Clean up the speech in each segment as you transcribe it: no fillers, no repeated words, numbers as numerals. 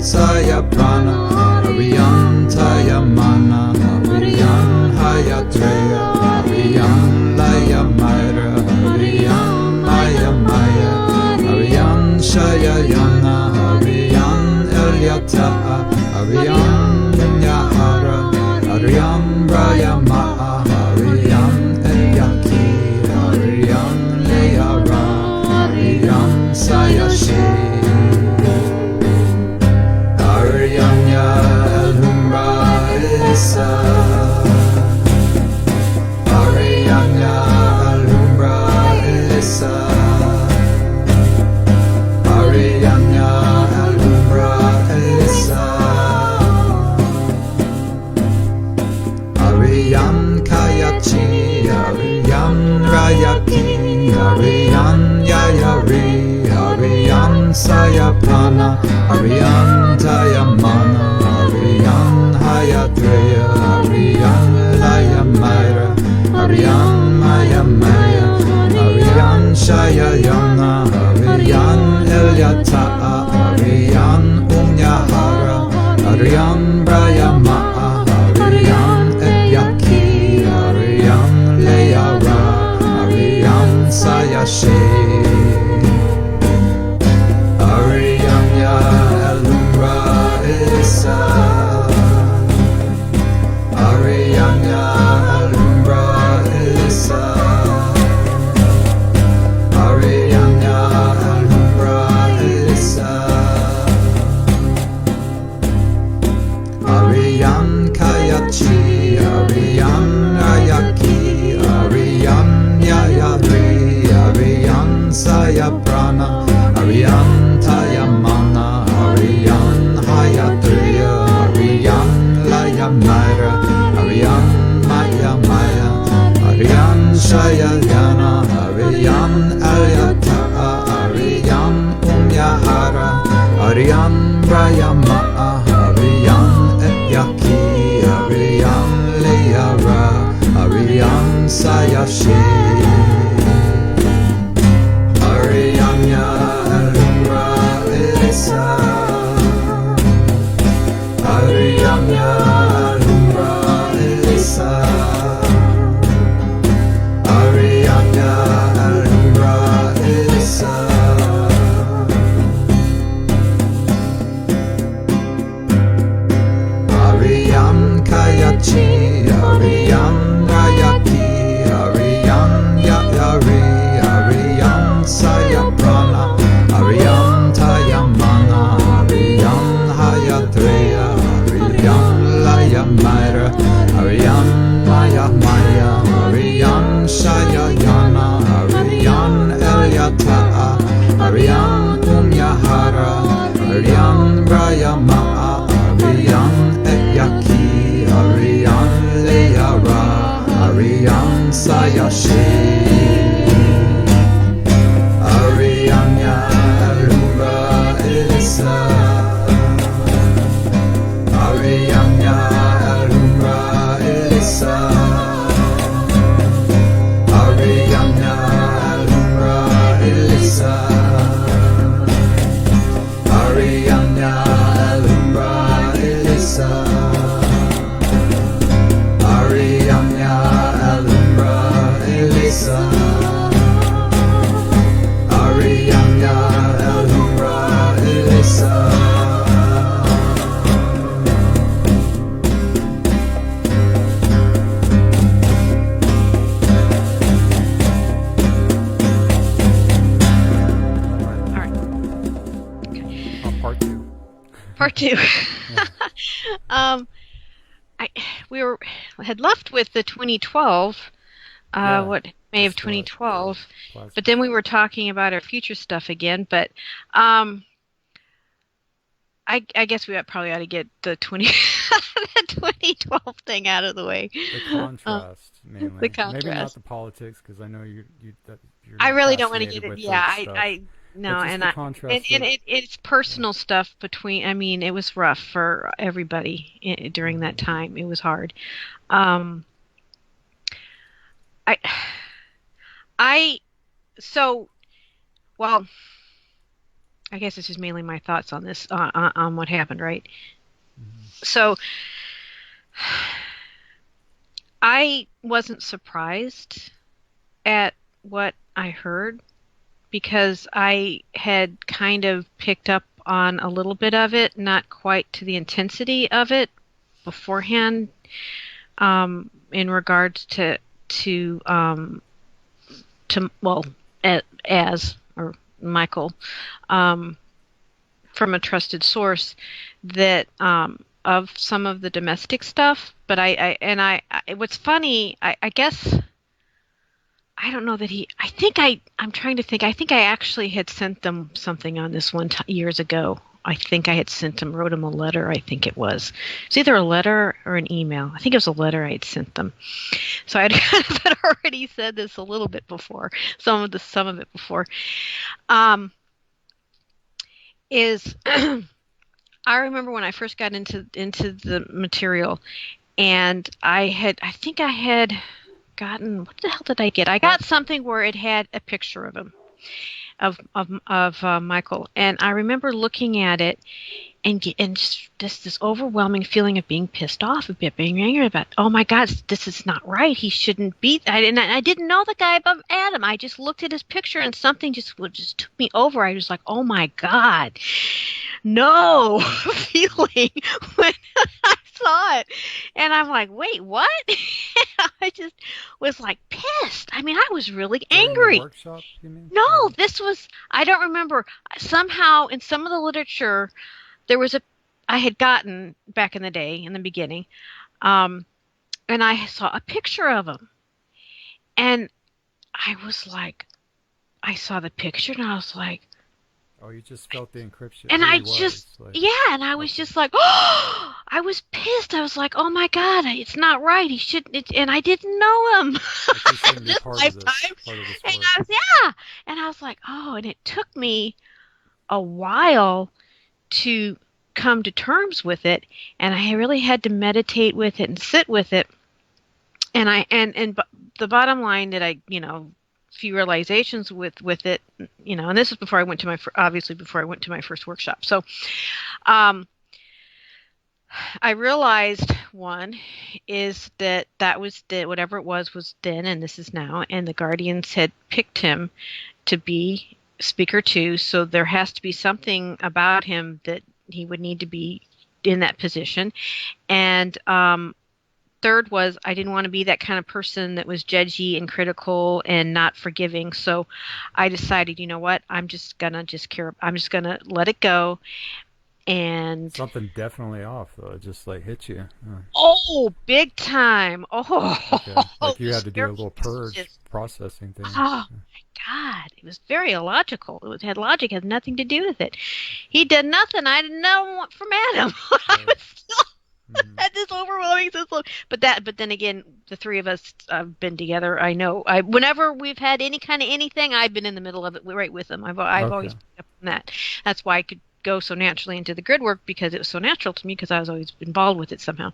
Saya Prana, Ariyan Taya Mana, Ariyan Hayatreya, Ariyan Laya Maira, Ariyan Maya Maya, Ariyan Shayayana, Ariyan Elyata, Ariyan Nyahara, Ariyan Brahma, Ariyan Elyaki, Ariyan Leara, Ariyan Sayashi. Arianya Alumbra Elisa, Arianya Alumbra Elisa, Arianya Alumbra Elisa, Ariyan Kayachi, Ariyan Rayaki, Ariyan Yayari, Ariyan Sayapana, Ariyan Tayamana, Ariyan Hayatreya, Ariyan Layamaira, Ariyan Maya Maya, Ariyan Shayayana, Ariyan Elyata, Ariyan Unyahara, Ariyan Brahma, Ariyan Etyaki, Ariyan Leara, Ariyan Sayashi. Arianya Alumbra Elisa, Arianya Alumbra Elisa, Arianya Alumbra Elisa, Ariyan Kayachi, Ariyan Ayaki, Ariyan Yayadri, Ariyan Sayaprana, Ariyan Tayamana, Ariyan Hayatreya, Ariyan Layamaira, Ariyan Maya Maya, Ariyan Shayayana, Ariyan Alyata, Ariyan Unyahara, Ariyan Brahma, Ariyan Etyaki, Ariyan Leara, Ariyan Sayashi. Arianya Alumbra Elisa, Arianya Alumbra Elisa, Arianya Alumbra Elisa, Ariyan Kayachi, Ariyan Rayaki, Ariyan Yayari, Ariyan Sayaprana, Ariyan Tayamana, Ariyan Hayatreya, Ariyan Layamaira, Ariyan Maya Maya, Ariyan Shayayana, Ariyan Elyata, Ariyan Unyahara, Ariyan Brahma, Ariyan Etyaki, Ariyan Leara, Ariyan Sayashi. Arianya Alumbra Elisa, Arianya Alumbra Elisa, Arianya Alumbra Elisa, Arianya Alumbra Elisa, Arianya Alumbra Elisa, Arianya Alumbra Elisa. All right. Part two. Part two. Yeah. um, we had left with the 2012. Yeah, May of let's do it. 2012. Plasma. But then we were talking about our future stuff again. But I guess we probably ought to get the the 2012 thing out of the way. The contrast, mainly. The Maybe not contrast. the politics, because I know you're I not really don't want to get fascinated it. with Yeah, that stuff. no, But just and the I contrast and of, it's personal stuff between. I mean, it was rough for everybody during that time. It was hard. Um, I I so well. I guess this is mainly my thoughts on this, on what happened, right? So I wasn't surprised at what I heard because I had kind of picked up on a little bit of it, not quite to the intensity of it beforehand, in regards to well, as or Michael, from a trusted source that of some of the domestic stuff. But what's funny, I guess. I don't know that I'm trying to think. I think I actually had sent them something on this one years ago. I think I had wrote them a letter, I think it was. It's either a letter or an email. I think it was a letter I had sent them. So I had already said this a little bit before, some of it before. Is I remember when I first got into the material, and I think I had gotten, what the hell did I get? I got something where it had a picture of him, of Michael, and I remember looking at it and just this overwhelming feeling of being pissed off, a bit being angry about, oh my God, this is not right. He shouldn't be. I didn't know the guy above Adam. I just looked at his picture and something just took me over. I was like, oh my God, no feeling when I saw it, and I'm like, wait, what? I just was like pissed. I mean, I was really angry. During the workshop, you mean? No, this was, I don't remember. Somehow in some of the literature, there was I had gotten back in the day, in the beginning, and I saw a picture of him. And I was like, I saw the picture and I was like, oh, you just felt the encryption. and I just, and I was just like, oh, I was pissed. I was like, oh my God, it's not right. He shouldn't, and I didn't know him. This lifetime. And I was like, oh, and it took me a while to come to terms with it, and I really had to meditate with it and sit with it. And the bottom line that I, few realizations with it, and this was before I went to my first workshop. So, I realized one is that was whatever it was then, and this is now, and the Guardians had picked him to be Speaker 2, so there has to be something about him that he would need to be in that position. And third was, I didn't want to be that kind of person that was judgy and critical and not forgiving. So I decided, you know what, I'm just gonna let it go. And something definitely off though. It just like hit you. Oh, big time. Oh, okay. Like you had to do a little purge, processing things. Oh my God, it was very illogical. Had logic, had nothing to do with it. He did nothing. I didn't know from Adam. I was still had this overwhelming sense of, but then again, the three of us have been together. I know. Whenever we've had any kind of anything, I've been in the middle of it, right with them. I've always picked up on that. That's why I could go so naturally into the grid work, because it was so natural to me, because I was always involved with it somehow.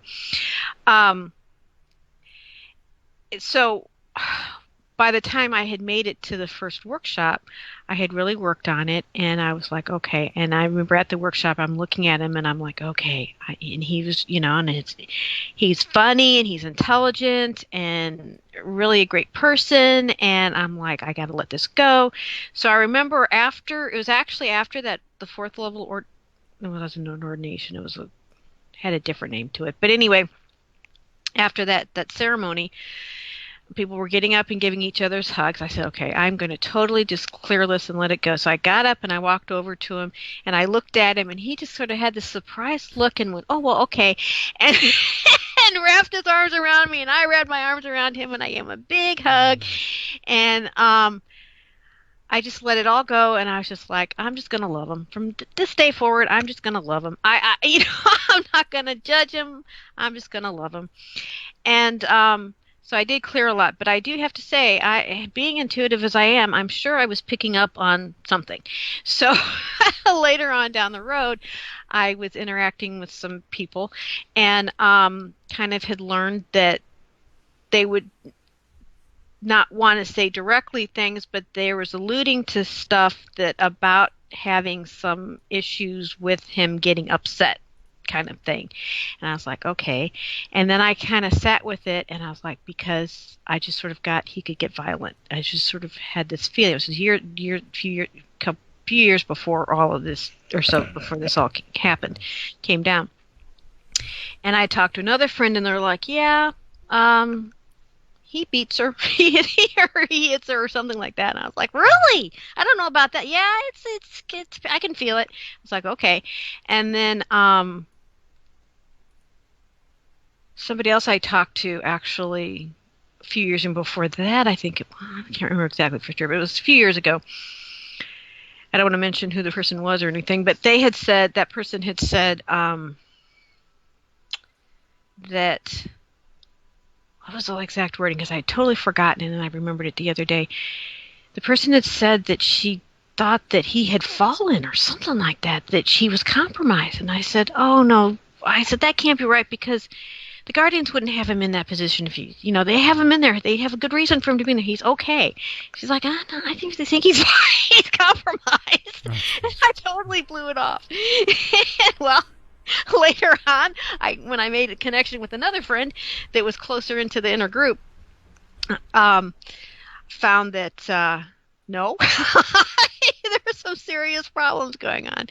So by the time I had made it to the first workshop, I had really worked on it, and I was like, okay. And I remember at the workshop, I'm looking at him, and I'm like, okay. And he was, and he's funny, and he's intelligent, and really a great person. And I'm like, I got to let this go. So I remember it was actually after that, the fourth level, it wasn't an ordination. It had a different name to it. But anyway, after that ceremony, people were getting up and giving each other's hugs. I said, okay, I'm going to totally just clear this and let it go. So I got up and I walked over to him and I looked at him, and he just sort of had this surprised look and went, oh, well, okay. And, and wrapped his arms around me, and I wrapped my arms around him, and I gave him a big hug. And I just let it all go, and I was just like, I'm just going to love him. From this day forward, I'm just going to love him. I'm not going to judge him. I'm just going to love him. And so I did clear a lot, but I do have to say, being intuitive as I am, I'm sure I was picking up on something. So later on down the road, I was interacting with some people, and kind of had learned that they would not want to say directly things, but they was alluding to stuff that about having some issues with him getting upset kind of thing. And I was like, okay. And then I kind of sat with it, and I was like, because I just sort of he could get violent. I just sort of had this feeling. It was a few years before all of this, or so before this all came down. And I talked to another friend, and they're like, yeah, he beats her. he hits her or something like that. And I was like, really? I don't know about that. Yeah, it's I can feel it. I was like, okay. And then somebody else I talked to actually a few years before that, I can't remember exactly for sure, but it was a few years ago. I don't want to mention who the person was or anything, but that person had said that, what was the exact wording? Because I had totally forgotten it, and I remembered it the other day. The person had said that she thought that he had fallen or something like that, that she was compromised. And I said, oh, no. I said, that can't be right, because the Guardians wouldn't have him in that position if they have him in there. They have a good reason for him to be in there. He's okay. She's like, no, I think they think he's compromised. And I totally blew it off. Well, later on, when I made a connection with another friend that was closer into the inner group, found that no, there were some serious problems going on.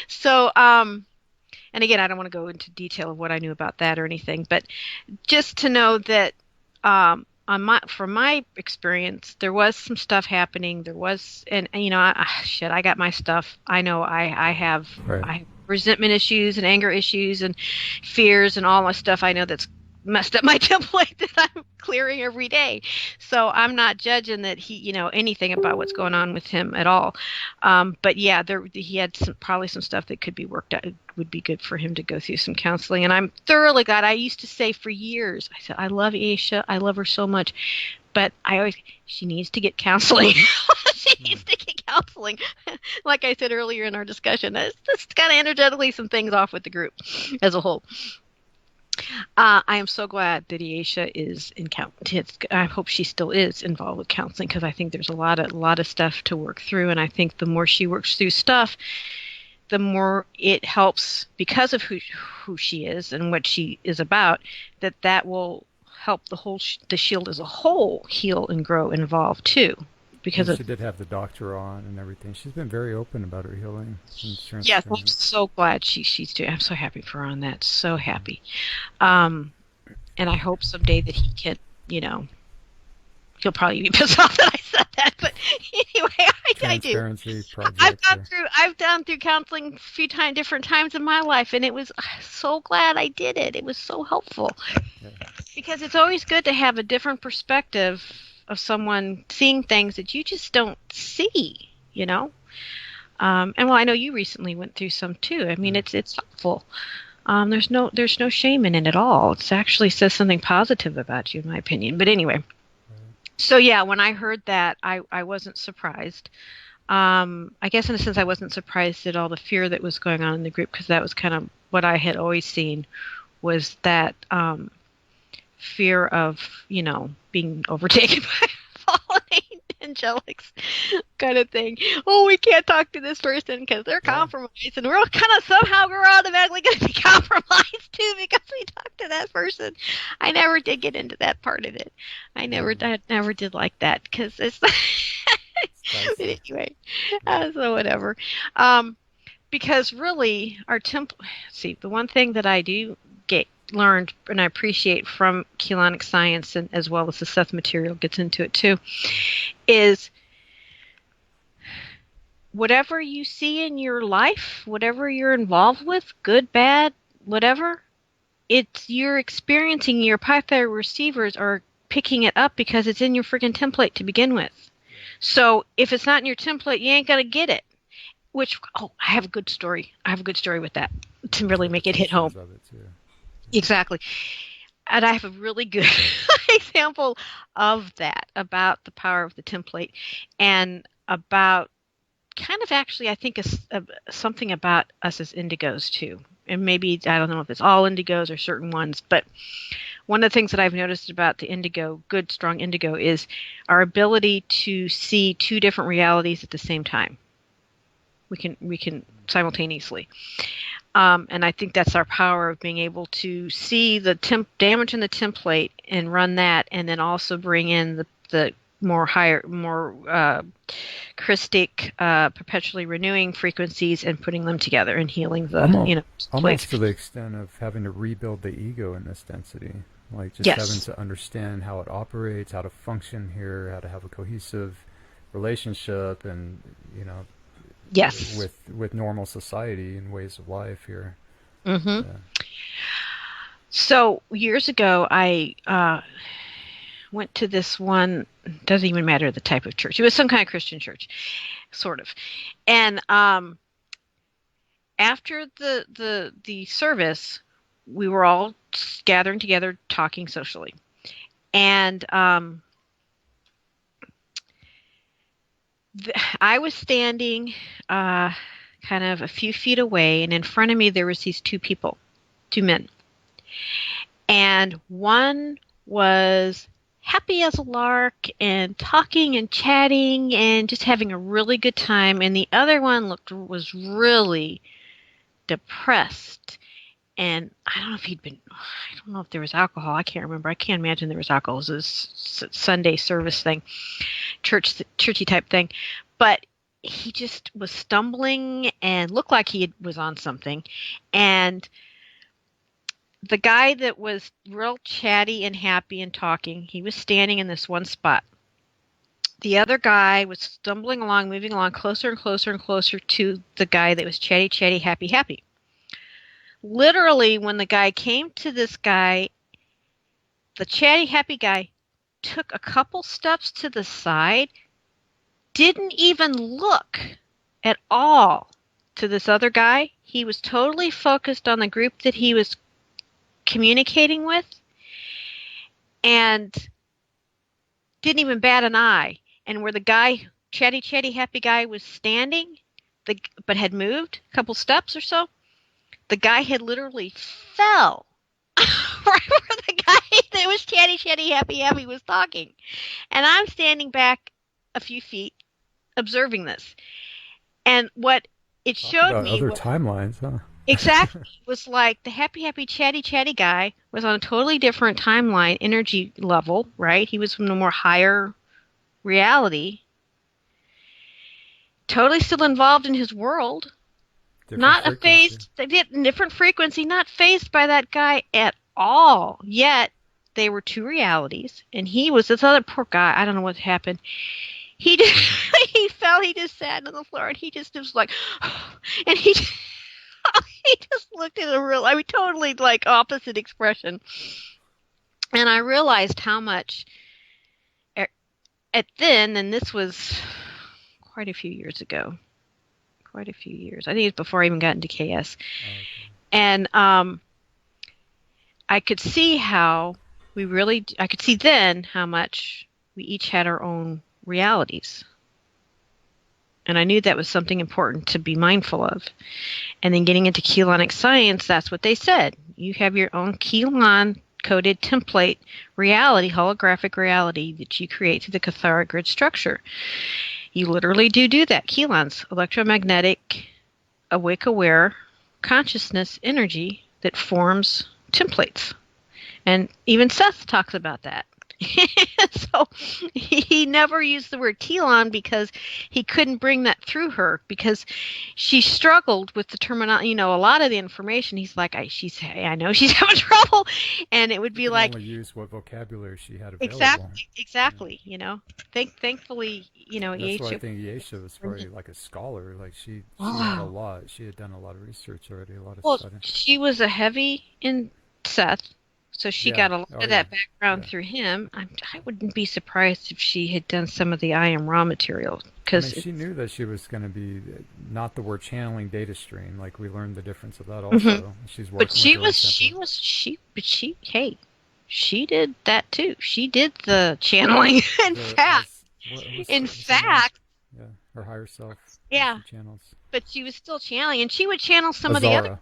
So, and again, I don't want to go into detail of what I knew about that or anything, but just to know that from my experience, there was some stuff happening. There was, and I got my stuff. I know I have resentment issues and anger issues and fears and all my stuff. I know that's messed up my template that I'm clearing every day. So I'm not judging that he, anything about what's going on with him at all. But yeah, he had probably some stuff that could be worked out. It would be good for him to go through some counseling. And I'm thoroughly glad. I used to say for years, I said, I love Aisha. I love her so much. But she needs to get counseling. She needs to get counseling. Like I said earlier in our discussion, that's kind of energetically some things off with the group as a whole. I am so glad that Aisha is in counseling. I hope she still is involved with counseling, because I think there's a lot of stuff to work through, and I think the more she works through stuff, the more it helps, because of who she is and what she is about, that will help the Shield as a whole heal and grow and evolve too. Because she did have the doctor on and everything. She's been very open about her healing. Yes, I'm so glad she's doing. I'm so happy for her on that. So happy, and I hope someday that he can. He'll probably be pissed off that I said that, but anyway, I do. I've gone through counseling a few different times in my life, and it was so glad I did it. It was so helpful, because it's always good to have a different perspective of someone seeing things that you just don't see, and well, I know you recently went through some too. I mean, it's helpful. There's no shame in it at all. It actually says something positive about you, in my opinion. But anyway, so yeah, when I heard that, I wasn't surprised. I guess in a sense I wasn't surprised at all the fear that was going on in the group, because that was kind of what I had always seen, was that fear of, being overtaken by fallen angelics kind of thing. Oh, we can't talk to this person because they're compromised, and we're automatically going to be compromised too because we talked to that person. I never did get into that part of it. I never did like that, because it's but anyway, so whatever. Because really, our temple. See, the one thing that I do learned and I appreciate from Chelonic science, and as well as the Seth material gets into it too, is whatever you see in your life, whatever you're involved with, good, bad, whatever, you're experiencing. Your python receivers are picking it up because it's in your freaking template to begin with. So if it's not in your template, you ain't gonna get it. Which, I have a good story. With that to really make it hit home. Exactly. And I have a really good example of that, about the power of the template, and about kind of actually, I think, something about us as indigos too. And maybe, I don't know if it's all indigos or certain ones, but one of the things that I've noticed about the indigo, good, strong indigo, is our ability to see two different realities at the same time. We can simultaneously. And I think that's our power of being able to see the damage in the template and run that, and then also bring in the more Christic, perpetually renewing frequencies and putting them together and healing the Almost place. to the extent of having to rebuild the ego in this density, like just Yes. having to understand how it operates, how to function here, how to have a cohesive relationship, and Yes. with normal society and ways of life here. Mm-hmm. Yeah. So years ago, I went to this one. Doesn't even matter the type of church. It was some kind of Christian church, sort of. And after the service, we were all gathering together, talking socially, and I was standing kind of a few feet away, and in front of me there was these two men, and one was happy as a lark and talking and chatting and just having a really good time, and the other one was really depressed. And I don't know if there was alcohol. I can't remember. I can't imagine there was alcohol. It was a Sunday service thing, churchy type thing. But he just was stumbling and looked like he was on something. And the guy that was real chatty and happy and talking, he was standing in this one spot. The other guy was stumbling along, moving along closer and closer and closer to the guy that was chatty, happy. Literally, when the guy came to this guy, the chatty, happy guy took a couple steps to the side, didn't even look at all to this other guy. He was totally focused on the group that he was communicating with and didn't even bat an eye. And where the guy, chatty, happy guy, was standing, but had moved a couple steps or so, the guy had literally fell right where the guy that was chatty, happy was talking. And I'm standing back a few feet observing this. And what it showed me other timelines, huh? Exactly. Was like the happy, chatty guy was on a totally different timeline, energy level, right? He was from a more higher reality. Totally still involved in his world. Different frequency, not fazed by that guy at all. Yet they were two realities, and he was this other poor guy. I don't know what happened. He fell. He just sat on the floor, and he just was like, and he just looked at totally like opposite expression. And I realized how much and this was quite a few years ago. I think it was before I even got into KS. Okay. And I could see how I could see then how much we each had our own realities. And I knew that was something important to be mindful of. And then getting into Keylonic science, that's what they said. You have your own Keylon coded template reality, holographic reality that you create through the Cathara grid structure. You literally do that. Keylons, electromagnetic, awake-aware consciousness energy that forms templates. And even Seth talks about that. So he never used the word Keylon because he couldn't bring that through her because she struggled with the terminology. A lot of the information. He's like, I know she's having trouble, and it would be like only use what vocabulary she had available. Exactly. Yeah. Thankfully, That's why I think Yesha was probably like a scholar. Like she had a lot. She had done a lot of research already. A lot of study. She was a heavy in Seth. So she got a lot of that background through him. I wouldn't be surprised if she had done some of the I Am Raw material. She knew that she was going to be not the word channeling data stream. Like we learned the difference of that also. Mm-hmm. She's working she did that too. She did the channeling. In fact, her higher self. Yeah. Channels. But she was still channeling, and she would channel some of the other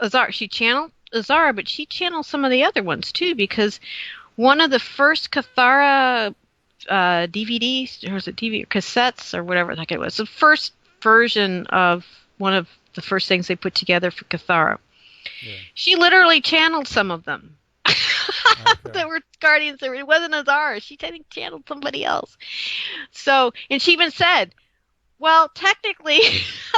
ones. She channeled Azara, but she channeled some of the other ones too, because one of the first Cathara DVDs, or was it DVD cassettes or whatever the heck it was, the first version of one of the first things they put together for Cathara. Yeah. She literally channeled some of them. Okay. That were guardians. It wasn't Azara. She, I think, channeled somebody else. So, and she even said, well, technically,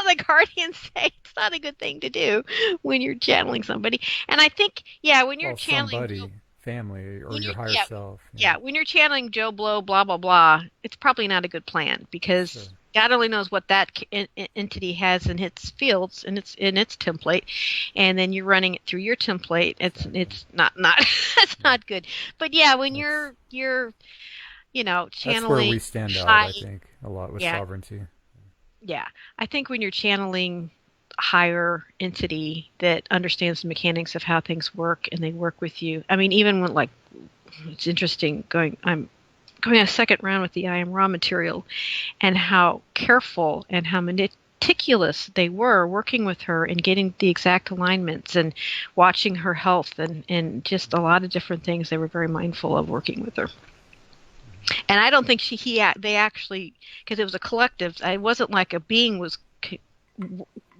the guardians say it's not a good thing to do when you're channeling somebody. And I think, yeah, when you're Well, channeling somebody, family, or when your you're, higher yeah, self. yeah, when you're channeling Joe Blow, blah blah blah, it's probably not a good plan because Sure. God only knows what that entity has in its fields and its template, and then you're running it through your template. It's not it's not good. But yeah, when you're That's where we channeling stand out, high, I think, a lot with yeah, sovereignty. yeah, I think when you're channeling higher entity that understands the mechanics of how things work and they work with you. I mean, even when, like, it's interesting I'm going a second round with the I Am Raw material and how careful and how meticulous they were working with her and getting the exact alignments and watching her health and just a lot of different things they were very mindful of working with her. And I don't think they actually, because it was a collective, it wasn't like a being was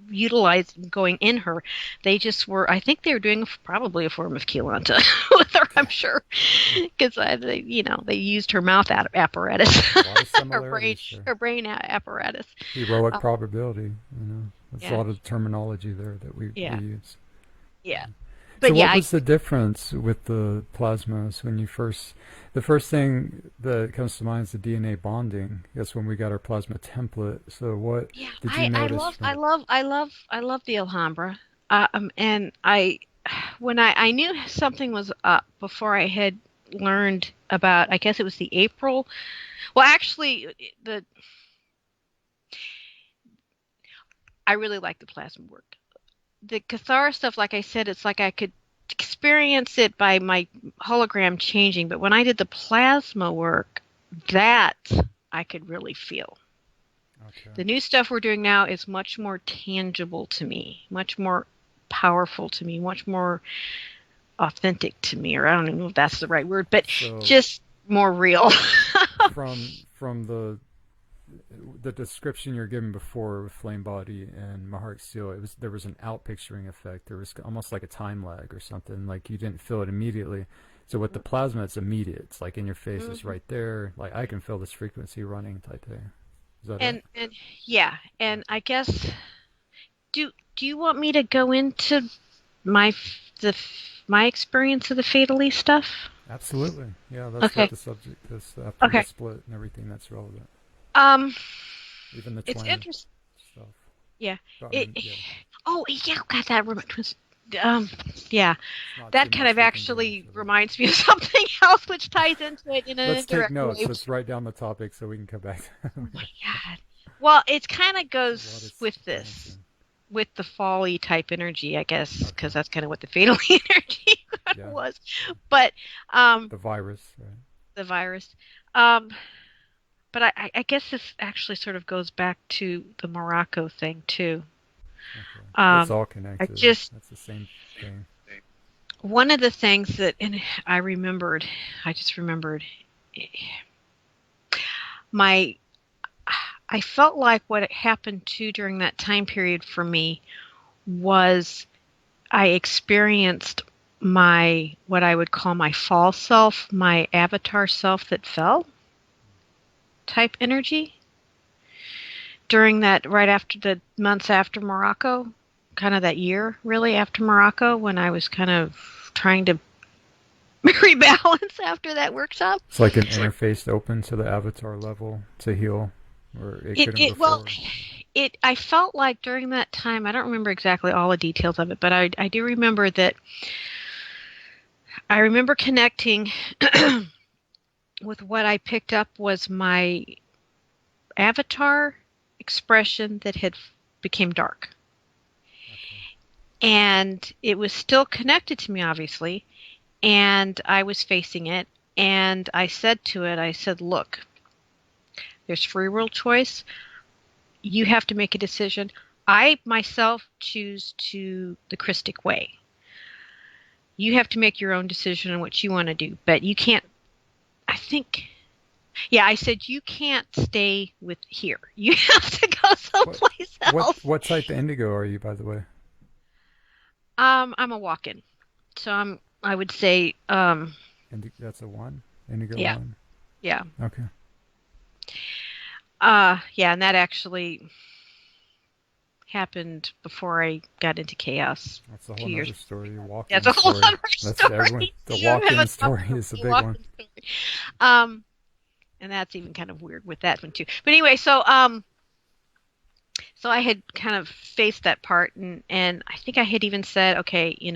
utilized going in her. They just were, I think they were doing probably a form of Keelanta with her, I'm sure, because they used her mouth apparatus, A lot of similarities there. her brain apparatus. Heroic probability, There's Yeah. a lot of terminology there that we Yeah. use. Yeah. So But yeah, what was the difference with the plasmas when the first thing that comes to mind is the DNA bonding. That's when we got our plasma template. So what yeah, did you notice? I love the Alhambra. And when I knew something was up before I had learned about, I guess it was the April. Well, actually, I really like the plasma work. The Cathara stuff, like I said, it's like I could experience it by my hologram changing, but when I did the plasma work, that I could really feel. Okay. The new stuff we're doing now is much more tangible to me, much more powerful to me, much more authentic to me, or I don't know if that's the right word, but So just more real. from the description you're given before with Flame Body and Mahart Steel, there was an outpicturing effect. There was almost like a time lag or something. Like you didn't feel it immediately. So with the plasma, it's immediate. It's like in your face. It's right there. Like I can feel this frequency running type thing. Is that it? and yeah, and I guess do you want me to go into my experience of the Fatally stuff? Absolutely. Yeah, that's Okay. what the subject is after Okay. the split and everything that's relevant. Even the It's twin interesting. stuff. Yeah. I mean, Oh, yeah. God, that reminds. Yeah. not That too kind much of we can go actually into, but reminds me of something else, which ties into it in a let's take direct notes. way. Let's write down the topic so we can come back. Oh my God. Well, it kind of goes There's a lot of with branching. this, with the folly type energy, I guess, Okay. because that's kind of what the Fatally energy Yeah. was. But The virus, right? the virus. But I guess this actually sort of goes back to the Morocco thing too. Okay. It's all connected. That's the same thing. one of the things that, and I just remembered, I felt like what happened too during that time period for me was I experienced what I would call my false self, my avatar self that fell type energy during that, right after the months after Morocco, kind of that year really after Morocco, when I was kind of trying to rebalance after that workshop. It's like an interface open to the avatar level to heal, or it couldn't go forward. I felt like during that time, I don't remember exactly all the details of it, but I do remember that I remember connecting with what I picked up was my avatar expression that had became dark. Okay. And it was still connected to me, obviously, and I was facing it, and I said to it, look, there's free will choice. You have to make a decision. I, myself, choose to the Christic way. You have to make your own decision on what you want to do, but you can't, I think Yeah, I said you can't stay with here. You have to go What someplace what else. what type of indigo are you, by the way? I'm a walk-in, so I would say, That's a one. Indigo yeah, one. yeah, Okay. yeah, and that actually happened before I got into chaos That's a whole 2 years. nother story. That's Walk-in a whole story. other That's everyone. story. The You have a walk-in story topic of is a the big one. walk-in story. Um, and that's even kind of weird with that one too. But anyway, so I had kind of faced that part, and I think I had even said, okay, I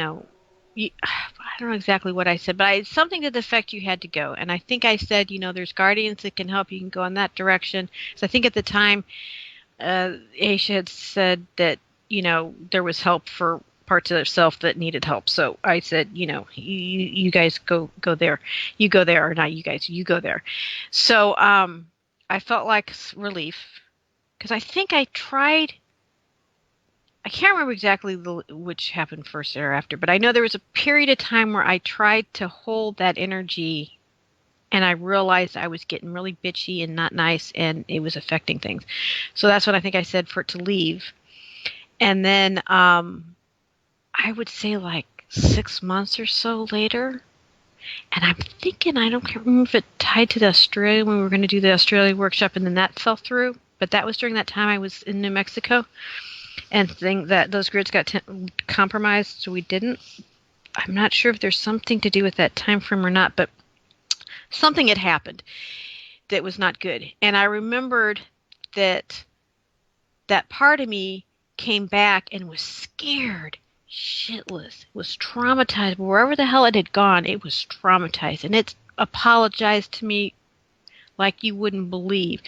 don't know exactly what I said, but something to the effect you had to go. And I think I said, there's guardians that can help. You can go in that direction. So I think at the time, Aisha had said that, there was help for parts of herself that needed help. So I said, you guys go there. You go there, or not you guys, you go there. So I felt like relief because I think I tried. I can't remember exactly which happened first or after, but I know there was a period of time where I tried to hold that energy and I realized I was getting really bitchy and not nice and it was affecting things. So that's what I think I said for it to leave. And then I would say like 6 months or so later, and I'm thinking I don't can't remember if it tied to the Australia when we were going to do the Australia workshop and then that fell through. But that was during that time I was in New Mexico and think that those grids got compromised, so we didn't. I'm not sure if there's something to do with that time frame or not, but something had happened that was not good. And I remembered that that part of me came back and was scared shitless, was traumatized. Wherever the hell it had gone, it was traumatized. And it apologized to me like you wouldn't believe,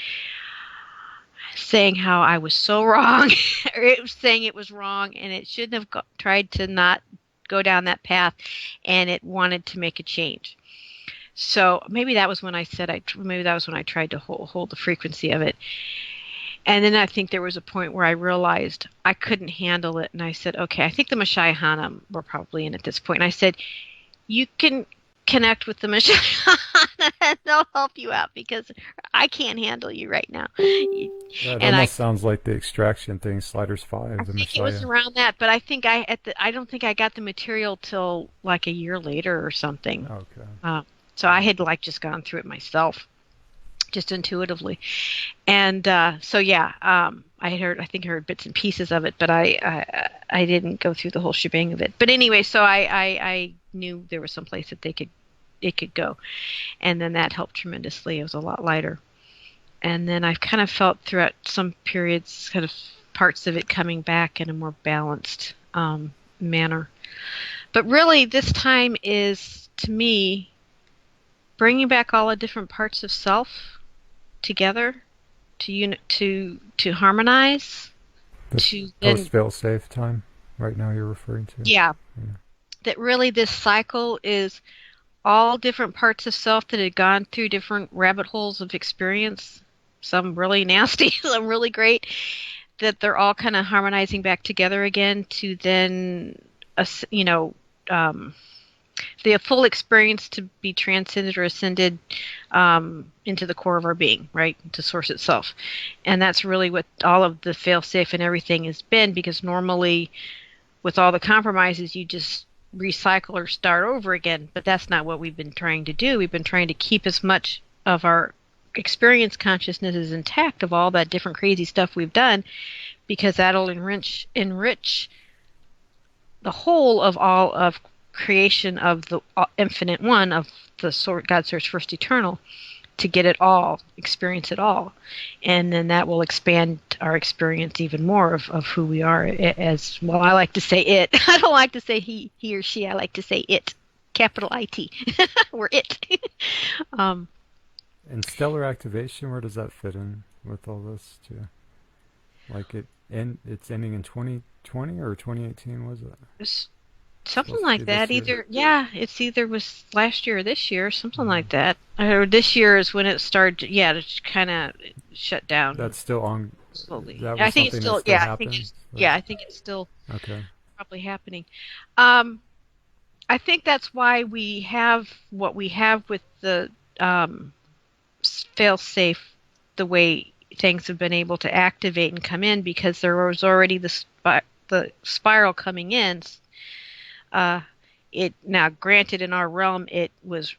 saying how I was so wrong, or it was saying it was wrong, and it shouldn't have tried to not go down that path, and it wanted to make a change. So maybe that was when I said maybe that was when I tried to hold the frequency of it. And then I think there was a point where I realized I couldn't handle it, and I said, okay, I think the Mashayahana were probably in at this point. And I said, you can connect with the Mashayahana and they'll help you out because I can't handle you right now. Yeah, it And almost sounds like the extraction thing, Sliders I 5, the think it was Messiah. around that, but I think I don't think I got the material till like a year later or something. Okay. Uh, so I had like just gone through it myself, just intuitively. And so yeah, I think I heard bits and pieces of it, but I didn't go through the whole shebang of it. But anyway, so I knew there was some place that it could go, and then that helped tremendously. It was a lot lighter, and then I've kind of felt throughout some periods, kind of parts of it coming back in a more balanced manner. But really, this time is to me bringing back all the different parts of self together to harmonize The to post then fail safe time right now you're referring to. yeah, Yeah. that really this cycle is all different parts of self that had gone through different rabbit holes of experience, some really nasty, some really great, that they're all kind of harmonizing back together again to then you know um, the full experience to be transcended or ascended into the core of our being, right? To source itself. And that's really what all of the fail safe and everything has been, because normally with all the compromises, you just recycle or start over again. But that's not what we've been trying to do. We've been trying to keep as much of our experience consciousness is intact of all that different crazy stuff we've done, because that'll enrich the whole of all of creation of the infinite one of the God source first eternal, to get it all, experience it all, and then that will expand our experience even more of who we are as well. I like to say it. I don't like to say he or she. I like to say it, capital IT. We're it. um, And stellar activation, where does that fit in with all this too? Like it's ending in 2020 or 2018, was it? Something Supposed to like be this that. year. It's either was last year or this year, something like that. Or this year is when it started. Yeah, to kind of shut down That's still on. slowly. That I was think it's something that still. still Yeah, I think happened. I think it's still Okay. probably happening. Um, I think that's why we have what we have with the fail safe the way things have been able to activate and come in, because there was already the spiral coming in. Uh, it now, granted, in our realm it was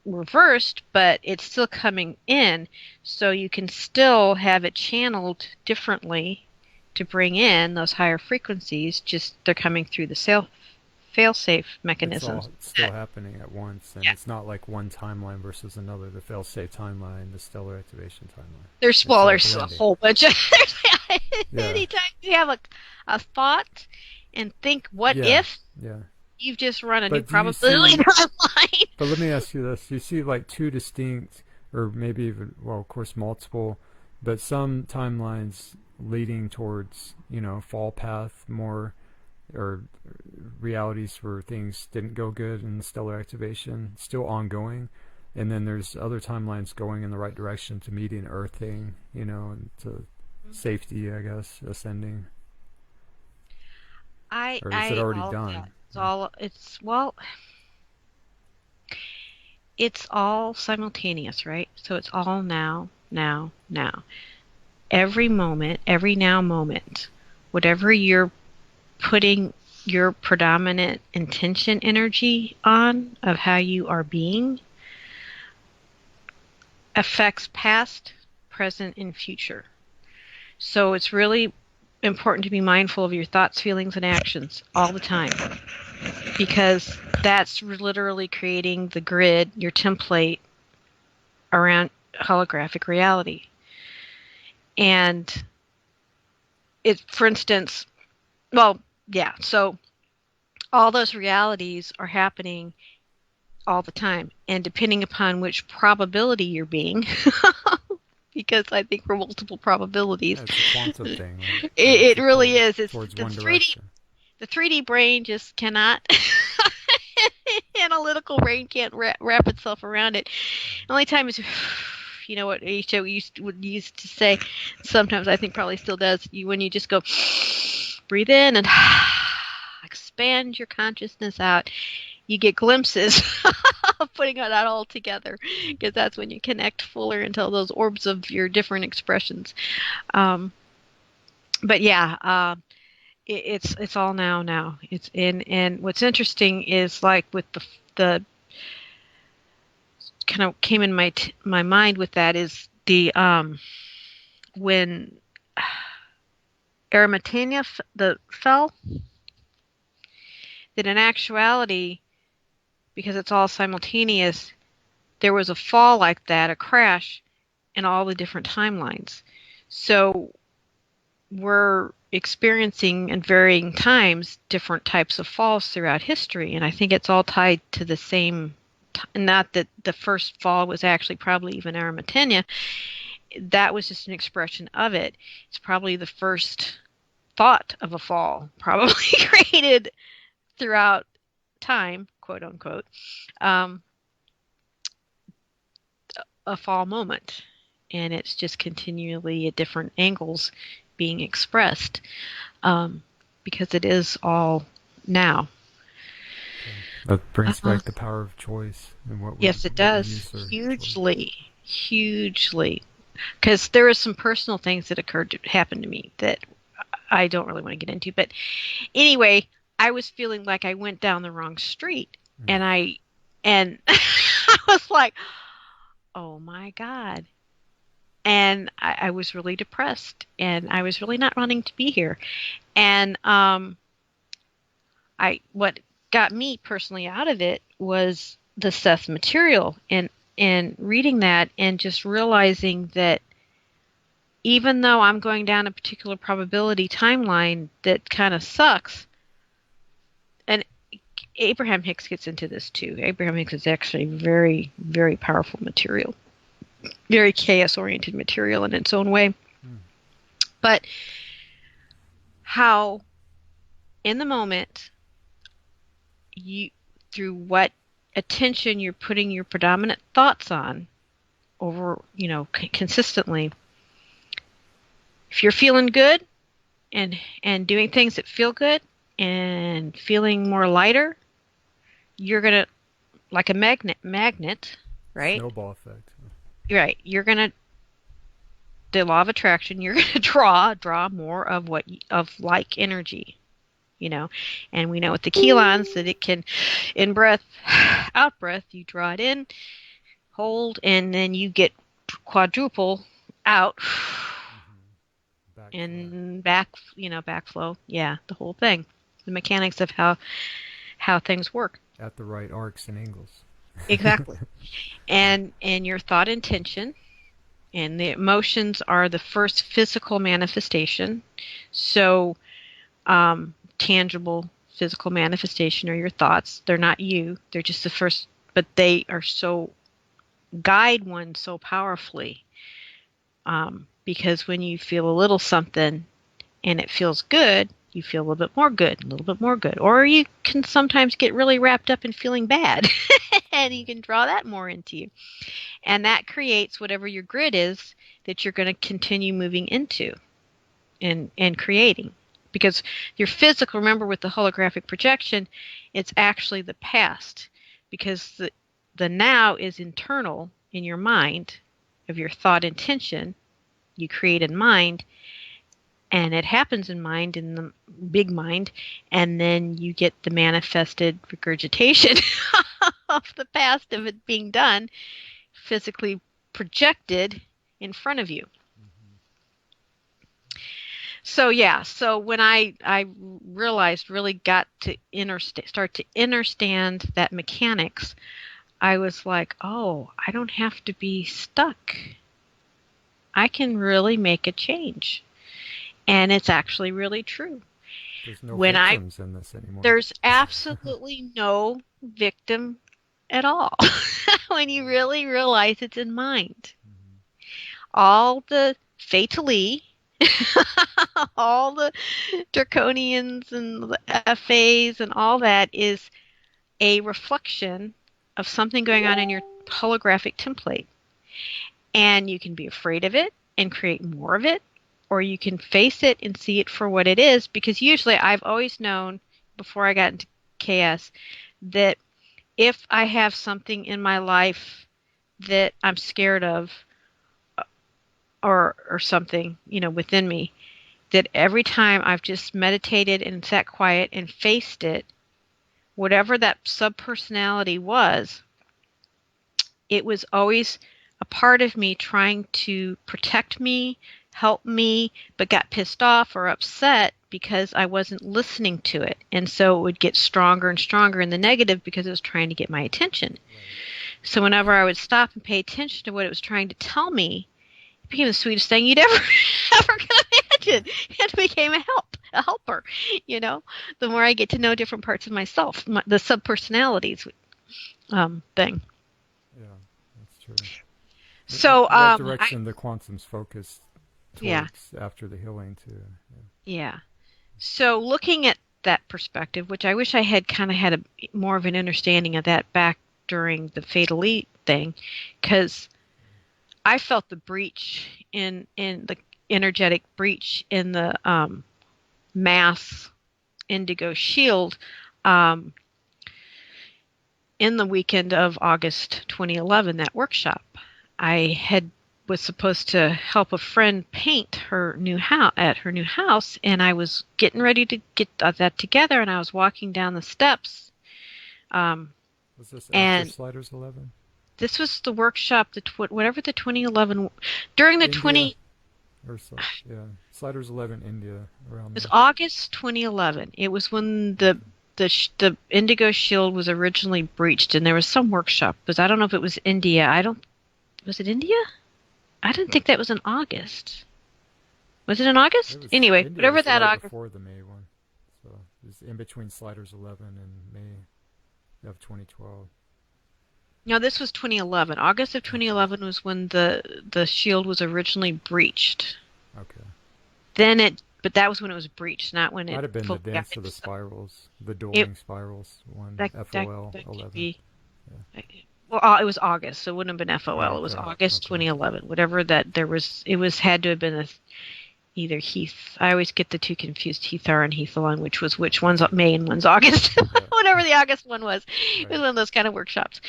reversed, but it's still coming in, so you can still have it channeled differently to bring in those higher frequencies. Just they're coming through the fail-safe It's mechanisms. all still happening at once, and Yeah. it's not like one timeline versus another. The fail-safe timeline, the stellar activation timeline. There's It's well, all there's a blending. whole bunch of. Yeah. Anytime you have a thought and think, what Yeah. if, Yeah. you've just run a But new do you probability see- timeline. But let me ask you this: you see like two distinct, or maybe even, well, of course, multiple, but some timelines leading towards, fall path more, or realities where things didn't go good in the stellar activation, still ongoing, and then there's other timelines going in the right direction to meeting earthing, and to safety, I guess, ascending, or is it already All of done? that. It's all simultaneous, right? So it's all now, now, now. Every moment, every now moment, whatever you're putting your predominant intention energy on of how you are being affects past, present, and future. So it's really important to be mindful of your thoughts, feelings, and actions all the time, because that's literally creating the grid, your template around holographic reality. And it, for instance, well, yeah, so all those realities are happening all the time, and depending upon which probability you're being, because I think we're multiple probabilities. Yeah, it's a quantum thing, right? It really is. It's towards the one 3D. direction. The 3D brain just cannot. Analytical brain can't wrap itself around it. The only time is, what Aisha would used to say. Sometimes I think probably still does. When you just go, breathe in and expand your consciousness out, you get glimpses of putting that all together, because that's when you connect fuller into those orbs of your different expressions. But yeah, it's all now. It's in, and what's interesting is, like, with the kind of came in my mind with that is the when Arimathea fell, that in actuality, because it's all simultaneous, there was a fall like that, a crash, in all the different timelines. So we're experiencing in varying times different types of falls throughout history, and I think it's all tied to the same. Not that the first fall was actually probably even Arimathea. That was just an expression of it. It's probably the first thought of a fall, probably created throughout time, quote unquote, a fall moment, and it's just continually at different angles being expressed, because it is all now. That brings back the power of choice and what we, Yes, it what we does. use our choice. Hugely. Because there are some personal things that happened to me that I don't really want to get into. But anyway, I was feeling like I went down the wrong street, and I was like, oh my God. And I was really depressed, and I was really not wanting to be here. And what got me personally out of it was the Seth material, and reading that and just realizing that even though I'm going down a particular probability timeline that kind of sucks, and Abraham Hicks gets into this too. Abraham Hicks is actually very, very powerful material, very chaos-oriented material in its own way. But how, in the moment, through what attention you're putting your predominant thoughts on over, consistently, if you're feeling good and doing things that feel good and feeling more lighter, you're gonna, like a magnet, right? Snowball effect. right, you're gonna the law of attraction. You're gonna draw more of of like energy. And we know with the chelons that it can, in breath, out breath, you draw it in, hold, and then you get quadruple out and backflow. Yeah, the whole thing. The mechanics of how things work. At the right arcs and angles. Exactly. And your thought intention and the emotions are the first physical manifestation. So tangible physical manifestation are your thoughts. They're not you. They're just the first, but they are so guide one so powerfully. Because when you feel a little something and it feels good, you feel a little bit more good, a little bit more good. Or you can sometimes get really wrapped up in feeling bad and you can draw that more into you. And that creates whatever your grid is that you're going to continue moving into and creating. Because your physical, remember with the holographic projection, it's actually the past. Because the now is internal in your mind of your thought intention you create in mind, and it happens in mind, in the big mind, and then you get the manifested regurgitation of the past of it being done, physically projected in front of you. So when I realized, really got to start to understand that mechanics, I was like, oh, I don't have to be stuck. I can really make a change. And it's actually really true. There's no victims in this anymore. There's absolutely no victim at all when you really realize it's in mind. All the fatally, all the draconians and the FAs and all that is a reflection of something going on in your holographic template. And you can be afraid of it and create more of it, or you can face it and see it for what it is. Because usually I've always known, before I got into KS, that if I have something in my life that I'm scared of, or something, within me, that every time I've just meditated and sat quiet and faced it, whatever that subpersonality was, it was always a part of me trying to protect me, help me, but got pissed off or upset because I wasn't listening to it. And so it would get stronger and stronger in the negative because it was trying to get my attention. Right. So whenever I would stop and pay attention to what it was trying to tell me, it became the sweetest thing you'd ever could imagine. It became a helper, the more I get to know different parts of myself, the subpersonalities thing. Yeah, that's true. So, what direction the quantum's focused towards after the healing too. Yeah. So looking at that perspective, which I wish I had kind of had more of an understanding of that back during the Fatal Elite thing, because I felt the breach in the energetic breach in the mass indigo shield in the weekend of August 2011, that workshop. I was supposed to help a friend paint her new house and I was getting ready to get that together, and I was walking down the steps. Was this after Sliders 11? This was the workshop, whatever the 2011, during the India, 20... Sliders 11 India around. It was August 2011. It was when the indigo shield was originally breached, and there was some workshop. Because I don't know if it was India. Was it India? I didn't think that was in August. Was it in August? Anyway, India whatever was that right August. Before the May one, so it was in between Sliders 11 and May of 2012. No, this was 2011. August of 2011 was when the shield was originally breached. Okay. But that was when it was breached, not when it might have been the Dance of the Spirals, the Dueling Spirals one, FOL 11. Well, it was August, so it wouldn't have been FOL. It was August 2011. Whatever that there was, had to have been either Heath. I always get the two confused, Heath R and Heath Along, which one's May and one's August. Whatever the August one was. Right. It was one of those kind of workshops.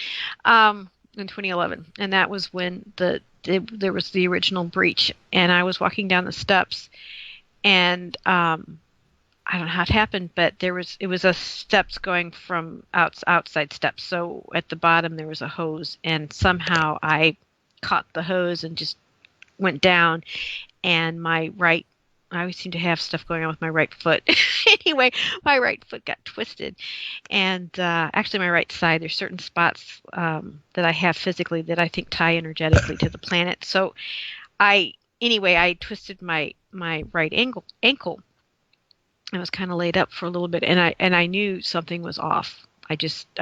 in 2011, and that was when there was the original breach, and I was walking down the steps, and I don't know how it happened, but it was a steps going from outside steps. So at the bottom there was a hose, and somehow I caught the hose and just went down, and I always seem to have stuff going on with my right foot. Anyway, my right foot got twisted, and actually my right side. There's certain spots that I have physically that I think tie energetically to the planet. So I twisted my right ankle. I was kind of laid up for a little bit, and I knew something was off. I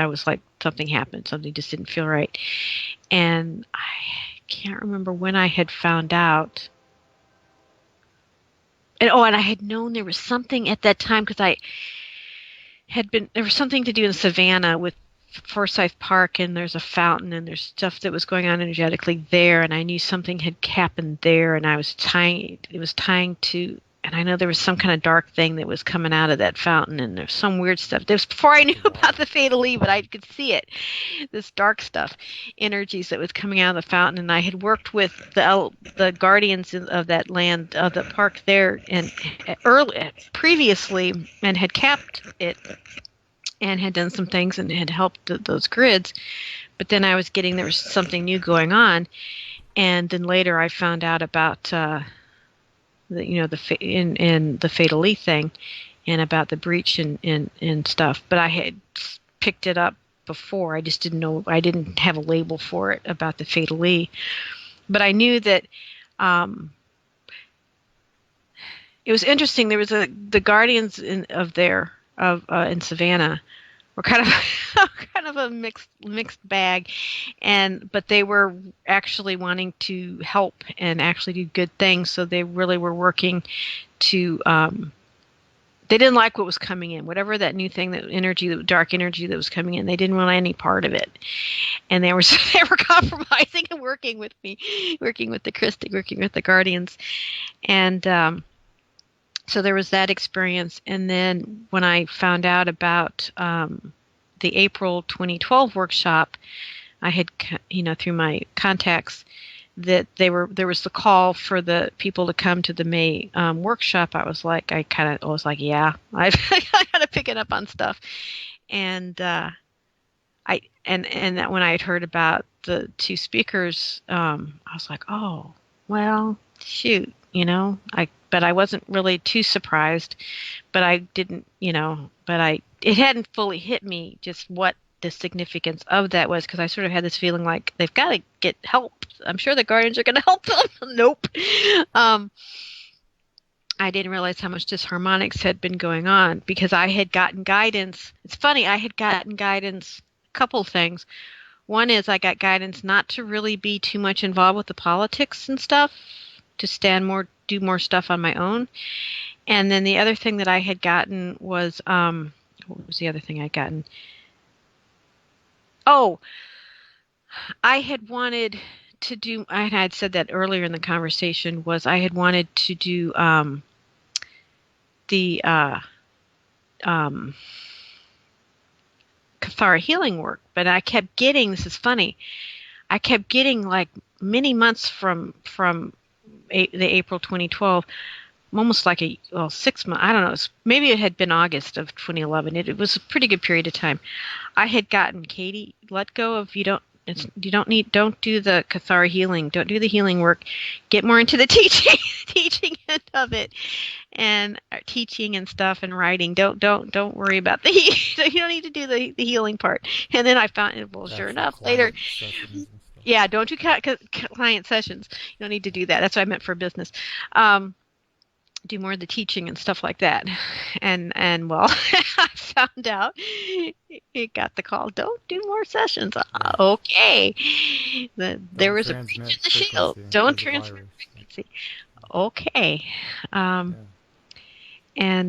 was like, something happened. Something just didn't feel right, and I can't remember when I had found out. And I had known there was something at that time because there was something to do in Savannah with Forsyth Park, and there's a fountain, and there's stuff that was going on energetically there, and I knew something had happened there, and it was tying to, and I know there was some kind of dark thing that was coming out of that fountain, and there's some weird stuff. This was before I knew about the Fatal Eve, but I could see it, this dark stuff, energies that was coming out of the fountain, and I had worked with the guardians of that land, of the park there, and previously, and had capped it, and had done some things and had helped those grids, but then I was getting there was something new going on, and then later I found out about the Fatal Eve thing, and about the breach and stuff. But I had picked it up before. I just didn't know. I didn't have a label for it about the Fatal Eve. But I knew that it was interesting. There was the guardians in Savannah were kind of a mixed bag, but they were actually wanting to help and actually do good things. So they really were working to. They didn't like what was coming in, whatever that new thing, that dark energy that was coming in. They didn't want any part of it, and they were compromising and working with me, working with the Christic, working with the guardians, and. So there was that experience, and then when I found out about the April 2012 workshop, I had, through my contacts, that there was the call for the people to come to the May workshop. I was like, yeah, I got to pick it up on stuff, and that when I had heard about the two speakers, I was like, oh, well, shoot. But I wasn't really too surprised, but I didn't, it hadn't fully hit me just what the significance of that was, because I sort of had this feeling like they've got to get help. I'm sure the Guardians are going to help them. Nope. I didn't realize how much disharmonics had been going on, because I had gotten guidance. It's funny, I had gotten guidance, a couple things. One is I got guidance not to really be too much involved with the politics and stuff, to do more stuff on my own. And then the other thing that I had gotten was, what was the other thing I'd gotten? Oh, I had wanted to do, I had said that earlier in the conversation, was I had wanted to do the Cathara healing work, but I kept getting, this is funny, I kept getting like many months from the April 2012, almost like 6 months. I don't know. Maybe it had been August of 2011. It was a pretty good period of time. I had gotten, Katie, let go of, don't do the Cathara healing. Don't do the healing work. Get more into the teaching end of it, and teaching and stuff and writing. Don't worry about you don't need to do the healing part. And then I found, well, sure enough, later. Yeah, don't do client sessions. You don't need to do that. That's what I meant for business. Do more of the teaching and stuff like that. And well, I found out, it got the call, don't do more sessions. Okay. There was a breach in the shield. Don't transfer frequency. Okay. And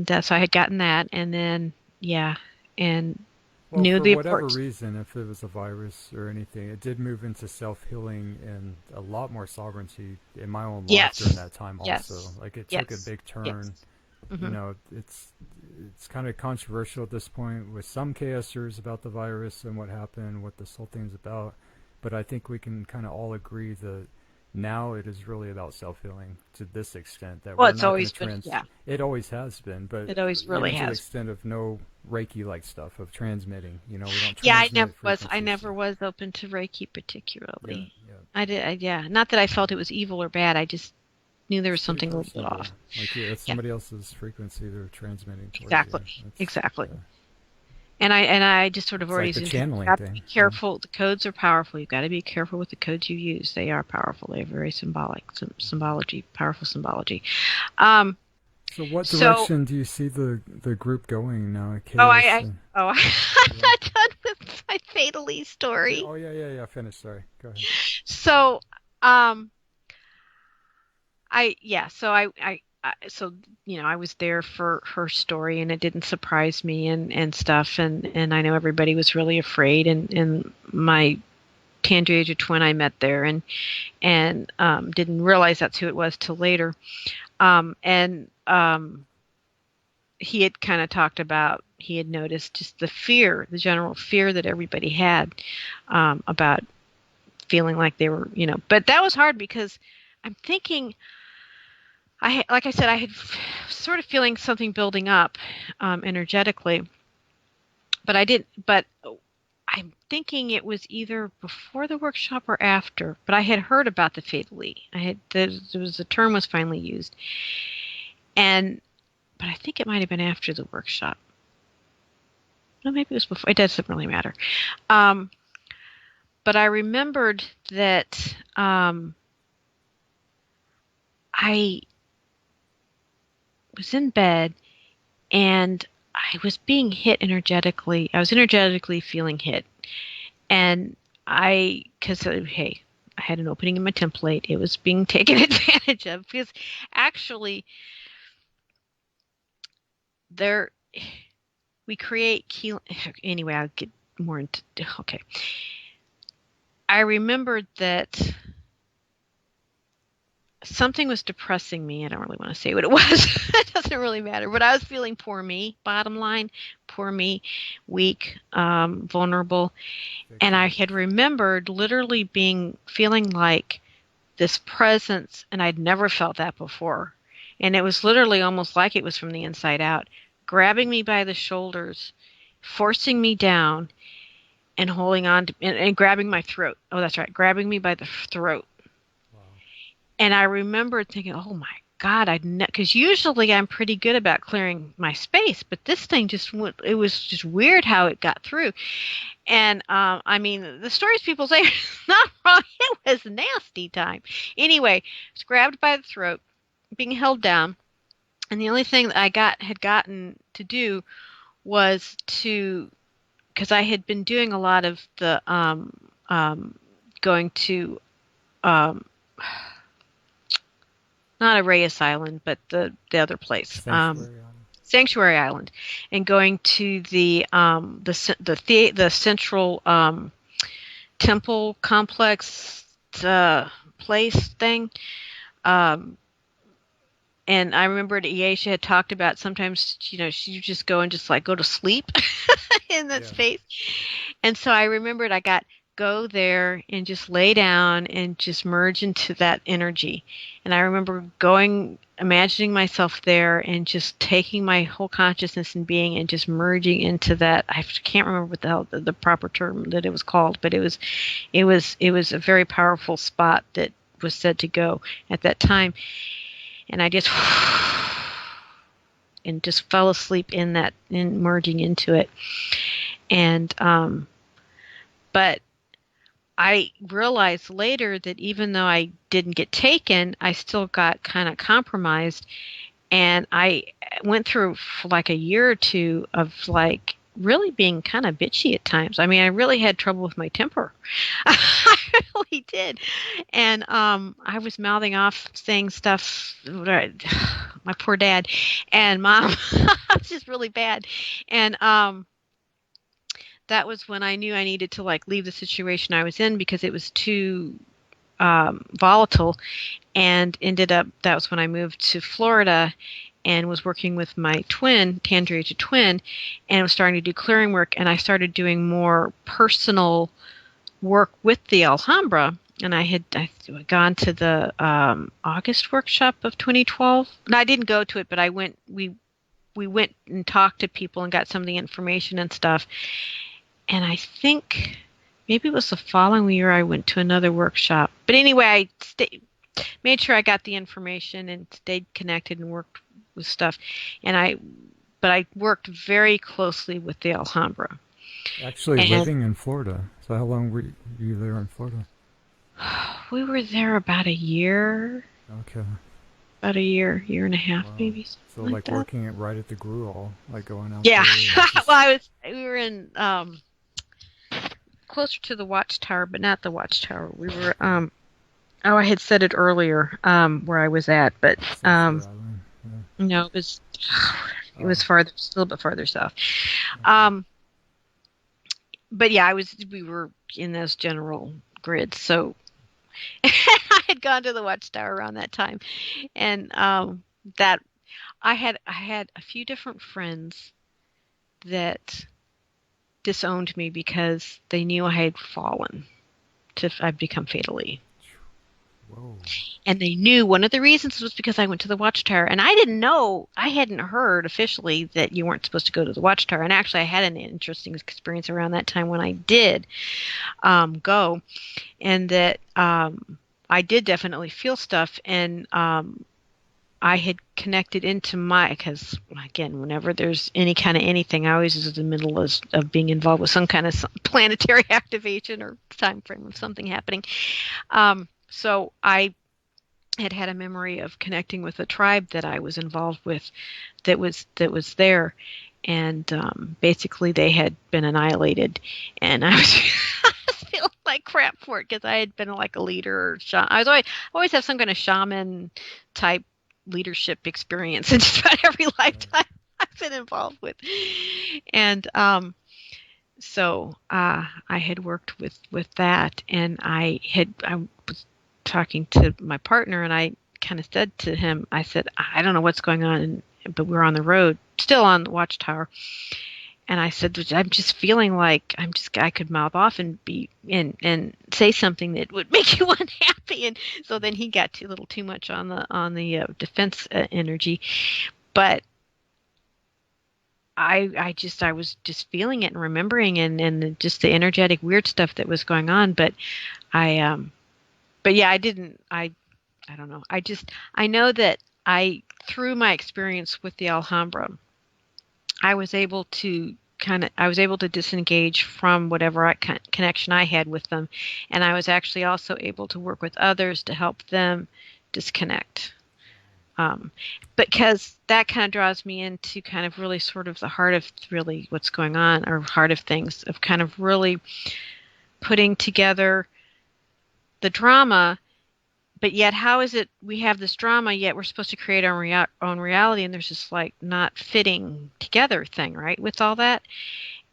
so I had gotten that, and then, and well, knew for the whatever importance. reason, if it was a virus or anything, it did move into self-healing and a lot more sovereignty in my own life during that time also. Like, it took a big turn. Mm-hmm. It's kind of controversial at this point with some chaosers about the virus and what happened, what this whole thing's about. but I think we can kind of all agree that now it is really about self-healing to this extent that Well, we're it's not going always to been, yeah, it always has been, but it always really even to the has. extent of no Reiki-like stuff of transmitting. We don't Yeah, transmit I frequencies. never was open to Reiki Yeah, particularly. yeah. Yeah, not that I felt it was evil or bad. I just knew there was It's pretty something a little bit personable. off. Like, yeah, it's Yeah, somebody else's frequency they're transmitting towards you. exactly, exactly. Yeah. And I just sort of It's already like the assumed you channeling got to be thing. Yeah. careful. The codes are powerful. You've got to be careful with the codes you use. They are powerful. They're very symbolic, symbology, powerful symbology. Um, So what so, direction do you see the group going now? oh, Chaos and I'm yeah. not done with my fatally story. Oh yeah. Finish. Sorry. Go ahead. So, um, so I was there for her story, and it didn't surprise me and stuff, and I know everybody was really afraid, and my Tandrea twin I met there, and didn't realize that's who it was till later, and he had kind of talked about, he had noticed just the general fear that everybody had, about feeling like they were, but that was hard because I'm thinking, like I said, I had sort of feeling something building up, energetically, but I didn't. But I'm thinking it was either before the workshop or after. But I had heard about the fatally. The term was finally used, but I think it might have been after the workshop. No, maybe it was before. It doesn't really matter. But I remembered that I was in bed and I was being hit energetically. I was energetically feeling hit. And hey, I had an opening in my template. It was being taken advantage of because actually we create key. Anyway, I'll get more into, okay. I remembered that something was depressing me. I don't really want to say what it was. It doesn't really matter. But I was feeling poor me, bottom line, poor me, weak, vulnerable. And I had remembered literally feeling like this presence, and I'd never felt that before. And it was literally almost like it was from the inside out, grabbing me by the shoulders, forcing me down, and holding on to, and grabbing my throat. Oh, that's right, grabbing me by the throat. And I remember thinking, oh my God, because usually I'm pretty good about clearing my space, but this thing just went, it was just weird how it got through. And I mean, the stories people say are not wrong. It was a nasty time. Anyway, I was grabbed by the throat, being held down. And the only thing that I had gotten to do was because I had been doing a lot of the going to not Arrayas Island, but the other place, Sanctuary Island, and going to the central temple complex place thing. And I remembered Aisha had talked about sometimes, she just go and just like go to sleep in that space. And so I remembered go there and just lay down and just merge into that energy. And I remember imagining myself there and just taking my whole consciousness and being and just merging into that. I can't remember what the hell the proper term that it was called, but it was a very powerful spot that was said to go at that time. And I just fell asleep in merging into it. And but I realized later that even though I didn't get taken, I still got kind of compromised. And I went through for like a year or two of like really being kind of bitchy at times. I mean, I really had trouble with my temper. I really did. And I was mouthing off, saying stuff, my poor dad and mom. It was just really bad. And that was when I knew I needed to like leave the situation I was in because it was too volatile, and that was when I moved to Florida and was working with my twin, Tandrea twin, and was starting to do clearing work, and I started doing more personal work with the Alhambra, and I gone to the August workshop of 2012. No, I didn't go to it, but I went. We went and talked to people and got some of the information and stuff. And I think maybe it was the following year I went to another workshop. But anyway, made sure I got the information and stayed connected and worked with stuff. But I worked very closely with the Alhambra. Actually, And living in Florida. So how long were you there in Florida? we were there about a year, Okay. year and a half, Wow. maybe So something like like that. working it right at the Gruel, like going out Yeah. there. Just, Well, we were in closer to the Watchtower, but not the Watchtower. We were I had said it earlier where I was at, but Sunset Island. Yeah. no, it was Oh, farther, just a little bit farther south. okay. Um, but yeah, we were in those general grids. So I had gone to the Watchtower around that time, and that I had a few different friends that disowned me because they knew I had fallen I'd become fatally. Whoa. And they knew one of the reasons was because I went to the Watchtower. And I didn't know, I hadn't heard officially that you weren't supposed to go to the Watchtower. And actually, I had an interesting experience around that time when I did go, and that I did definitely feel stuff. And I had connected into because again, whenever there's any kind of anything, I always is in the middle of being involved with some kind of planetary activation or time frame of something happening. So I had a memory of connecting with a tribe that I was involved with that was there, and basically they had been annihilated, and I was I was feeling like crap for it because I had been like a leader or I was always have some kind of shaman type leadership experience in just about every lifetime I've been involved with, and so I had worked with that, and I was talking to my partner, and I kind of said to him, I said, I don't know what's going on, but we're on the road, still on the Watchtower, and I said, I'm just feeling like I could mouth off and be and say something that would make you unhappy, and so then he got a little too much on the defense energy, but I was just feeling it and remembering and just the energetic weird stuff that was going on, but yeah, I don't know. I know that through my experience with the Alhambra, I was able to disengage from whatever connection I had with them, and I was actually also able to work with others to help them disconnect. Because that kind of draws me into kind of really sort of the heart of really what's going on, or heart of things, of kind of really putting together the drama. But yet, how is it we have this drama, yet we're supposed to create our own reality, and there's this like not fitting together thing, right, with all that.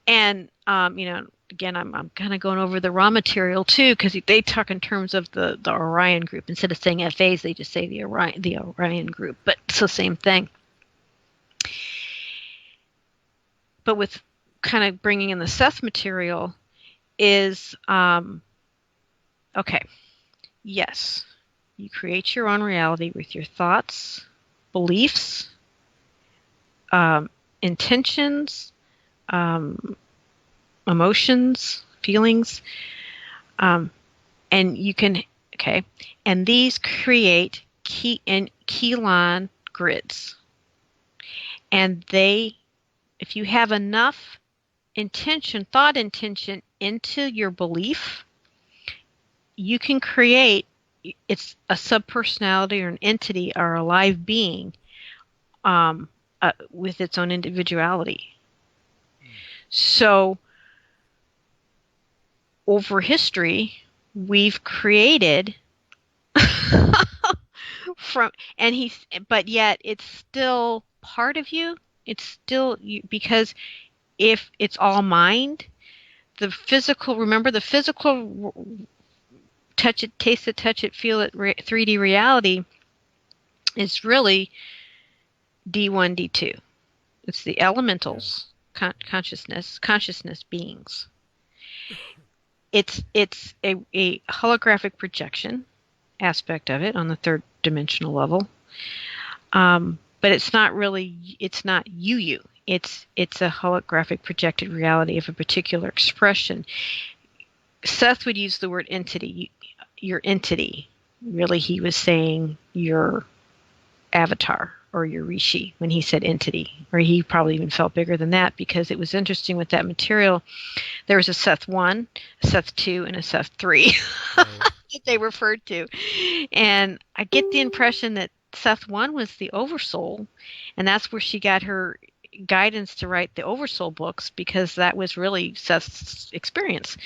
And again, I'm kind of going over the raw material too, because they talk in terms of the Orion group instead of saying FAs, they just say the Orion group. But it's the same thing. But with kind of bringing in the Seth material is okay. Yes. You create your own reality with your thoughts, beliefs, intentions, emotions, feelings, and you can, okay, and these create Keylon grids. And if you have enough thought intention into your belief, you can create it's a subpersonality or an entity or a live being with its own individuality. So over history, we've created but yet it's still part of you. It's still you, because if it's all mind, remember the physical touch it, taste it, touch it, feel it, 3D reality is really D1, D2. It's the elementals, consciousness beings. it's a holographic projection aspect of it on the third dimensional level. But it's not you. It's a holographic projected reality of a particular expression. Seth would use the word entity. Your entity. Really, he was saying your avatar or your rishi when he said entity. Or he probably even felt bigger than that, because it was interesting with that material. There was a Seth 1, a Seth 2, and a Seth 3 Right. that they referred to. And I get the impression that Seth 1 was the Oversoul, and that's where she got her guidance to write the Oversoul books, because that was really Seth's experience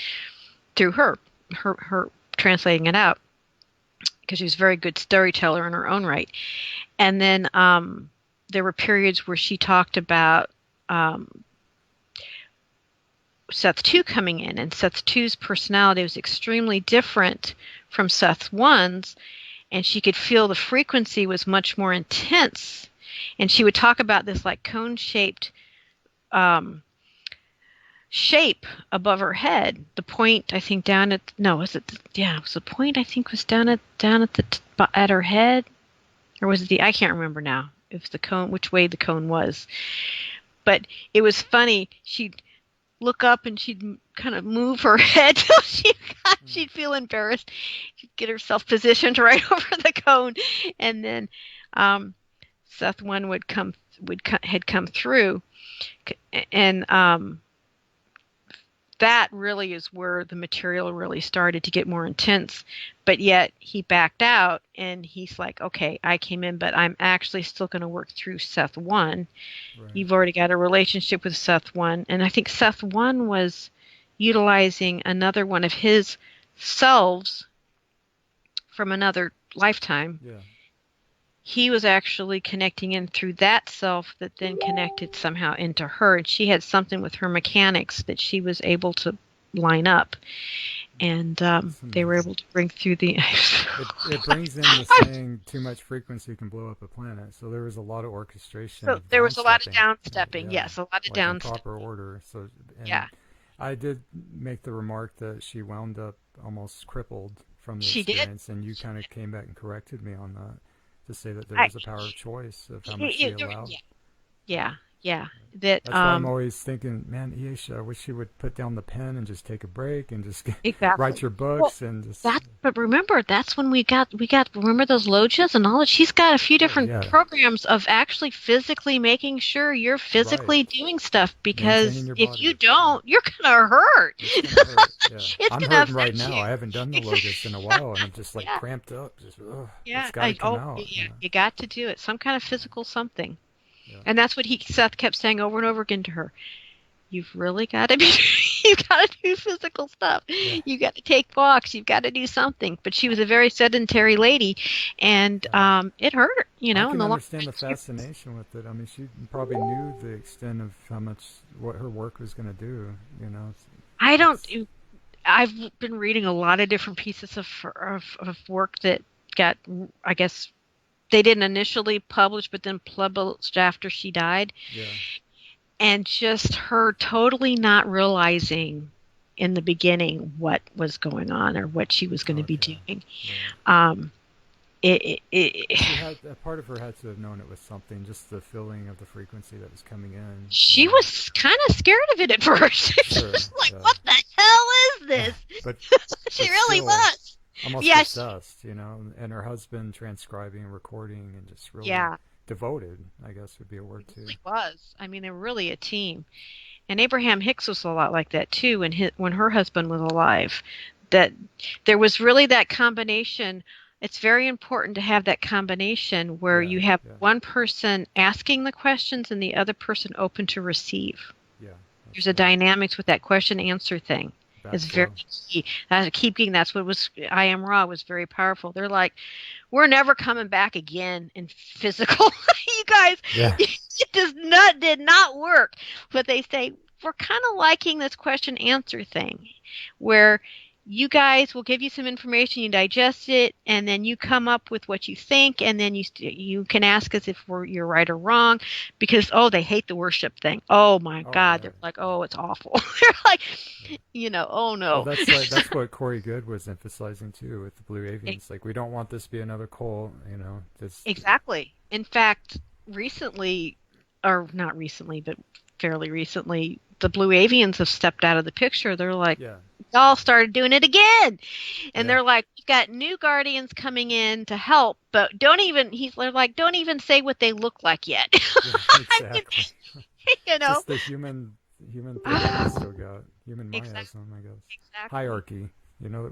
through her translating it out, because she was a very good storyteller in her own right. And then there were periods where she talked about Seth 2 coming in, and Seth 2's personality was extremely different from Seth 1's, and she could feel the frequency was much more intense. And she would talk about this like cone-shaped shape above her head. The point, I think, down at it was the point, I think, was down at her head, or was it I can't remember now if the cone, which way the cone was. But it was funny. She'd look up and she'd kind of move her head till she'd feel embarrassed. She'd get herself positioned right over the cone, and then Seth 1 had come through, and that really is where the material really started to get more intense. But yet he backed out, and he's like, okay, I came in, but I'm actually still going to work through Seth 1. Right. You've already got a relationship with Seth 1. And I think Seth 1 was utilizing another one of his selves from another lifetime. Yeah. He was actually connecting in through that self that then connected somehow into her. And she had something with her mechanics that she was able to line up. And they were able to bring through the... It brings in the saying, too much frequency can blow up a planet. So there was a lot of orchestration. So there was a lot of downstepping. downstepping. Yes, a lot of like downstepping. in proper order. So, and Yeah. I did make the remark that she wound up almost crippled from the She did. experience, and you kind of came back and corrected me on that to say that there was a power of choice of how much she allowed. Yeah. That's why I'm always thinking, man, Aisha, I wish you would put down the pen and just take a break and just Exactly. write your books and just. But remember, that's when we got remember those lojas and all that. She's got a few different Yeah. programs of actually physically making sure you're physically doing stuff, because Maintaining your if body. you don't, you're gonna hurt. It's gonna hurt, yeah. It's I'm gonna hurting right affect now. you. I haven't done the logos in a while, and I'm just like Yeah. cramped up. Just, Yeah, it's got to come out. you got to do it. Some kind of physical something. Yeah. And that's what Seth kept saying over and over again to her. You've really got to be, you've got to do physical stuff. Yeah. You've got to take walks. You've got to do something. But she was a very sedentary lady, and it hurt her, I can in the long understand the fascination with it. I mean, she probably knew the extent of what her work was going to do. I don't. I've been reading a lot of different pieces of work that got, I guess, they didn't initially publish, but then published after she died. Yeah. And just her totally not realizing in the beginning what was going on or what she was going to be doing. Yeah. She had, a part of her had to have known it was something, just the feeling of the frequency that was coming in. She was kind of scared of it at first. She Sure, was like, yeah. what the hell is this? But She but really still, was. almost Yeah, obsessed, and her husband transcribing and recording and just really Yeah. devoted, I guess would be a word too. Really was. I mean, they were really a team. And Abraham Hicks was a lot like that too when her husband was alive. That there was really that combination. It's very important to have that combination where you have one person asking the questions and the other person open to receive. Yeah. There's a dynamics with that question answer thing. It's very key. That's what was I Am Raw was very powerful. They're like, we're never coming back again in physical. You guys, it did not work. But they say we're kind of liking this question answer thing, where you guys will give you some information, you digest it, and then you come up with what you think, and then you can ask us if you're right or wrong, because they hate the worship thing. Oh my Oh God, yeah. they're like, oh, it's awful. They're like, Yeah. oh Well, no. that's what Corey Good was emphasizing too with the Blue E- Avians. Like, we don't want this to be another cult, Just Exactly. In fact, recently, or not recently, but fairly recently, the Blue Avians have stepped out of the picture. They're like, yeah, y'all started doing it again. And yeah, they're like, we've got new guardians coming in to help, but they're like, don't even say what they look like yet. yeah, I mean, exactly. you know. Just the human thing that we still got, human Exactly. miasm, I guess. Exactly. Hierarchy.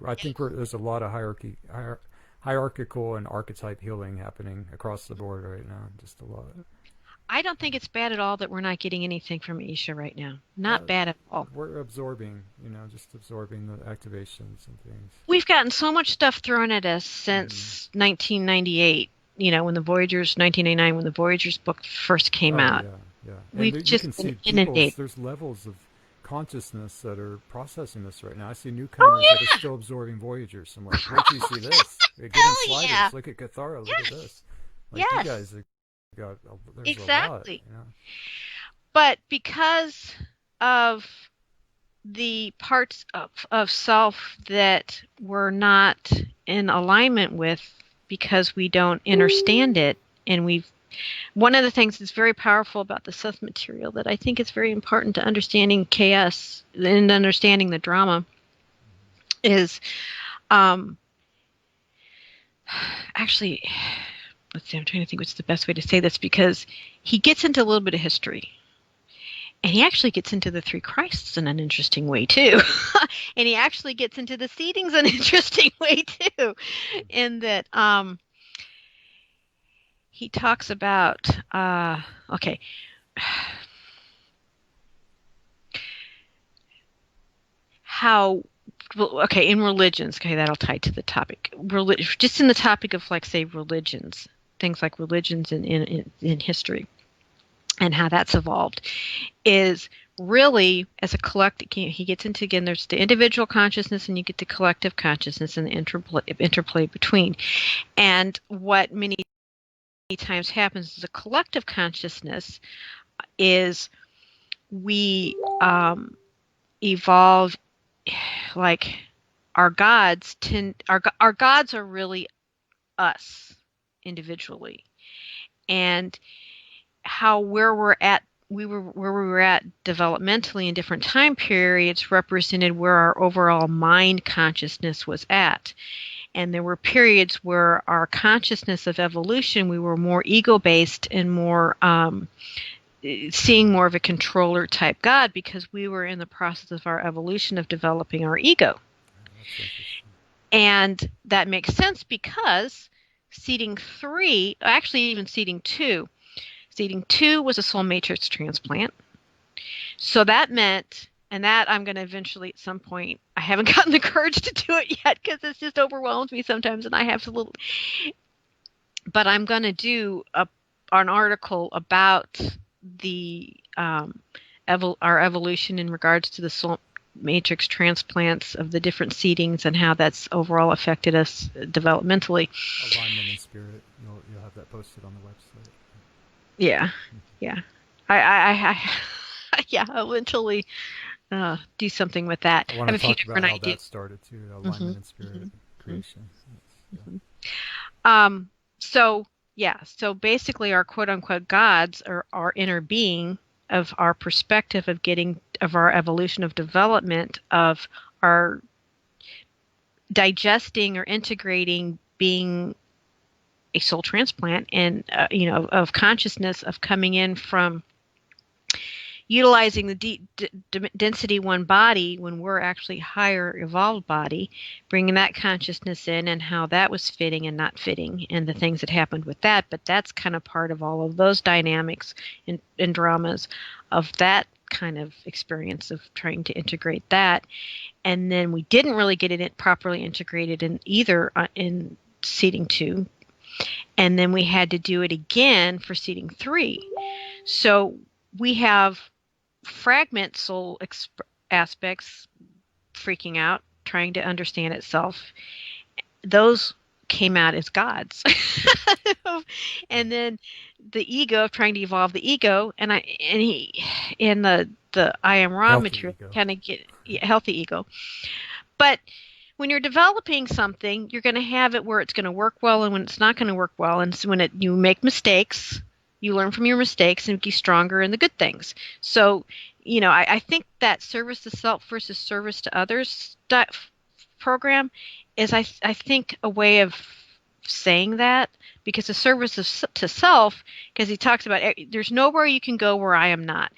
I think there's a lot of hierarchical and archetype healing happening across the board right now. Just a lot. I don't think it's bad at all that we're not getting anything from Isha right now. Uh, Not bad at all. we're absorbing, just absorbing the activations and things. We've gotten so much stuff thrown at us Hmm. since 1998. When the Voyagers, 1999, when the Voyagers book first came Oh out. yeah, yeah. And We've you just can been see inundated. there's levels of consciousness that are processing this right now. I see Oh newcomers that are yeah. still absorbing Voyagers. I'm like, wait till you see this. They're getting Hell yeah. sliders. Look at Cathara. Look at Yes. this. Like, you Yes. guys have there's a lot, Exactly. But because of the parts of self that we're not in alignment with, because we don't understand it, and one of the things that's very powerful about the Sith material that I think is very important to understanding KS and understanding the drama is um, actually, let's see, I'm trying to think what's the best way to say this, because he gets into a little bit of history. And he actually gets into the three Christs in an interesting way too. And he actually gets into the seedings in an interesting way too. In that he talks about okay. How in religions, okay, that'll tie to the topic. Just in the topic of, like, say, religions, things like religions in history and how that's evolved is really as a collective. He gets into, again, there's the individual consciousness and you get the collective consciousness and the interplay between. And what many times happens is a collective consciousness is we evolve, like, our gods are really us individually, and where we were at developmentally in different time periods represented where our overall mind consciousness was at. And there were periods where our consciousness of evolution, we were more ego based and more seeing more of a controller type God, because we were in the process of our evolution of developing our ego. That's interesting. And that makes sense because seeding 3, actually even seeding 2 was a soul matrix transplant. So that meant, and that I'm going to eventually at some point, I haven't gotten the courage to do it yet because it just overwhelms me sometimes, and I have a little, but I'm going to do an article about the our evolution in regards to the soul matrix transplants of the different seedings and how that's overall affected us developmentally. Alignment in spirit. You'll have that posted on the website. Yeah, yeah. I yeah, I'll eventually do something with that. I I want have a to few talk about different how ideas. that started too. Alignment in spirit creation. Yeah. So yeah, so basically our quote unquote gods are our inner being of our perspective of our evolution of development of our digesting or integrating being a soul transplant and of consciousness of coming in from utilizing the density 1 body when we're actually higher evolved body, bringing that consciousness in and how that was fitting and not fitting and the things that happened with that. But that's kind of part of all of those dynamics and dramas of that kind of experience of trying to integrate that. And then we didn't really get it properly integrated in either in seeding 2. And then we had to do it again for seeding 3. So we have fragment soul aspects freaking out, trying to understand itself, those came out as gods. And then the ego of trying to evolve the ego, and he in the I Am Ra Healthy material ego. kind of get healthy ego. But when you're developing something, you're going to have it where it's going to work well and when it's not going to work well. And so when you make mistakes, you learn from your mistakes and be stronger in the good things. So, I think that service to self versus service to others program is, I think, a way of saying that, because the service to self, because he talks about there's nowhere you can go where I am not.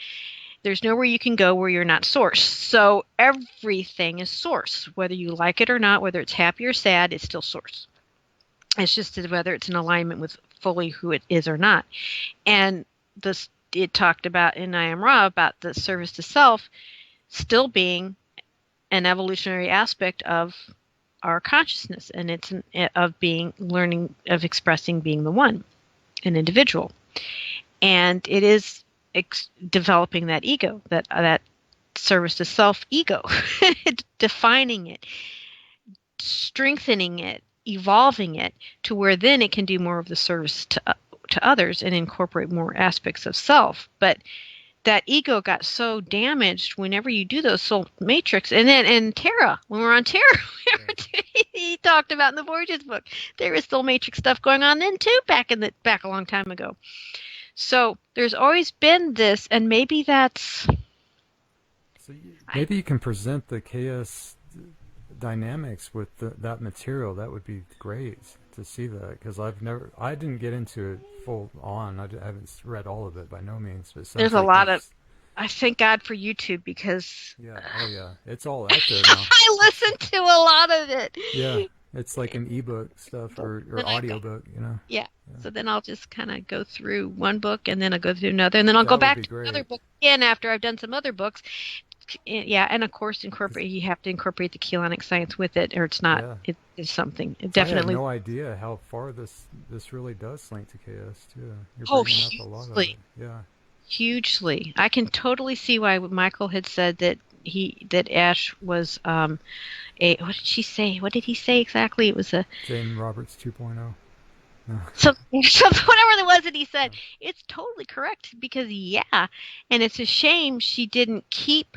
There's nowhere you can go where you're not source. So everything is source. Whether you like it or not, whether it's happy or sad, it's still source. It's just whether it's in alignment with fully who it is or not. And it talked about in I Am Ra about the service to self still being an evolutionary aspect of our consciousness, and it's learning of expressing being the one, an individual. And it is developing that ego, that service to self ego, defining it, strengthening it, evolving it to where then it can do more of the service to others and incorporate more aspects of self. But that ego got so damaged whenever you do those soul matrix. And Terra, when we're on Terra, he talked about in the Voyages book, there was soul matrix stuff going on then too, back a long time ago. So there's always been this, and maybe that's... So maybe you can present the KS dynamics with that material. That would be great to see that, because I didn't get into it full on. I haven't read all of it by no means. But there's a lot of... I thank God for YouTube, because... Yeah, it's all out there now. I listen to a lot of it. Yeah, it's like an ebook stuff or audiobook, Yeah. So then I'll just kind of go through one book, and then I'll go through another, and then I'll go back to another book again after I've done some other books. Yeah, and of course, you have to incorporate the Keylonic science with it, or it's not. Yeah. It is something. It definitely. I had no idea how far this really does link to KS too. You're bringing up a lot of it. Yeah. Hugely. I can totally see why Michael had said that Ash was what did she say? What did he say exactly? It was a Jane Roberts 2.0. So whatever it was that he said, it's totally correct, because and it's a shame she didn't keep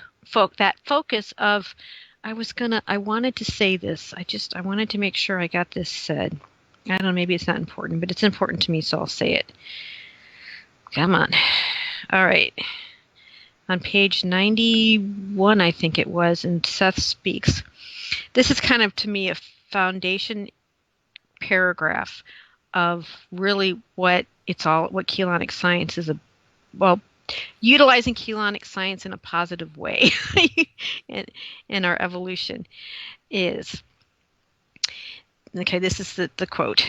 that focus of, I wanted to say this. I wanted to make sure I got this said. I don't know, maybe it's not important, but it's important to me, so I'll say it. Come on. All right. On page 91, I think it was, and Seth speaks. This is kind of, to me, a foundation paragraph of really what Keylonic science is, utilizing Keylonic science in a positive way in our evolution is. Okay, this is the quote.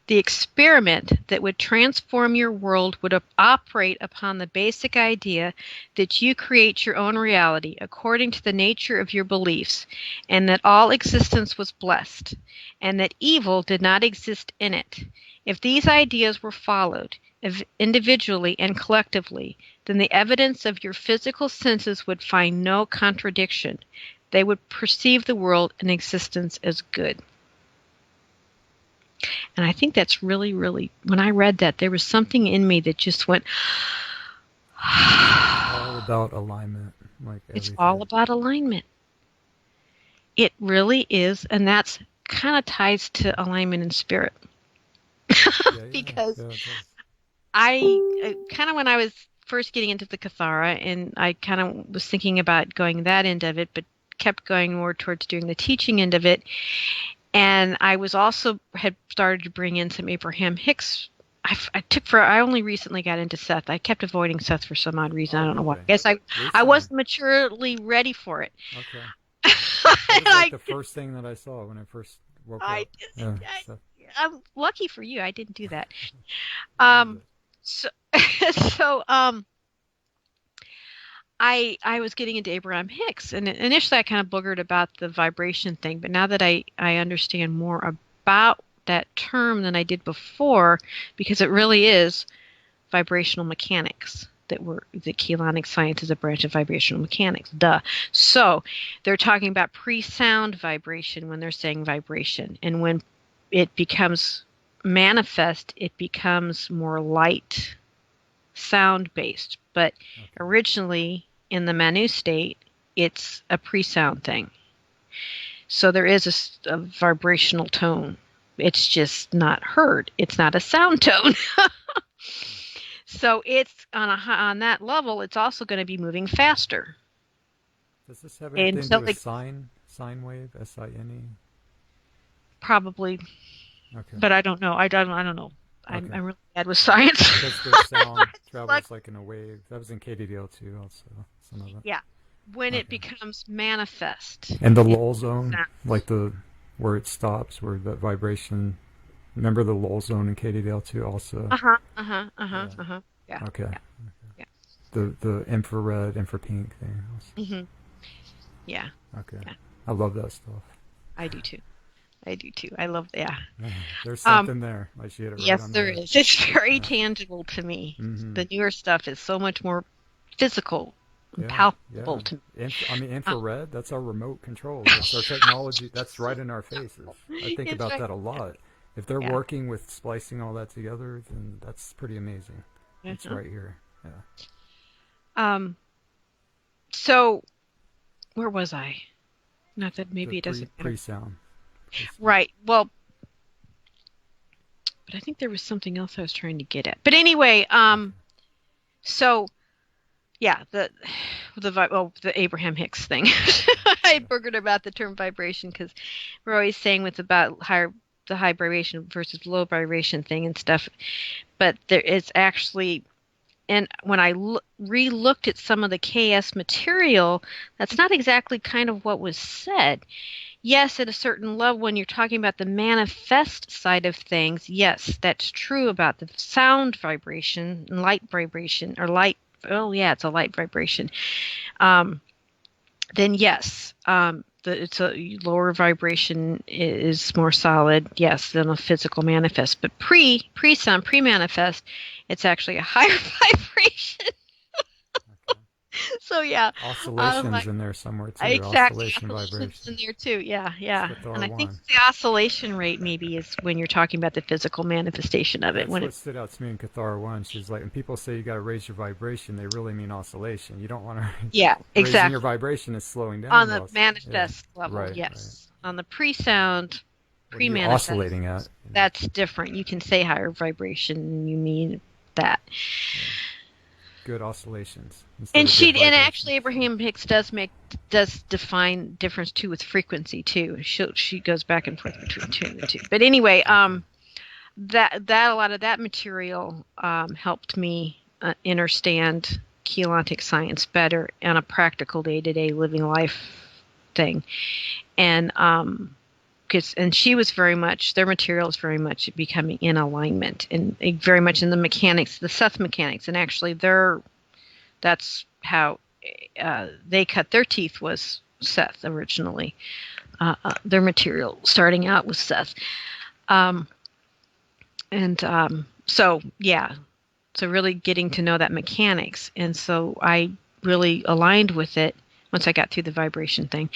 The experiment that would transform your world would operate upon the basic idea that you create your own reality according to the nature of your beliefs, and that all existence was blessed, and that evil did not exist in it. If these ideas were followed, individually and collectively, then the evidence of your physical senses would find no contradiction. They would perceive the world and existence as good. And I think that's really, really, when I read that, there was something in me that just went... all about alignment. It's all about alignment. It really is, and that's kind of ties to alignment in spirit. Because I kind of, when I was first getting into the Kathara, and I kind of was thinking about going that end of it, but kept going more towards doing the teaching end of it. And I was also had started to bring in some Abraham Hicks. I only recently got into Seth. I kept avoiding Seth for some odd reason. I don't know why. I guess I wasn't maturely ready for it. Okay. It was like the first thing that I saw when I first woke up. I'm lucky for you. I didn't do that. I was getting into Abraham Hicks, and initially I kind of boogered about the vibration thing, but now that I understand more about that term than I did before, because it really is vibrational mechanics. that Keylonic science is a branch of vibrational mechanics. Duh. So they're talking about pre-sound vibration when they're saying vibration, and when it becomes manifest, it becomes more light sound based. But originally in the Manu state, it's a pre-sound thing. So there is a vibrational tone. It's just not heard. It's not a sound tone. So it's on that level, it's also going to be moving faster. Does this have anything to so do with sine wave, SINE? Probably, Okay. but I don't know. I don't know. Okay. I'm really bad with science. Because the sound travels like in a wave. That was in KDDL too, also. Some of it. Yeah, when it becomes manifest. And the lull zone, Sound. like where it stops, where the vibration. Remember the lull zone in KDDL too, also. Yeah. Okay. Yeah. The infrared, infrapink thing. Also. Yeah. Okay. Yeah. I love that stuff. I do too. I love that. Yeah. There's something there. I see it right Yes, on there there. is. It's very tangible to me. Mhm. The newer stuff is so much more physical and Yeah, palpable yeah. to me. Infrared, that's our remote control. That's our technology. That's right in our faces. I think It's about right. that a lot. If they're Yeah. working with splicing all that together, then that's pretty amazing. It's Mhm. right here. Yeah. So where was I? Not that maybe The it doesn't matter. pre-sound. Right. Well, but I think there was something else I was trying to get at. But anyway, so yeah, the Abraham Hicks thing. I burgered about the term vibration because we're always saying what's about the high vibration versus low vibration thing and stuff. But there is actually, and when I re-looked at some of the KS material, that's not exactly kind of what was said. Yes, at a certain level, when you're talking about the manifest side of things, yes, that's true about the sound vibration, light vibration, or light. Oh, yeah, it's a light vibration. Then yes, it's a lower vibration is more solid, yes, than a physical manifest. But pre-sound, pre-manifest, it's actually a higher vibration. So yeah, Oscillations in there somewhere too. exactly. Oscillation Oscillations in vibration. there too. Yeah, yeah. That's what And I I think want. the oscillation rate maybe is when you're talking about the physical manifestation of it. That's When what it, stood out to me in Cathar 1. She's like, when people say you got to raise your vibration, they really mean oscillation. You don't want to. yeah, Raising exactly. your vibration is slowing down. On the also. manifest level, Right, yes. On the pre-sound, What are you pre-manifest, oscillating at? that's different. You can say higher vibration. You mean that. Good oscillations. instead And of good vibrations. actually Abraham Hicks does define difference too with frequency too. She goes back and forth between two and the two. But anyway, that a lot of that material helped me understand Keylontic science better on a practical day-to-day living life thing. And she was very much, their material is very much becoming in alignment and very much in the mechanics, the Seth mechanics. And actually that's how they cut their teeth was Seth originally. Their material starting out was Seth. So really getting to know that mechanics. And so I really aligned with it once I got through the vibration thing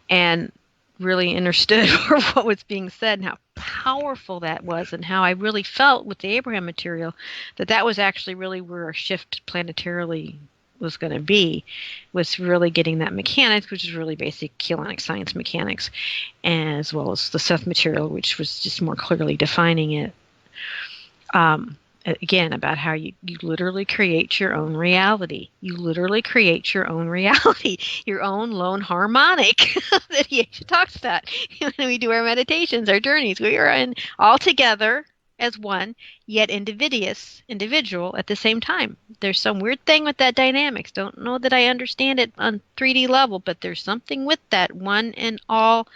and really understood what was being said and how powerful that was and how I really felt with the Abraham material that was actually really where our shift planetarily was going to be, was really getting that mechanics, which is really basic Keylonic science mechanics, as well as the Seth material, which was just more clearly defining it. Again, about how you literally create your own reality. You literally create your own reality, your own lone harmonic that he actually talks about. When we do our meditations, our journeys, we are in all together as one, yet individual at the same time. There's some weird thing with that dynamics. Don't know that I understand it on 3D level, but there's something with that one and all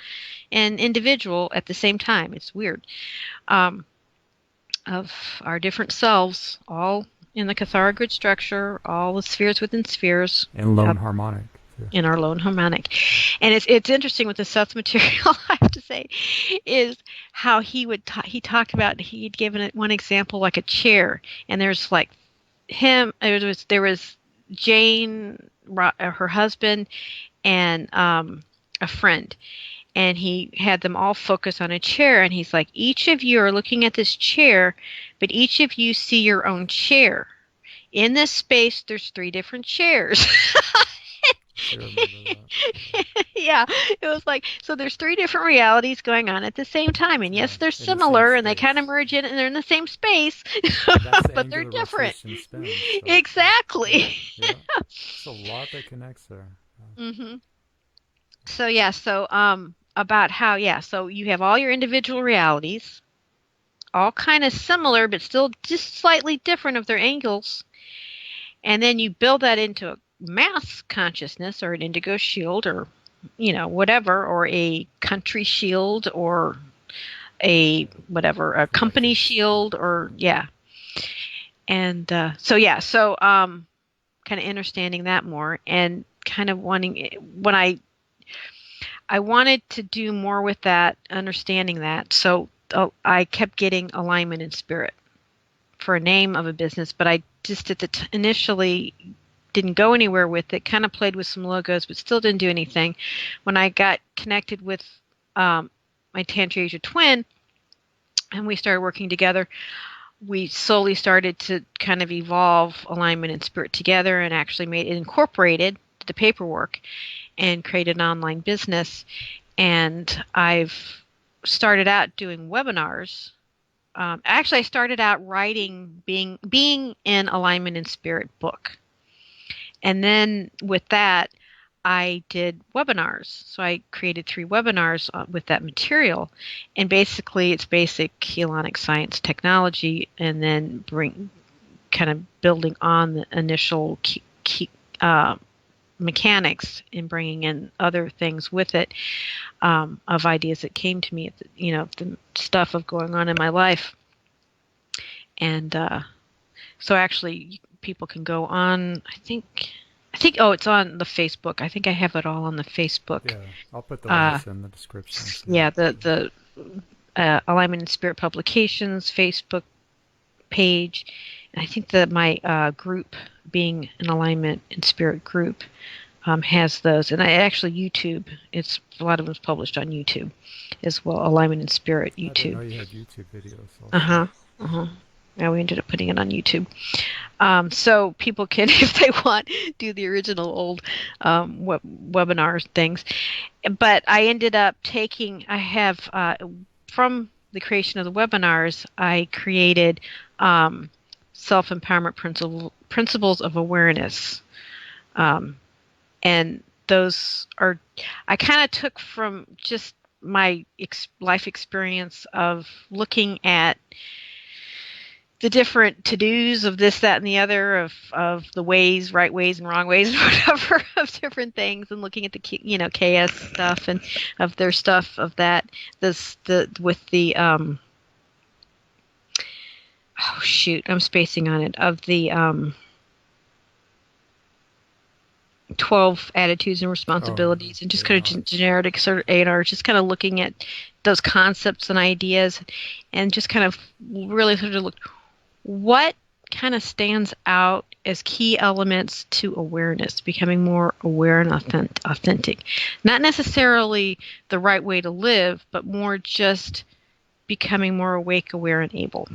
and individual at the same time. It's weird. Of our different selves, all in the Cathara grid structure, all the spheres within spheres. And lone harmonic. Too. In our lone harmonic. And it's interesting with the Seth material, I have to say, is how he talked about, he'd given it one example like a chair, and there's like there was Jane, her husband, and a friend, and he had them all focus on a chair, and he's like, each of you are looking at this chair, but each of you see your own chair. In this space, there's 3 different chairs. I remember that. Yeah, it was like, so there's 3 different realities going on at the same time, and yes, Yeah, they're in the same similar, and they kind of space. merge in, and they're in the same space, And that's the but they're angular different. rotation spin. So yeah, Exactly. yeah. It's a lot that connects there. Hmm. So yeah, so about how, yeah, so you have all your individual realities, all kind of similar, but still just slightly different of their angles. And then you build that into a mass consciousness or an indigo shield or, whatever, or a country shield or a whatever, a company Collective. shield or, yeah. And so kind of understanding that more and kind of when I wanted to do more with that, understanding that. So I kept getting alignment in spirit for a name of a business, but I just initially didn't go anywhere with it. Kind of played with some logos, but still didn't do anything. When I got connected with my Tantra Asia twin, and we started working together, we slowly started to kind of evolve alignment and spirit together, and actually made it incorporated the paperwork and created an online business. And I've started out doing webinars. Actually, I started out writing being in alignment and spirit book, and then with that, I did webinars. So I created 3 webinars with that material, and basically it's basic Helonic science technology, and then kind of building on the initial mechanics and bringing in other things with it, of ideas that came to me, the stuff of going on in my life. And so actually people can go on, oh, it's on the Facebook. I think I have it all on the Facebook. Yeah, I'll put the Uh, links in the description. So. yeah, the Alignment and Spirit Publications Facebook page. And I think that my group, being an Alignment and Spirit group, has those. And I actually YouTube. It's a lot of them's published on YouTube as well. Alignment and Spirit I didn't know YouTube. you had YouTube videos also. Uh huh. Uh huh. Yeah, we ended up putting it on YouTube. So people can, if they want, do the original old webinar things. But I ended up I have, from the creation of the webinars, I created self-empowerment principles of awareness. And those are, I kind of took from just my life experience of looking at the different to-dos of this, that, and the other, of the ways, right ways and wrong ways, and whatever, of different things, and looking at the KS stuff and of their stuff of that. With the oh shoot, I'm spacing on it, of the 12 attitudes and responsibilities, and just kind of generic sort of A&R, just kind of looking at those concepts and ideas, and just kind of really sort of looked what kind of stands out as key elements to awareness, becoming more aware and authentic. Not necessarily the right way to live, but more just becoming more awake, aware, and able.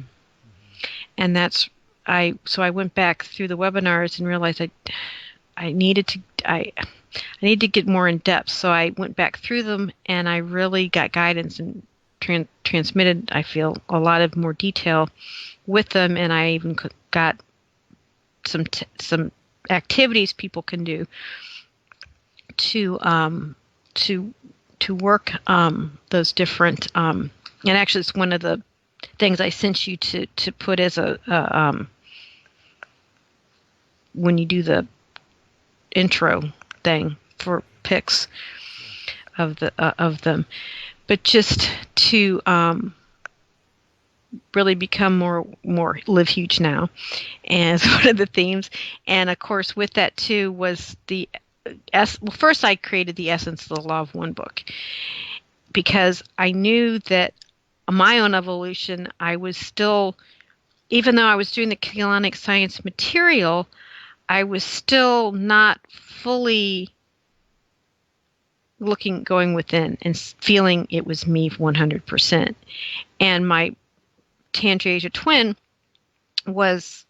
And so I went back through the webinars and realized I needed to get more in depth. So I went back through them, and I really got guidance and transmitted, I feel, a lot of more detail with them, and I even got some activities people can do to work those different. And actually, it's one of the things I sent you to put as a when you do the intro thing for pics of them, but just to really become more live huge now, as one of the themes. And of course, with that too was first I created the Essence of the Law of One book, because I knew that my own evolution, I was still even though I was doing the Keylonic Science material, I was still not fully going within and feeling it was me 100%. And my Tantrasia twin was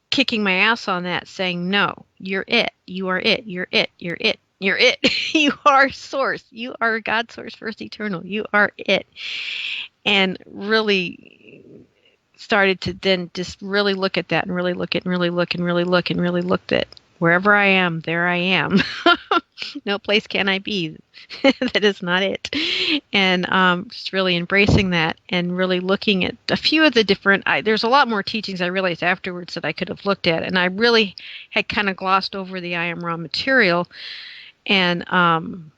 kicking my ass on that, saying, no, you're it. You are it. You're it. You're it. You're it. You are source. You are God source, first eternal. You are it. And really started to then just really look at that and really look at and really look and really look and really looked at wherever I am, there I am. No place can I be. That is not it. And just really embracing that and really looking at a few of the different, there's a lot more teachings I realized afterwards that I could have looked at. And I really had kind of glossed over the I Am Raw material. And I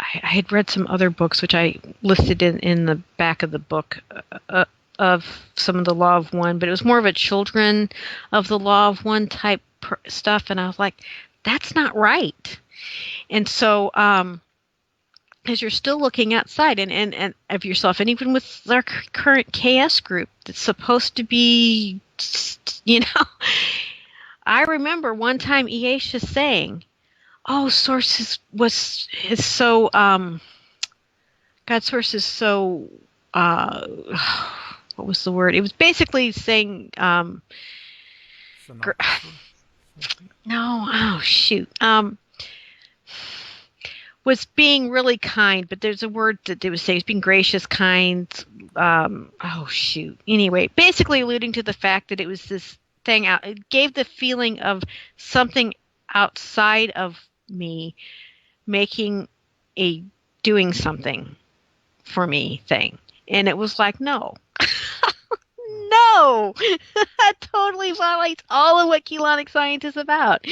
had read some other books, which I listed in the back of the book, of some of the Law of One, but it was more of a children of the Law of One type stuff. And I was like, that's not right. And so, as you're still looking outside and of yourself, and even with our current KS group, that's supposed to be, I remember one time Eaisha saying, "Oh, Source is so God Source is so what was the word? It was basically saying no, oh shoot. Was being really kind, but there's a word that they would say is being gracious, kind. Oh shoot. Anyway, basically alluding to the fact that it was this thing out. It gave the feeling of something outside of me making a doing something for me thing, and it was like no. No, that totally violates all of what Keylonic Science is about.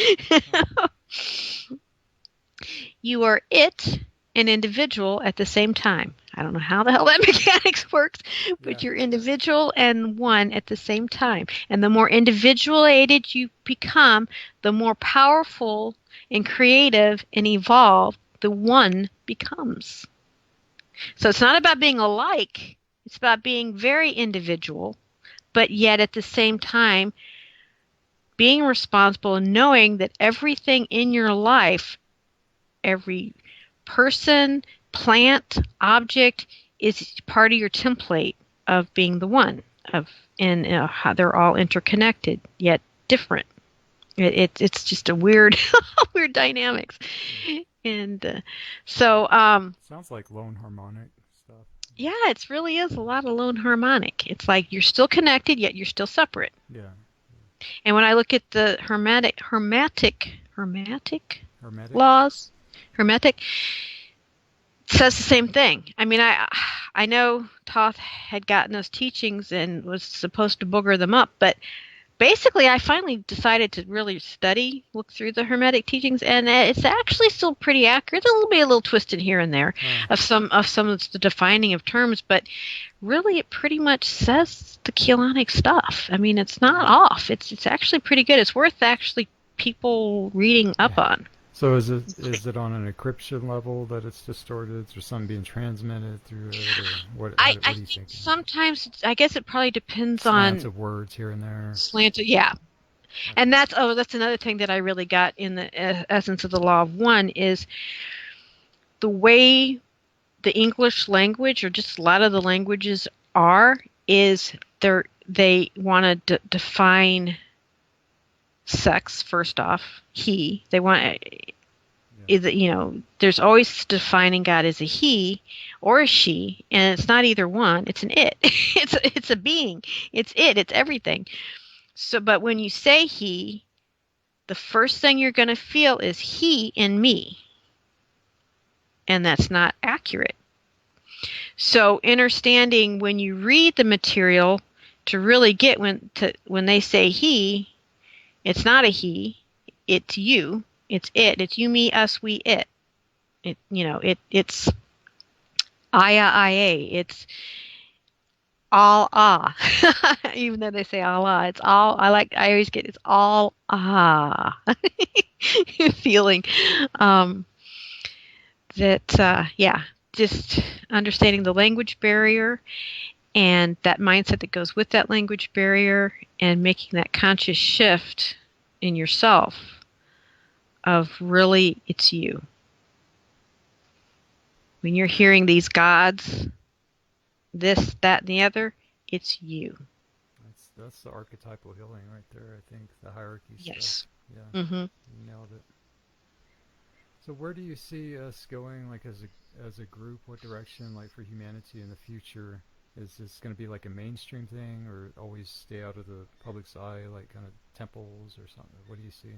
You are it, an individual, at the same time. I don't know how the hell that mechanics works, but you're individual and one at the same time. And the more individuated you become, the more powerful and creative and evolved the one becomes. So it's not about being alike. It's about being very individual, but yet at the same time being responsible and knowing that everything in your life, every person, plant, object is part of your template of being the one, and how they're all interconnected yet different. It's just a weird weird dynamics. And so sounds like lone harmonic stuff. Yeah, it really is a lot of lone harmonic. It's like you're still connected, yet you're still separate. Yeah. And when I look at the hermetic laws, hermetic says the same thing. I mean, I know Thoth had gotten those teachings and was supposed to booger them up, but basically I finally decided to really look through the hermetic teachings, and it's actually still pretty accurate. It'll be a little twisted here and there of some of the defining of terms, but really it pretty much says the Keylonic stuff. I mean, it's not off. It's actually pretty good. It's worth actually people reading up on. So is it on an encryption level that it's distorted? Is there something being transmitted through it? Or what I do you think think? sometimes, I guess it probably depends Slants on of words here and there. slanted, yeah. And that's another thing that I really got in the essence of the Law of One is the way the English language, or just a lot of the languages is they want to define sex first off. They want there's always defining God as a he or a she, and it's not either one. It's an it. It's a being. It's everything. So, but when you say he, the first thing you're going to feel is he in me, and that's not accurate. So, understanding when you read the material to really get when they say he, it's not a he, it's you, it's it, it's you, me, us, we, it. It's Aya, it's all even though they say Allah, it's all I always get it's all feeling that just understanding the language barrier and that mindset that goes with that language barrier, and making that conscious shift in yourself of really it's you. When you're hearing these gods, this, that, and the other, it's you. That's the archetypal healing right there. I think the hierarchy Yes. stuff. Yeah, Mm-hmm. you nailed it. So where do you see us going, like as a group? What direction, like for humanity in the future? Is this going to be like a mainstream thing, or always stay out of the public's eye, like kind of temples or something? What do you see?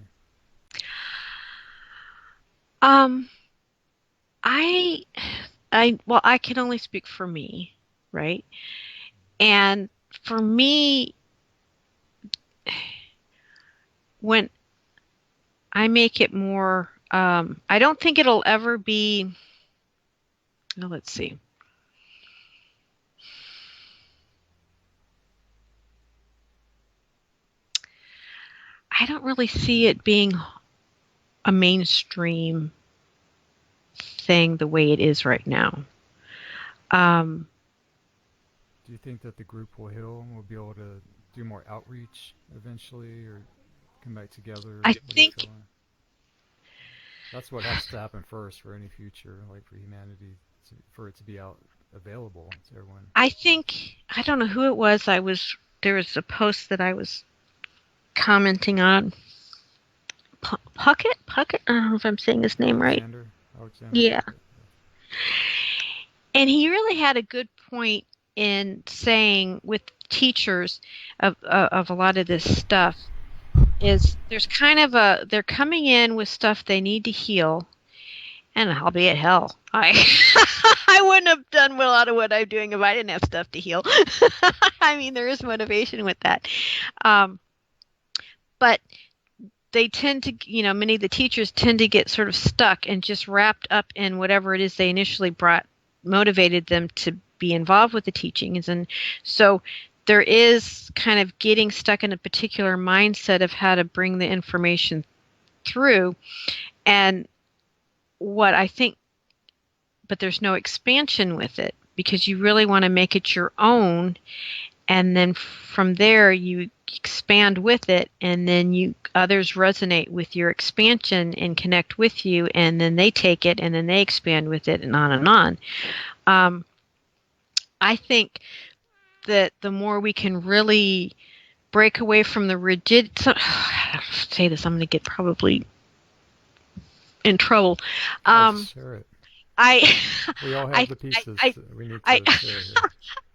Um, I, well, I can only speak for me, right? And for me, when I make it more, I don't think it'll ever be, well, let's see. I don't really see it being a mainstream thing the way it is right now. Do you think that the group will heal and we'll be able to do more outreach eventually, or come back together? I What are you think feeling? That's what has to happen first for any future, like for humanity, for it to be out available to everyone. I don't know who it was. There was a post that I was commenting on. Puckett? I don't know if I'm saying his name right. Alexander. Yeah. And he really had a good point in saying with teachers of a lot of this stuff is there's kind of they're coming in with stuff they need to heal, and albeit hell, I wouldn't have done a lot of what I'm doing if I didn't have stuff to heal. I mean, there is motivation with that, but they tend to, many of the teachers tend to get sort of stuck and just wrapped up in whatever it is they initially motivated them to be involved with the teachings. And so there is kind of getting stuck in a particular mindset of how to bring the information through. And what I think, but there's no expansion with it because you really want to make it your own. And then from there, you expand with it, and then others resonate with your expansion and connect with you, and then they take it, and then they expand with it, and on and on. I think that the more we can really break away from the rigid, I have to say this, I'm going to get probably in trouble. Share it. We all have the pieces. We need to share here.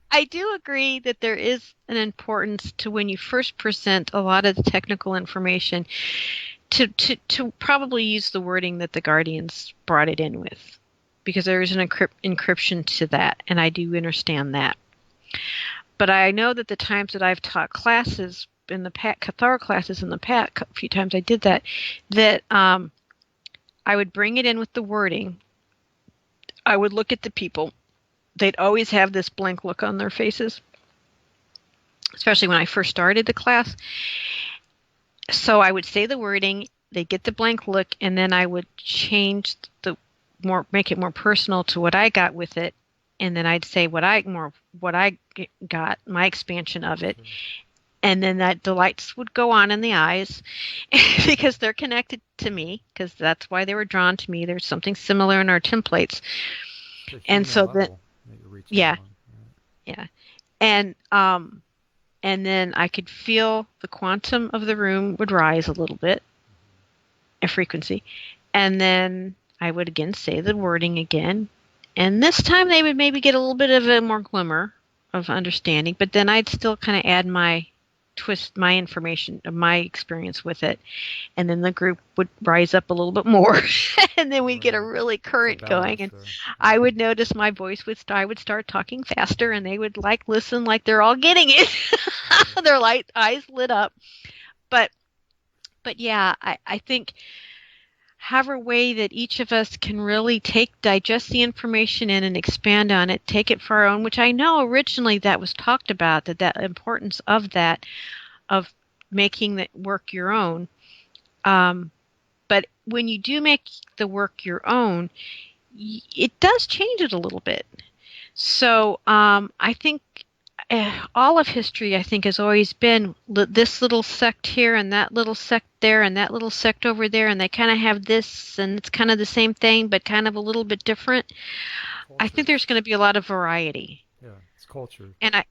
I do agree that there is an importance to when you first present a lot of the technical information to probably use the wording that the Guardians brought it in with, because there is an encryption to that, and I do understand that. But I know that the times that I've taught classes in the Cathar classes in the past, a few times I did that I would bring it in with the wording. I would look at the people. They'd always have this blank look on their faces, especially when I first started the class. So I would say the wording, they'd get the blank look, and then I would change make it more personal to what I got with it, and then I'd say what I got, my expansion of it, and then the lights would go on in the eyes because they're connected to me, because that's why they were drawn to me. There's something similar in our templates, and so that. Yeah. And then I could feel the quantum of the room would rise a little bit, a frequency, and then I would again say the wording again, and this time they would maybe get a little bit of a more glimmer of understanding, but then I'd still kind of add my twist, my information, my experience with it, and then the group would rise up a little bit more, and then we'd get a really current going, and I would notice my voice I would start talking faster, and they would listen like they're all getting it. Their eyes lit up. But yeah, I think have a way that each of us can really digest the information in and expand on it, take it for our own, which I know originally that was talked about, that importance of that, of making the work your own. But when you do make the work your own, it does change it a little bit. So I think all of history, I think, has always been this little sect here and that little sect there and that little sect over there, and they kind of have this, and it's kind of the same thing, but kind of a little bit different. I think Culture. there's going to be a lot of variety, Yeah, it's culture. and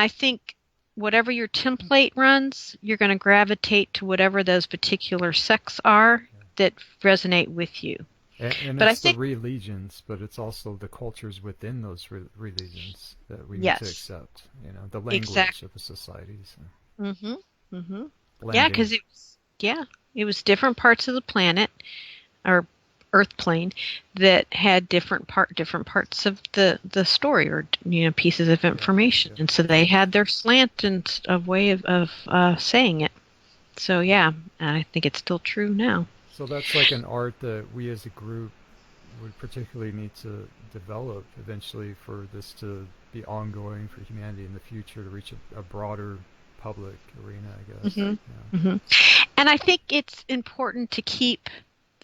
I think whatever your template runs, you're going to gravitate to whatever those particular sects are that resonate with you. And But I it's the think religions, but it's also the cultures within those religions that we need to yes, accept. The language exactly. of the societies, Mhm. Mhm. Yeah, blending. because it was different parts of the planet or Earth plane that had different parts of the story, or pieces of Yeah, information, yeah. and so they had their slant and a way of saying it. So yeah, I think it's still true now. So that's like an art that we as a group would particularly need to develop eventually for this to be ongoing for humanity in the future to reach a broader public arena, I guess. Hmm. Yeah. Hmm. And I think it's important to keep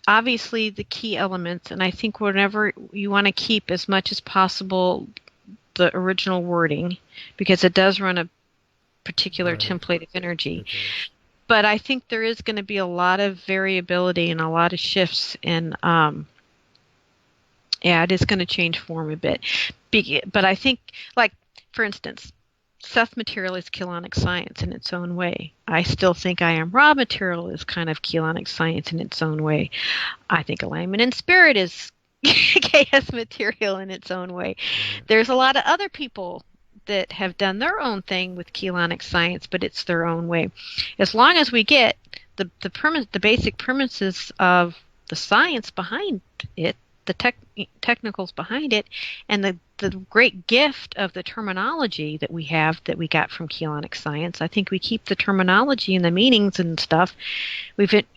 obviously the key elements, and I think whenever you want to keep as much as possible the original wording, because it does run a particular Right. template of energy. It does. But I think there is going to be a lot of variability and a lot of shifts, and yeah, it is going to change form a bit. But I think, like, for instance, Seth material is Keylonic science in its own way. I still think I Am Raw material is kind of Keylonic science in its own way. I think Alignment in Spirit is KS material in its own way. Right. There's a lot of other people that have done their own thing with Keylonic science, but it's their own way. As long as we get the basic premises of the science behind it, the technicals behind it, and the great gift of the terminology that we got from Keylonic science. I think we keep the terminology and the meanings and stuff.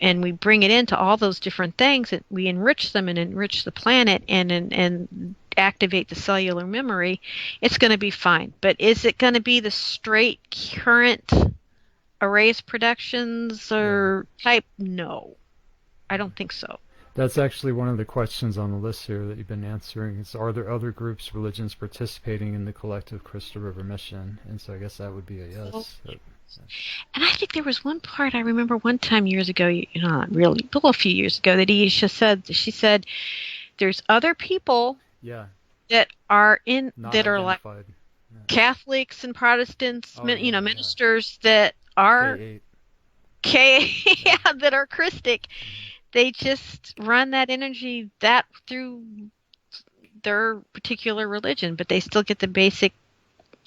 And we bring it into all those different things, and we enrich them and enrich the planet and activate the cellular memory. It's going to be fine. But is it going to be the straight current arrays productions Yeah. or type? No, I don't think so. That's actually one of the questions on the list here that you've been answering. Is are there other groups, religions participating in the collective Crystal River mission? And so I guess that would be a yes. And I think there was one part I remember one time years ago, not really, but a few years ago, that she said, there's other people Yeah, that are not that are like identified. Yeah. Catholics and Protestants, Oh, yeah, yeah. ministers that are K8. yeah, that are Christic. They just run that energy through their particular religion, but they still get the basic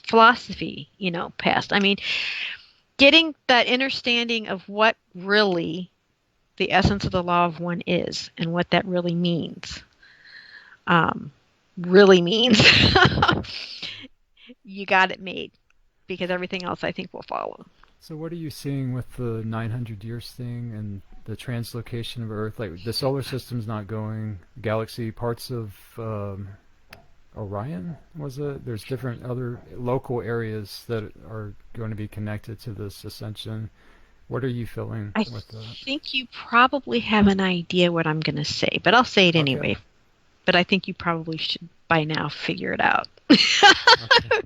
philosophy, passed. I mean, getting that understanding of what really the essence of the law of one is and what that really means. You got it made, because everything else I think will follow. So what are you seeing with the 900 years thing and the translocation of Earth? Like the solar system's not going, galaxy, parts of Orion, was it? There's different other local areas that are going to be connected to this ascension. What are you feeling I with that? think you probably have an idea what I'm going to say, but I'll say it Okay. anyway. But I think you probably should by now figure it out. Okay.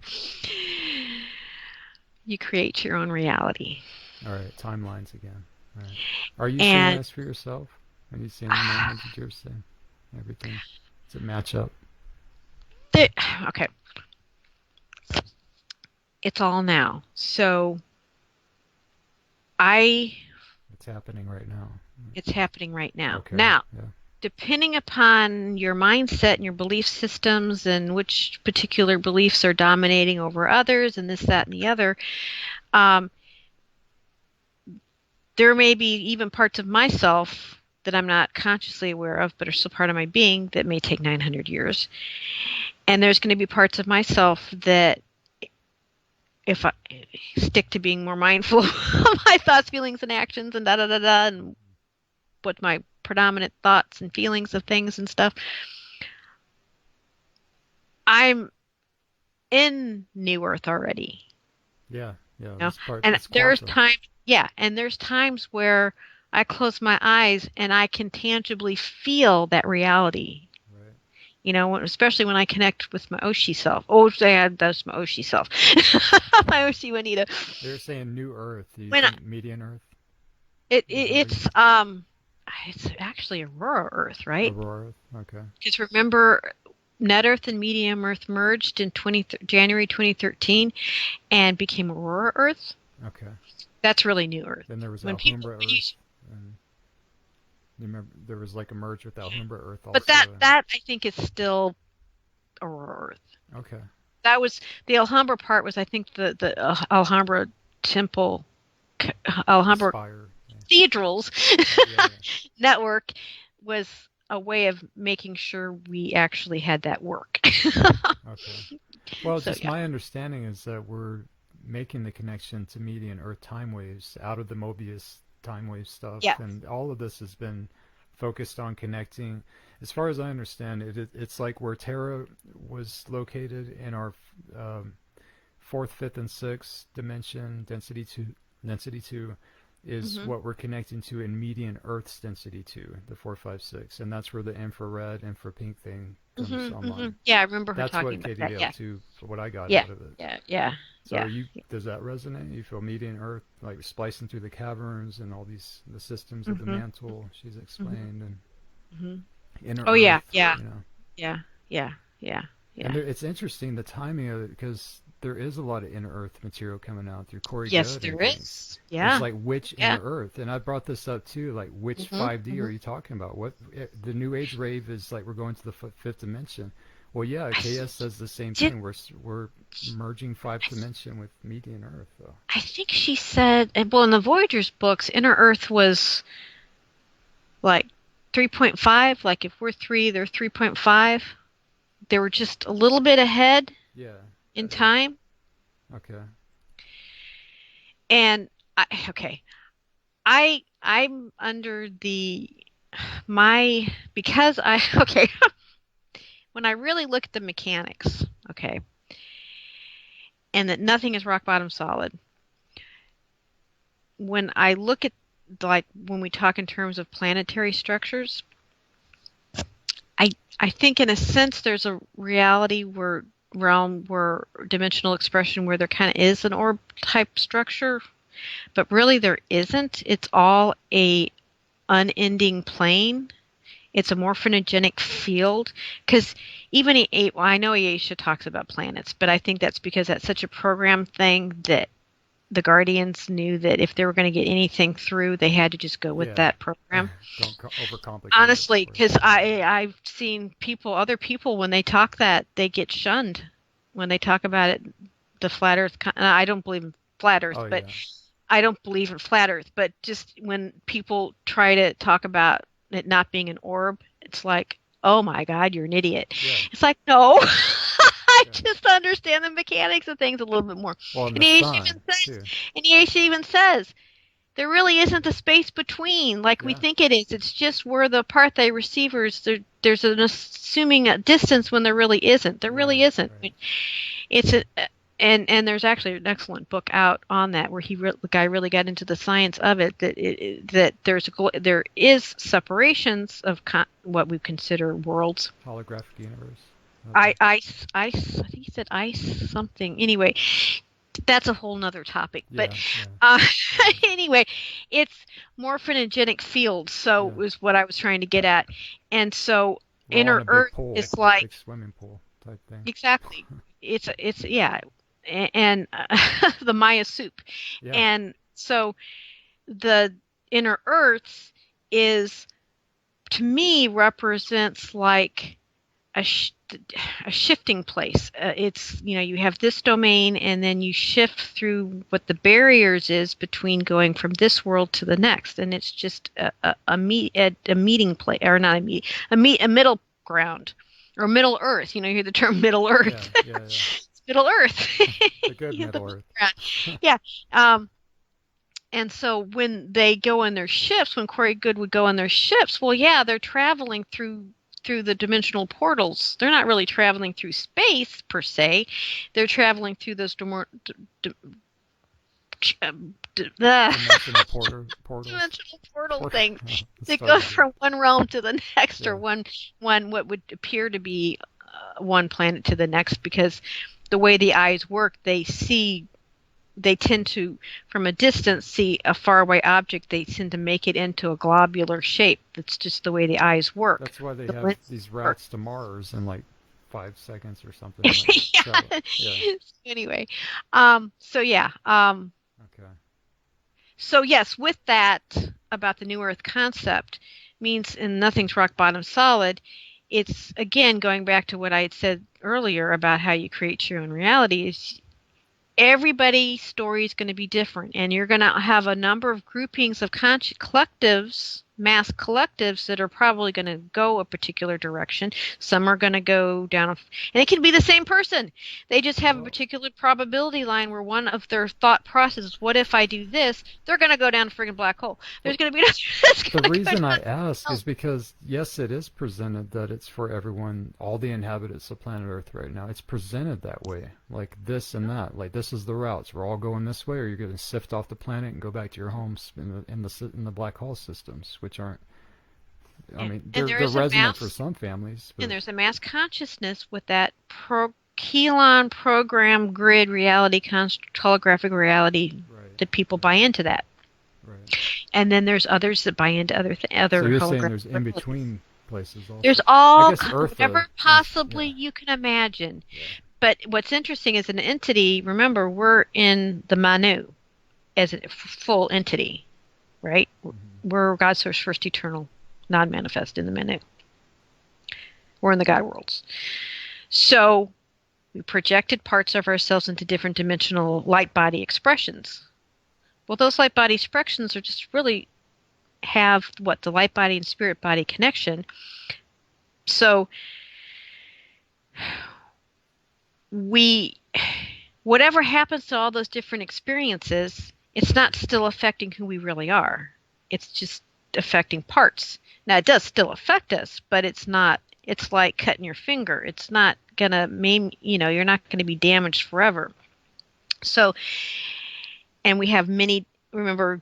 You create your own reality. All right, timelines again. All right. Are you And- seeing this for yourself? Are you seeing the 900 years thing? Everything? Does it match up? Okay. It's all now. So It's happening right now. it's happening right now. Okay. Now, Yeah. depending upon your mindset and your belief systems and which particular beliefs are dominating over others and this, that, and the other, there may be even parts of myself that I'm not consciously aware of but are still part of my being that may take 900 years. And there's going to be parts of myself that, if I stick to being more mindful of my thoughts, feelings, and actions and da-da-da-da, and what my predominant thoughts and feelings of things and stuff, I'm in New Earth already. Yeah. Yeah. know, This part, And it's there's quantum. there's times where I close my eyes and I can tangibly feel that reality. Right. Especially when I connect with my Oshi self. Oh, that's my Oshi self. My Oshi Juanita. They're saying New Earth. Do you When think Median Earth? it, Is it that what you it's actually Aurora Earth, right? Aurora Earth? Okay. Because remember, Net Earth and Medium Earth merged in January 2013 and became Aurora Earth. Okay. That's really New Earth. Then there was When people, Alhambra when you, Earth. And you remember there was like a merge with Alhambra Earth also. but that I think is still Aurora Earth. Okay. That was the Alhambra part. Was I think the Alhambra temple, Alhambra Spire. Yeah. cathedrals Yeah. network was a way of making sure we actually had that work. Okay. Well, So, just yeah. my understanding is that we're making the connection to median Earth time waves out of the Mobius time wave stuff, Yeah. and all of this has been focused on connecting. As far as I understand it, it's like where Terra was located in our fourth, fifth, and sixth dimension, density two, is Mhm. what we're connecting to in median Earth's density two, the 456, and that's where the infrared, infra-pink thing comes online. Yeah, I remember her That's talking what about Katie that. Dale Yeah, too, for what I got yeah, out of it. yeah. So does that resonate? You feel median Earth like splicing through the caverns and all the systems of the Mhm. mantle she's explained, and hmm inner Oh yeah, Earth, yeah, you know. yeah. And it's interesting the timing of it because there is a lot of inner Earth material coming out through Corey Yes, Goode and there things. is. Yeah, It's like which yeah. inner Earth, and I brought this up too. Like which Mhm, 5D are you talking about? What the New Age rave is like? We're going to the fifth dimension. Well, yeah, KS says the same did- thing. We're merging fifth dimension with median Earth, though. I think she said, and well, in the Voyagers books, Inner Earth was like 3.5. Like if we're 3, they're 3.5. They were just a little bit ahead Yeah. in time. Okay. And I'm under because I okay when I really look at the mechanics, okay, and that nothing is rock bottom solid. When I look at like when we talk in terms of planetary structures, I think in a sense there's a reality realm where dimensional expression where there kind of is an orb type structure, but really there isn't. It's all a unending plane. It's a morphinogenic field because even I know Aisha talks about planets, but I think that's because that's such a program thing that the Guardians knew that if they were going to get anything through, they had to just go with Yeah. that program. Don't overcomplicate Honestly, it. Of because course. I've seen other people, when they talk that, they get shunned when they talk about it. The flat Earth. I don't believe in flat Earth, Oh, but yeah. I don't believe in flat Earth. But just when people try to talk about it not being an orb, it's like, oh my God, you're an idiot. Yeah. It's like, no, I Yeah. just understand the mechanics of things a little bit more. Well, and And the Aisha sun even says, too. there really isn't the space between like we Yeah. think it is. It's just where the apartheid receivers, there's an assuming a distance when there really isn't. There really Right, isn't. right. It's and there's actually an excellent book out on that where the guy really got into the science of it. That there is separations of what we consider worlds. Holographic universe. Ice. I think he said ice something. Anyway, that's a whole nother topic. Yeah, But yeah. anyway, it's morphinogenic fields. So Yeah. is what I was trying to get at. And so We're all in inner a big Earth pool, is like big swimming pool type thing. exactly. It's yeah, and the Maya soup. Yeah. And so the inner Earth is to me represents like a shifting place. It's you have this domain and then you shift through what the barriers is between going from this world to the next, and it's just a meeting place, or not a middle ground or Middle Earth. You hear the term Middle Earth. Yeah. It's Middle Earth. The good Yeah, the Middle Earth. ground. Yeah. And so when they go in their ships, when Corey Goode would go in their ships, well, yeah, they're traveling through the dimensional portals. They're not really traveling through space per se. They're traveling through those Dimensional portals. dimensional portal Portal. things Let's that start go with it. from one realm to the next, Yeah. or one what would appear to be one planet to the next, because the way the eyes work, they tend to, from a distance, see a faraway object. They tend to make it into a globular shape. That's just the way the eyes work. That's why they The have lenses these work. routes to Mars in like 5 seconds or something. Like, Yeah. travel. Yeah. Anyway, so Okay. so yes, with that about the New Earth concept means, and nothing's rock bottom solid. It's again going back to what I had said earlier about how you create your own reality. Is everybody's story is going to be different, and you're going to have a number of groupings of collectives, mass collectives, that are probably going to go a particular direction. Some are going to go down, and it can be the same person. They just have a particular probability line where one of their thought processes, what if I do this? They're going to go down a friggin' black hole. There's going to be another that's The going to go reason I down. ask is because, yes, it is presented that it's for everyone, all the inhabitants of planet Earth right now. It's presented that way, like this and that. Like, this is the routes. We're all going this way, or you're going to sift off the planet and go back to your homes in the black hole systems, which aren't. I mean, And they're there is a resonant mass, for some families, but and there's a mass consciousness with that Kelon program grid reality, holographic reality, right, that people buy into that. right. And then there's others that buy into other other So you're saying holographic there's in realities. between places also. There's all guess Earth, whatever possibly yeah. you can imagine. Yeah. But what's interesting is an entity. Remember, we're in the Manu as a full entity, right? We're God's source, first eternal, non-manifest in the Manu. We're in the God worlds. So we projected parts of ourselves into different dimensional light body expressions. Well, those light body expressions are just really have what the light body and spirit body connection. So whatever happens to all those different experiences, it's not still affecting who we really are. It's just affecting parts. Now, it does still affect us, but it's not. It's like cutting your finger. It's not gonna you're not gonna be damaged forever. So, and we have many. Remember,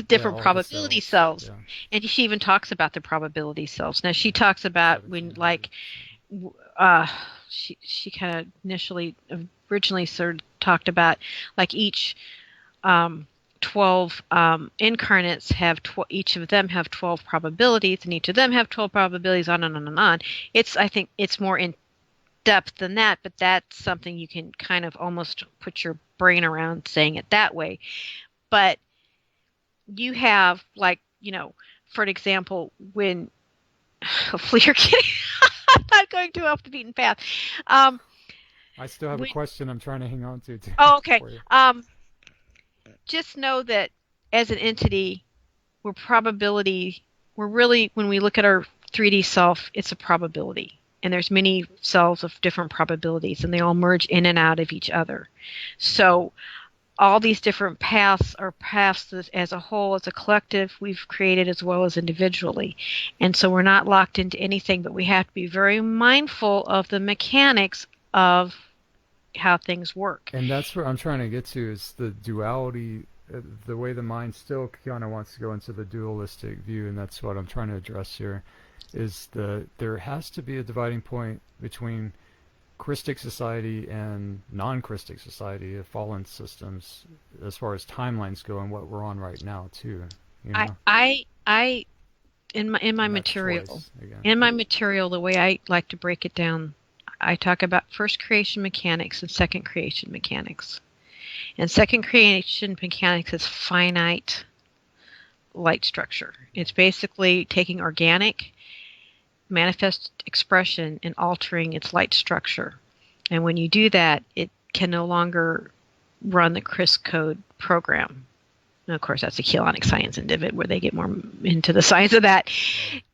different all the probability cells, cells. yeah. And she even talks about the probability cells. Now, she talks about when, 1700. she kind of originally sort of talked about like each 12 incarnates have each of them have 12 probabilities, and each of them have 12 probabilities, on and on and on. I think it's more in depth than that, but that's something you can kind of almost put your brain around saying it that way. But you have, like, for an example, when hopefully you're kidding. I'm not going too off the beaten path. I still have a question I'm trying to hang on to. Oh, okay. for you. Just know that as an entity, we're really, when we look at our 3D self, it's a probability. And there's many cells of different probabilities, and they all merge in and out of each other. So all these different paths are paths that, as a whole, as a collective, we've created as well as individually. And so we're not locked into anything, but we have to be very mindful of the mechanics of how things work. And that's what I'm trying to get to, is the duality, the way the mind still kind of wants to go into the dualistic view, and that's what I'm trying to address here, is there has to be a dividing point between Christic society and non-Christic society, fallen systems, as far as timelines go, and what we're on right now too. I in my material, the way I like to break it down, I talk about first creation mechanics and second creation mechanics. And second creation mechanics is finite light structure. It's basically taking organic manifest expression and altering its light structure. And when you do that, it can no longer run the CRISP code program. And of course, that's a Kelonic science end of it, where they get more into the science of that.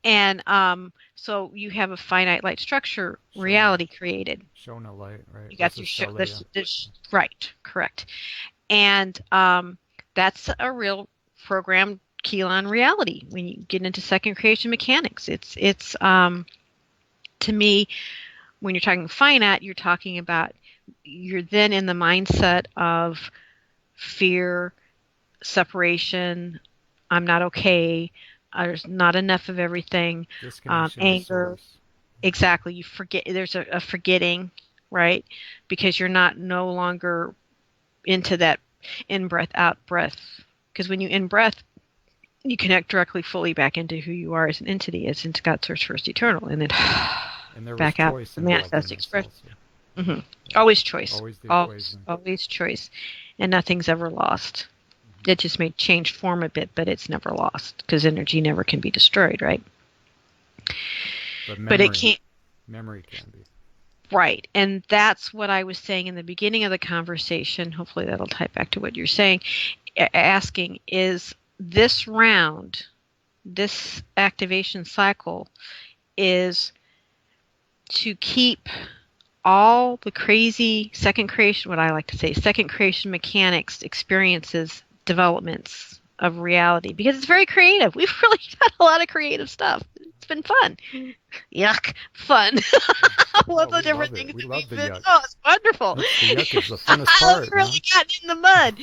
And so you have a finite light structure reality created. Shona light, right? You got your right, correct. And that's a real programmed Kelon reality when you get into second creation mechanics. It's to me, when you're talking finite, you're talking about, you're then in the mindset of fear, separation, I'm not okay, there's not enough of everything, Disconnection with anger. source. Exactly. You forget, there's a forgetting, right? Because you're not no longer into that in breath, out breath. Because when you in breath, you connect directly fully back into who you are as an entity, as into God Source First Eternal, and then And there was back out choice the involved in manifest this expression. also. hmm Always choice. Always the Always, equation. always choice. And nothing's ever lost. It just may change form a bit, but it's never lost because energy never can be destroyed, right? But But it can't. memory can be. Right. And that's what I was saying in the beginning of the conversation. Hopefully that'll tie back to what you're saying. Asking, is this round, this activation cycle, is to keep all the crazy second creation, what I like to say, second creation mechanics, experiences, developments of reality, because it's very creative. We've really done a lot of creative stuff. It's been fun. Yuck, fun. All the we different love it. things We that love we've the been. yuck. Oh, it's wonderful. The yuck is the funnest part, I've really man. gotten in the mud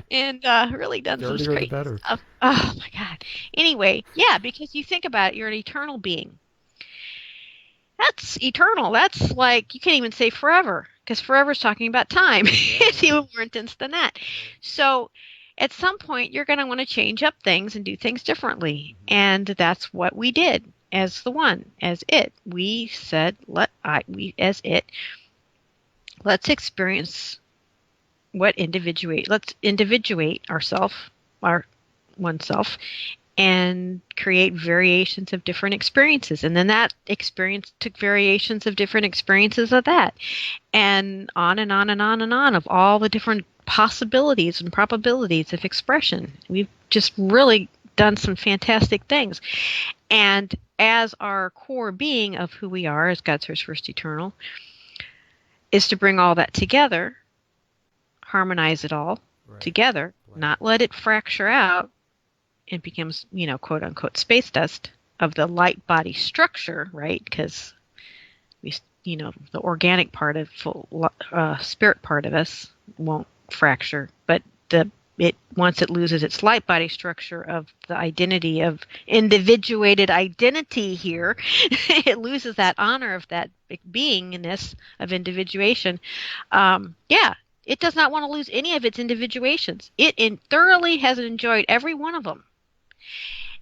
and really done some Dirtier the crazy better. stuff. Oh my God. Anyway, yeah, because you think about it, you're an eternal being. That's eternal. That's like, you can't even say forever, because forever is talking about time. It's even more intense than that. So at some point, you're going to want to change up things and do things differently. And that's what we did as the one, as it. We said, as it, let's experience let's individuate ourselves, our oneself, and create variations of different experiences. And then that experience took variations of different experiences of that. And on and on and on and on, of all the different possibilities and probabilities of expression. We've just really done some fantastic things. And as our core being of who we are as God Source First Eternal is to bring all that together, harmonize it all together, not let it fracture out. It becomes, quote unquote, space dust of the light body structure, right? Because the organic part of spirit part of us won't fracture, but once it loses its light body structure of the identity of individuated identity here, it loses that honor of that beingness of individuation. It does not want to lose any of its individuations. It thoroughly has enjoyed every one of them.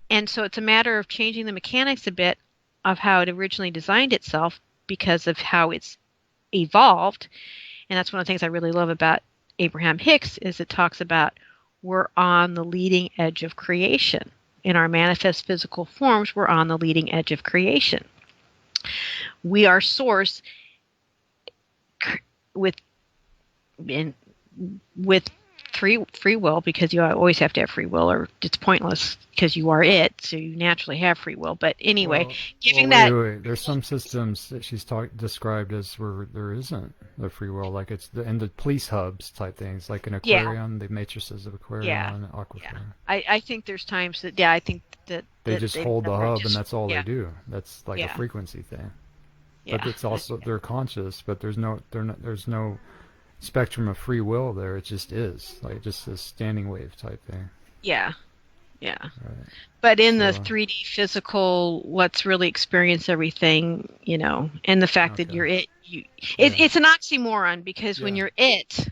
And so it's a matter of changing the mechanics a bit of how it originally designed itself because of how it's evolved. And that's one of the things I really love about Abraham Hicks is it talks about we're on the leading edge of creation. In our manifest physical forms, we're on the leading edge of creation. We are source with free will, because you always have to have free will or it's pointless because you are it, so you naturally have free will. But anyway, wait. There's some systems that she's described as where there isn't the free will, like it's the police hubs type things, like an aquarium, the matrices of aquarium, Aquaphor. Yeah. I think there's times that I think that they just hold the hub and that's all they do. That's like Yeah. a frequency thing. Yeah. But it's also they're conscious, but there's no spectrum of free will there. It just is like just a standing wave type thing. Yeah. Right. But in the 3D physical, let's really experience everything, and the fact that you're it. It's an oxymoron because when you're it,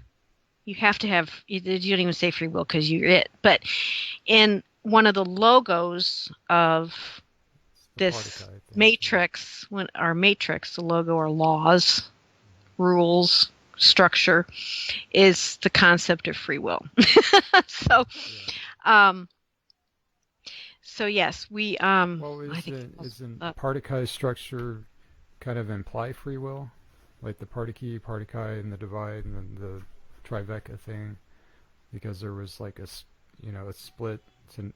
you have to have. You don't even say free will because you're it. But in one of the logos of this matrix, the logo are laws, rules, structure, is the concept of free will. So yes, we isn't Particai structure kind of imply free will, like the Partikey, Partikai, and the divide, and then the Tribeca thing, because there was like a split to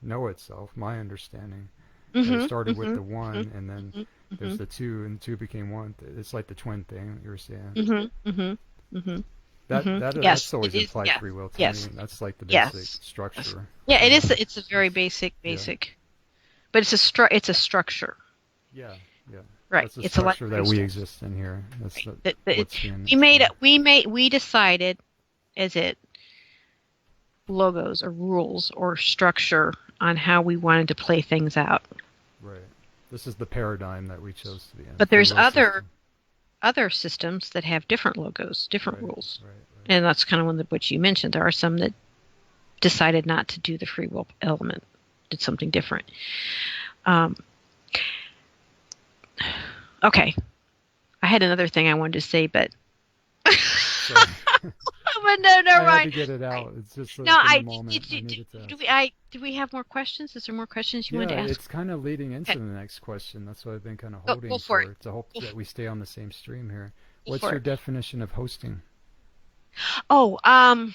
know itself. My understanding, it started with the one, and then there's the two, and the two became one. It's like the twin thing you were saying. That's always implied free will to me. That's like the basic structure. Yeah, it is. It's a very basic, but it's a structure. Yeah. Right. That's the structure that we exist in here. That's we decided as it logos or rules or structure on how we wanted to play things out. Right. This is the paradigm that we chose to be in. But Free there's will other systems that have different logos, different Right, rules. right. And that's kind of one that what you mentioned. There are some that decided not to do the free will element, did something different. Okay. I had another thing I wanted to say, but Sorry. but no, I had to mind. get it out. It's just like No, in the moment. I do, needed to do we have more questions? Is there more questions you want to Yeah, ask? it's kind of leading into Okay. the next question. That's what I've been kind of Go holding for it. to hope Go that we stay on the same stream here. Go What's for your it. definition of hosting? Oh, I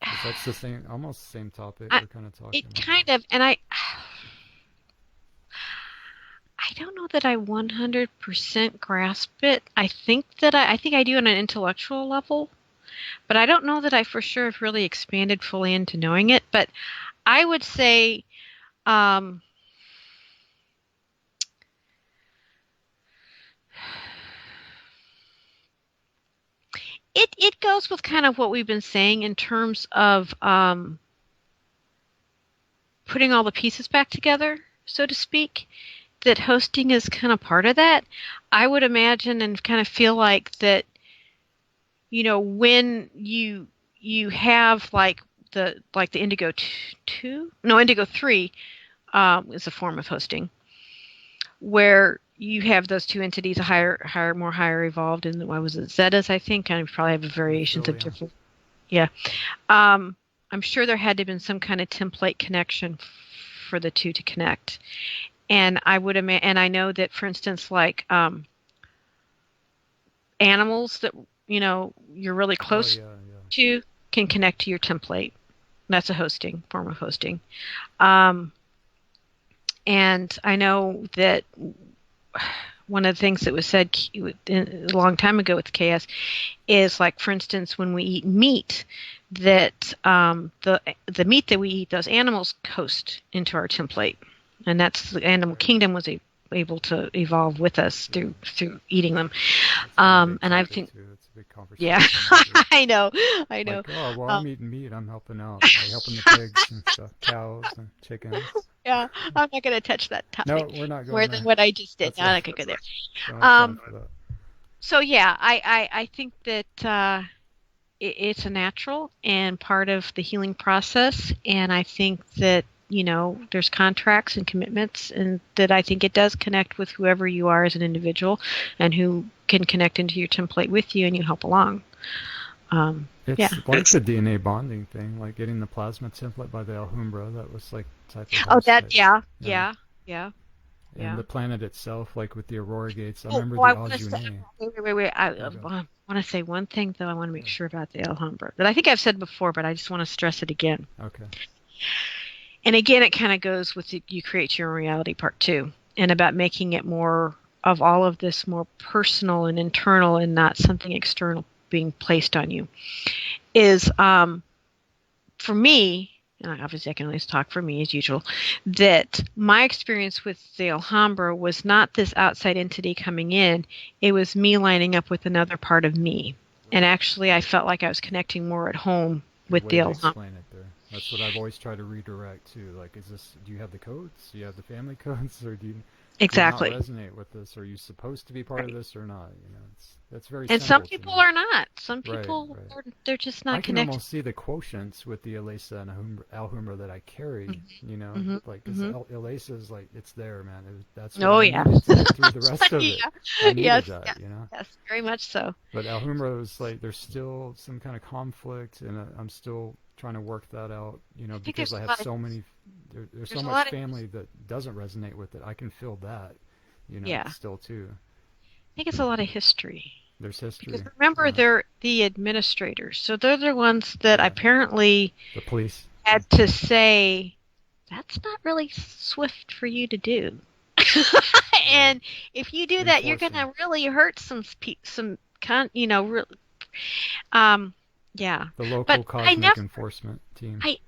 'Cause that's the same, almost the same topic I- we're kind of talking it about. kind of, and I don't know that I 100% grasp it. I think I do on an intellectual level, but I don't know that I for sure have really expanded fully into knowing it. But I would say, um, it goes with kind of what we've been saying in terms of putting all the pieces back together, so to speak. That hosting is kind of part of that. I would imagine and kind of feel like that, when you have like the Indigo 2, no, Indigo 3 is a form of hosting where you have those two entities, more higher evolved, and what was it, Zetas, I think, and probably have variations of Nephilia. different. Yeah. I'm sure there had to have been some kind of template connection for the two to connect. And I would and I know that, for instance, like animals that you're really close Oh, yeah. to can connect to your template. That's a form of hosting. And I know that one of the things that was said a long time ago with KS is, like, for instance, when we eat meat, that the meat that we eat, those animals host into our template. And that's the animal kingdom was able to evolve with us through eating them. That's a big And I topic, think, too. It's a big conversation. yeah, I know. Like, oh, while I'm eating meat, I'm helping out. Like helping the pigs and stuff, cows and chickens. Yeah, I'm not going to touch that No, topic we're not going more there. than what I just did. That's No, I'm it. not going to go there. Don't have time for that. So yeah, I think that it's a natural and part of the healing process, and I think that there's contracts and commitments, and that I think it does connect with whoever you are as an individual, and who can connect into your template with you, and you help along. It's Yeah. like the DNA bonding thing, like getting the plasma template by the Alhambra. That was like type of Oh, host that type. yeah. And Yeah. the planet itself, like with the Aurora Gates. I Oh, remember I the want to say, Ajune. wait. I There you go. want to say one thing, though. I want to make sure about the Alhambra that I think I've said before, but I just want to stress it again. Okay. And again, it kind of goes with you create your own reality part two, and about making it more of all of this more personal and internal, and not something external being placed on you. Is for me, and obviously I can only talk for me as usual, that my experience with the Alhambra was not this outside entity coming in. It was me lining up with another part of me. And actually I felt like I was connecting more at home with Way the to Alhambra. explain it there. That's what I've always tried to redirect to. Like, do you have the codes? Do you have the family codes, or do you Exactly. not resonate with this? Are you supposed to be part of this or not? That's very And simple some to people me. are not. Some Right, people right. they're just I not can connected. almost see the quotients with the Elisa and Alhambra that I carry, Mhm, like, because Elisa is like, it's there, man. That's what Oh I yeah. needed to get through the rest of it. Yeah. I needed Yes, that, yes, very much so. But Alhambra was like, there's still some kind of conflict, and I'm still trying to work that out, think because there's I a have lot of- so many, there's there's so a much lot of- family that doesn't resonate with it. I can feel that, Yeah. still too. I think it's a lot of history. There's history. Because remember, Yeah. they're the administrators, so they're the ones that Yeah. apparently The police. had to say, "That's not really swift for you to do." And if you do that, you're going to really hurt yeah. The local But cosmic enforcement team. I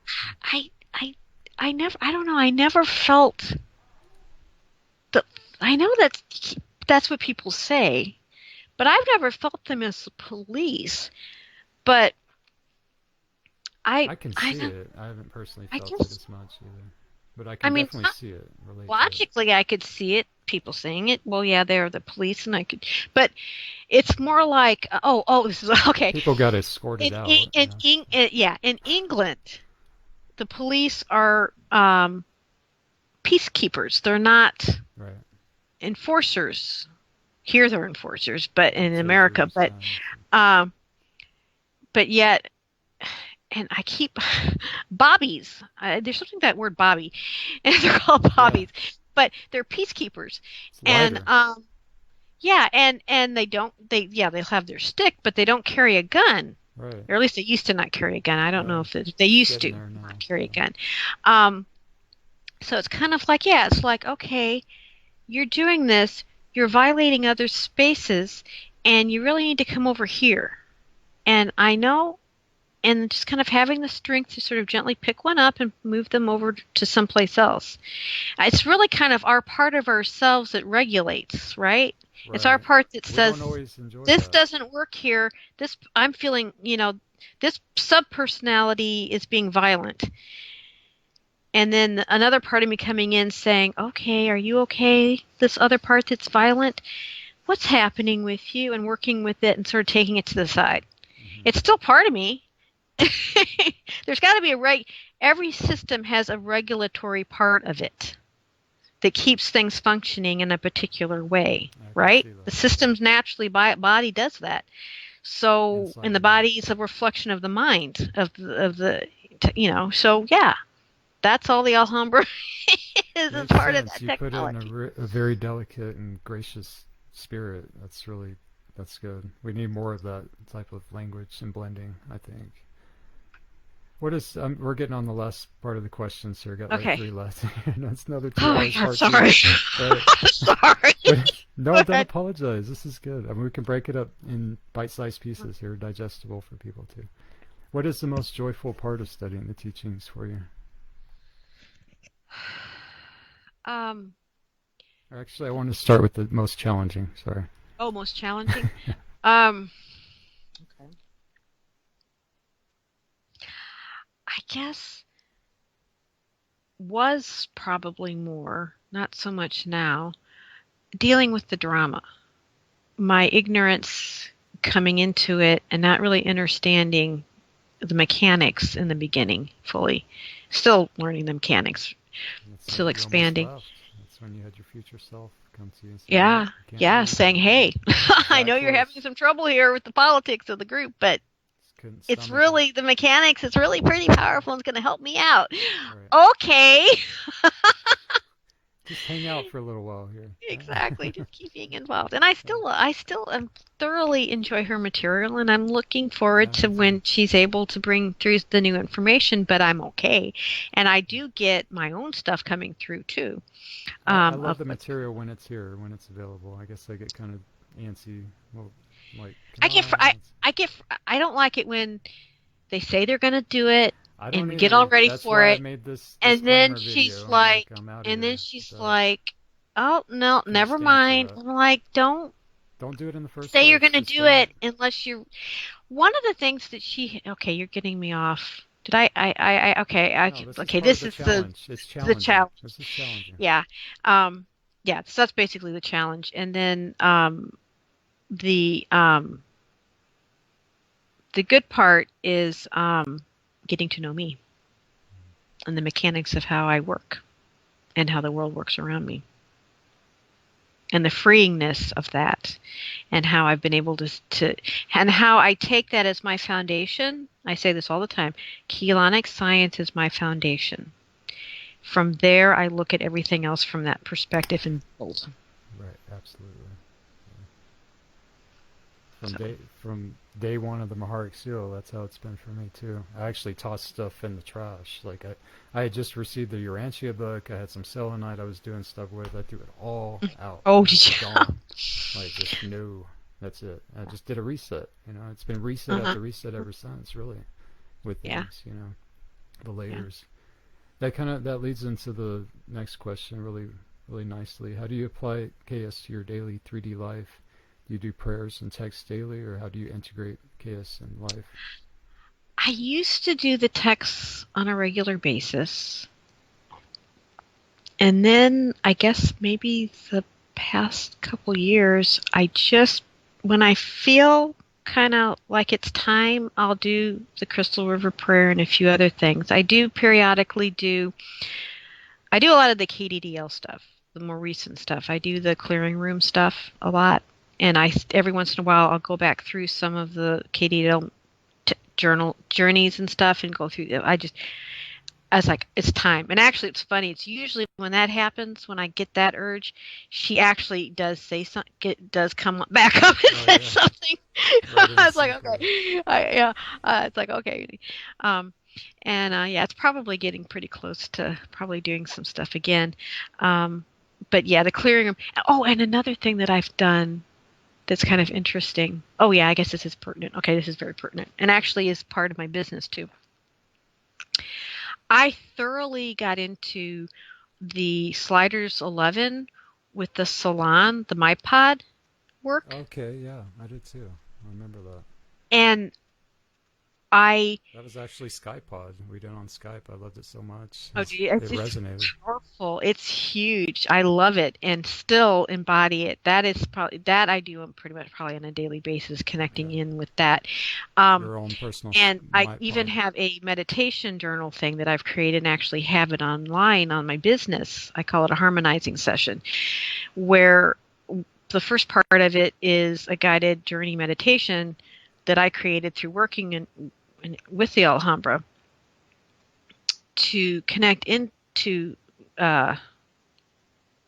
don't know. I never felt I know that's what people say, but I've never felt them as police. But I can I see don't, it. I haven't personally I felt it guess, as much either, but I I can mean, definitely see it, relate to it. logically I could see it, people saying it. Well, yeah, they're the police, and I could, but it's more like, this is okay. People got escorted out, you know. Yeah, in England, the police are peacekeepers. They're not Right. enforcers. Here they're enforcers, but in America, Takers. um, but yet, and I keep bobbies. There's something that word bobby, and they're called Yeah. bobbies, but they're peacekeepers, It's and lighter. yeah, and they'll have their stick, but they don't carry a gun, Right. or at least they used to not carry a gun. I don't know Yeah. if they used to Getting there now. not carry a Yeah. gun. Um, so it's kind of like, yeah, it's like, okay, you're doing this, you're violating other spaces, and you really need to come over here. And I know, and just kind of having the strength to sort of gently pick one up and move them over to someplace else. It's really kind of our part of ourselves that regulates, right? It's our Right. part that We says, don't always enjoy this that. doesn't work here. This, I'm feeling, this subpersonality is being violent. And then another part of me coming in saying, okay, are you okay? This other part that's violent, what's happening with you? And working with it and sort of taking it to the side. Mhm. It's still part of me. There's got to be every system has a regulatory part of it that keeps things functioning in a particular way, I can right? see that. The system's naturally body does that. So, Inside and the of body is a reflection of the mind so yeah, that's all the Alhambra is Makes part of sense. that You put it in technology. a very delicate and gracious spirit. That's good. We need more of that type of language and blending, I think. What is, we're getting on the last part of the questions here. Got like Okay. 3 left. That's another 2 Oh my hours God, part sorry. 2. Right. Sorry. But Go no, don't ahead. apologize. This is good. I mean, we can break it up in bite-sized pieces here, digestible for people too. What is the most joyful part of studying the teachings for you? Um, Or actually, I want to start with the most challenging. Sorry. most challenging. Um, okay. I guess was probably more, not so much now, dealing with the drama. My ignorance coming into it and not really understanding the mechanics in the beginning fully. Still learning the mechanics, That's still it. You almost expanding. left. That's when you had your future self come to you and say, "Nope, Yeah, you can't yeah, do it." saying, hey, I Bad know you're having choice. some trouble here with the politics of the group, but Just couldn't it's stomach it. really the mechanics. It's really pretty powerful and it's going to help me out. Right. Okay. Just hang out for a little while here. Exactly. Just keep being involved. And I still thoroughly enjoy her material, and I'm looking forward Yeah, to me when too. she's able to bring through the new information, but I'm okay. And I do get my own stuff coming through too. I love Of the what's, material when it's here, when it's available. I guess I get kind of antsy. Well, like, I come get fr- on. I get fr- I don't like it when they say they're going to do it I and don't we get all either. ready That's for why I it, made this and then disclaimer she's video. like, Like, I'm out of and then here she's with that. like, oh no, Can't never stand for mind. that. I'm like, don't Don't do it in the first say you're place. going to Just do don't. it unless you. One of the things that okay, you're getting me off. Did No, this is okay, part of this the is challenge. It's the challenging. challenge. This is challenging. Yeah. Yeah, so that's basically the challenge. And then the um the good part is getting to know me and the mechanics of how I work and how the world works around me. And the freeingness of that, and how I've been able to and how I take that as my foundation. I say this all the time. Keylonic science is my foundation. From there, I look at everything else from that perspective and build. Right. Absolutely. So, From day one of the Maharic Seal, that's how it's been for me too. I actually tossed stuff in the trash. Like I had just received the Urantia book. I had some selenite I was doing stuff with. I threw it all out. oh, It's did you? gone. Like just no. That's it. I just did a reset. It's been reset Uh-huh. after reset ever since. Really, with Yeah. things. The Yeah. layers. That leads into the next question really, really nicely. How do you apply KS to your daily 3D life? you do prayers and texts daily, or how do you integrate chaos in life? I used to do the texts on a regular basis. And then I guess maybe the past couple years, when I feel kind of like it's time, I'll do the Crystal River Prayer and a few other things. I do I do a lot of the KDDL stuff, the more recent stuff. I do the clearing room stuff a lot. And every once in a while, I'll go back through some of the KDDL journal journeys and stuff and go through them. I was like, it's time. And actually, it's funny. It's usually when that happens, when I get that urge, she actually does say something, does come back up and say something. Right I was like, okay. It's like, okay. Yeah, it's probably getting pretty close to probably doing some stuff again. But yeah, the clearing room. Oh, and another thing that I've done that's kind of interesting. Oh, yeah, I guess this is pertinent. Okay, this is very pertinent. And actually is part of my business, too. I thoroughly got into the Sliders 11 with the Salon, the MyPod work. Okay, yeah, I did too. I remember that. And That was actually SkyPod. We did it on Skype. I loved it so much. Oh, It resonated. It's powerful. It's huge. I love it and still embody it. That is probably that I do pretty much probably on a daily basis, connecting in with that. Your own personal. And I MyPod. even have a meditation journal thing that I've created and actually have it online on my business. I call it a harmonizing session, where the first part of it is a guided journey meditation that I created through working with the Alhambra to connect into, I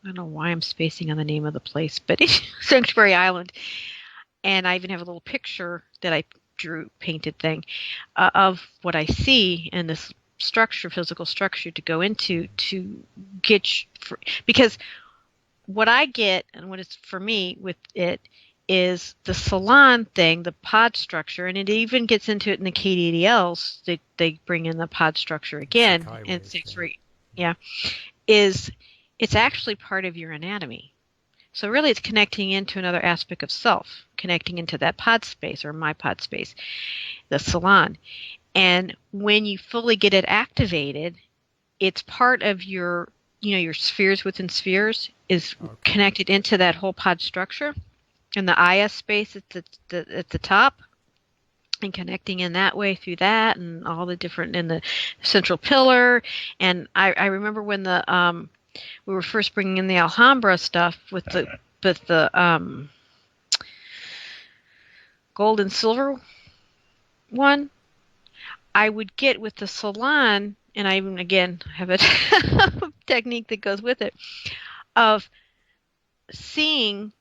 don't know why I'm spacing on the name of the place, but it's Sanctuary Island. And I even have a little picture that I drew, painted thing, of what I see in this structure, physical structure to go into to because what I get and what is for me with it is the salon thing, the pod structure, and it even gets into it in the KDDLs. They bring in the pod structure again in Sanctuary. Yeah, it's actually part of your anatomy. So really, it's connecting into another aspect of self, connecting into that pod space or my pod space, the salon. And when you fully get it activated, it's part of your spheres within spheres is connected into that whole pod structure. And the Aya space at the top, and connecting in that way through that, and all the different in the central pillar. And I remember when we were first bringing in the Alhambra stuff with the gold and silver one. I would get with the salon, and I even again have a technique that goes with it of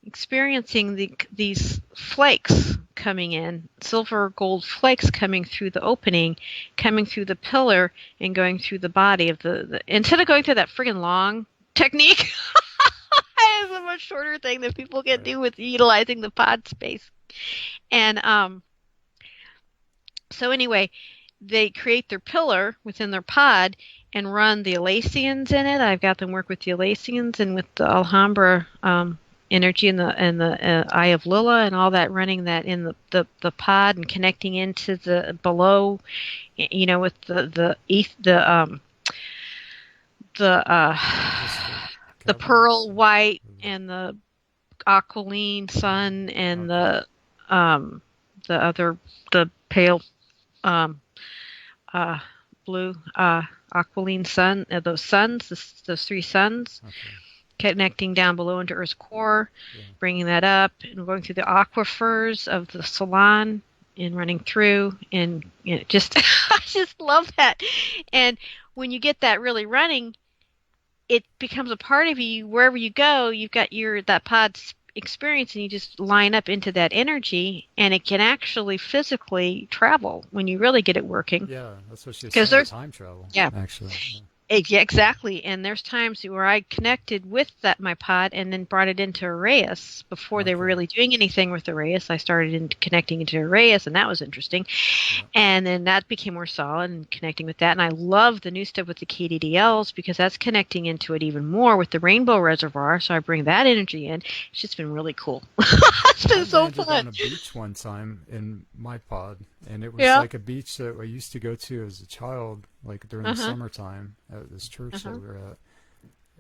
experiencing these flakes coming in, silver or gold flakes coming through the opening, coming through the pillar, and going through the body of the instead of going through that friggin' long technique. It's a much shorter thing that people can do with utilizing the pod space. And so anyway, they create their pillar within their pod and run the Elasians in it. I've got them work with the Elasians and with the Alhambra energy and the Eye of Lila and all that, running that in the pod and connecting into the below, with the pearl white and the aquiline sun and the pale blue aquiline sun, those suns, those three suns, connecting down below into Earth's core, bringing that up and going through the aquifers of the salon and running through, and just I just love that. And when you get that really running, it becomes a part of you. Wherever you go, you've got that pod experience, and you just line up into that energy, and it can actually physically travel when you really get it working. Yeah, that's what she said. Time travel. Yeah, actually. Yeah, exactly. And there's times where I connected with that my pod and then brought it into Arrayus before they were Okay. really doing anything with Arrayus. I started connecting into Arrayus, and that was interesting. Yeah. And then that became more solid and connecting with that. And I love the new stuff with the KDDLs because that's connecting into it even more with the Rainbow Reservoir. So I bring that energy in. It's just been really cool. It's I been so landed on fun. a beach one time in my pod, and it was Yeah. like a beach that I used to go to as a child, like during the Uh-huh. summertime at this church that Uh-huh. we were at.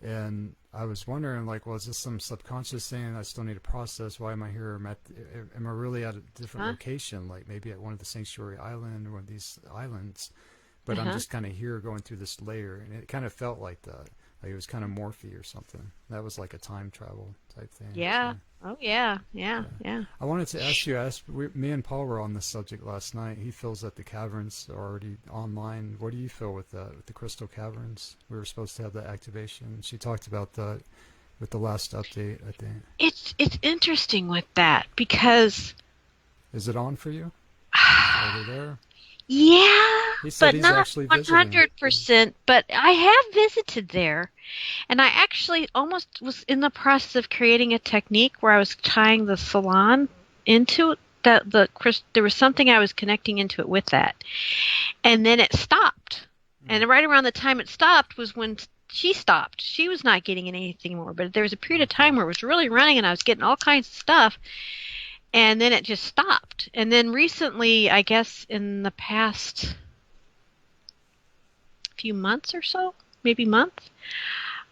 And I was wondering, like, well, is this some subconscious thing I still need to process? Why am I here? Am I really at a different Huh? location, like maybe at one of the Sanctuary Island or one of these islands? But I'm Uh-huh. just kind of here going through this layer, and it kind of felt like that. Like it was kind of Morphe or something. That was like a time travel type thing. Yeah. So. Oh, yeah. Yeah. Yeah. Yeah. I wanted to ask you, me and Paul were on this subject last night. He feels that the caverns are already online. What do you feel with that, with the crystal caverns? We were supposed to have that activation. She talked about that with the last update, I think. It's interesting with that because Is it on for you? Are they there? yeah, He said but he's not actually visiting. 100%. But I have visited there, and I actually almost was in the process of creating a technique where I was tying the salon into there was something I was connecting into it with that, and then it stopped. And right around the time it stopped was when she stopped. She was not getting anything more, but there was a period of time where it was really running, and I was getting all kinds of stuff. And then it just stopped. And then recently, I guess in the past few months or so, maybe month,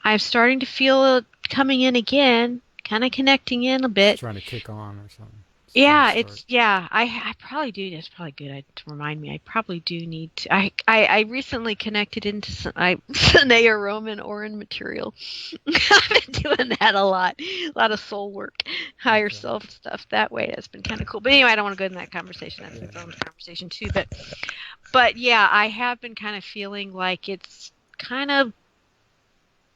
I'm starting to feel it coming in again, kind of connecting in a It's bit. trying to kick on or something. It's Yeah, trying to start. I probably do. It's probably good to remind me. I probably do need to. I recently connected into some Sanaya Roman Orin material. I've been doing that a lot of soul work, higher Okay. self stuff that way. That's been kind of cool. But anyway, I don't want to go into that conversation. That's its own conversation too. But yeah, I have been kind of feeling like it's kind of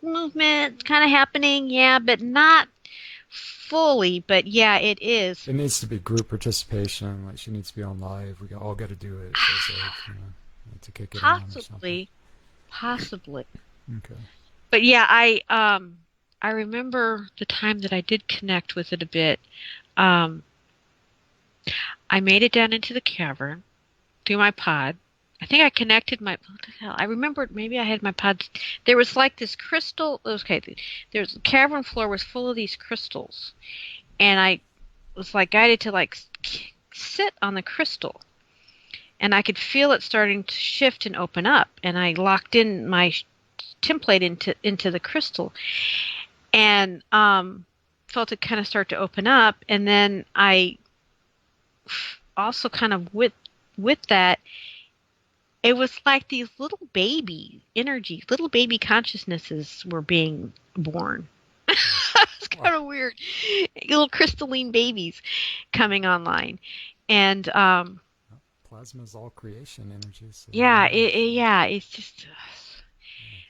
movement, kind of happening. Yeah, but not fully. But yeah, it is. It needs to be group participation. Like she needs to be on live. We all got to do it. So it's like, to kick it on or something. Possibly. Okay. But yeah, I remember the time that I did connect with it a bit. I made it down into the cavern through my pod. I think I connected what the hell? I remembered maybe I had my pods. There was like this crystal. Okay, there's the cavern floor was full of these crystals, and I was like guided to like sit on the crystal, and I could feel it starting to shift and open up, and I locked in my template into the crystal, and felt it kind of start to open up, and then I also kind of with that. It was like these little baby energies, little baby consciousnesses were being born. It's kind of weird. Little crystalline babies coming online. And Plasma is all creation energy. So yeah, it's just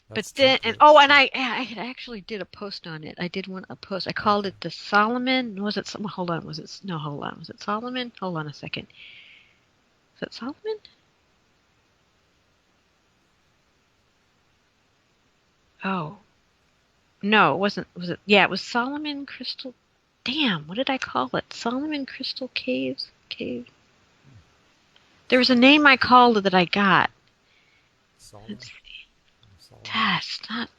but that's then templates. and I actually did a post on it. I did a post. I called it the Solomon. Was it some hold on, was it no, hold on. Was it Solomon? Hold on a second. Was it Solomon? Oh. No, it wasn't. Was it? Yeah, it was Solomon Crystal. Damn, what did I call it? Solomon Crystal Caves? Cave? There was a name I called it that I got. Solid. Let's see. Solid. That's not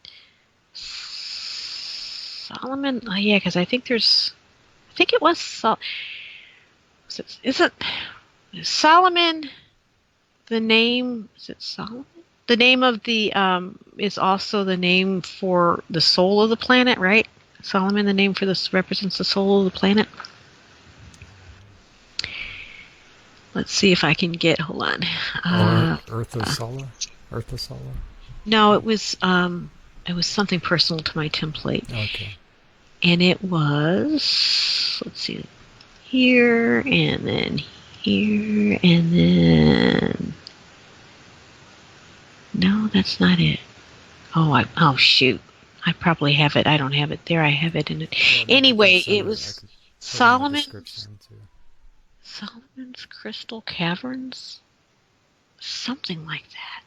Solomon. Oh, yeah, because I think there's. I think it was Is it Solomon? The name is it Solomon? The name of the is also the name for the soul of the planet, right? Solomon, the name for this represents the soul of the planet. Let's see if I can get. Hold on. Eartha Sola? Eartha Sola? No, it was something personal to my template, Okay. and it was. Let's see, here and then here and then. No, that's not it. Oh shoot. I probably have it. I don't have it there. I have it in it. Yeah, Anyway, send it I was could put it in the Solomon's description, too. Crystal Caverns? Something like that.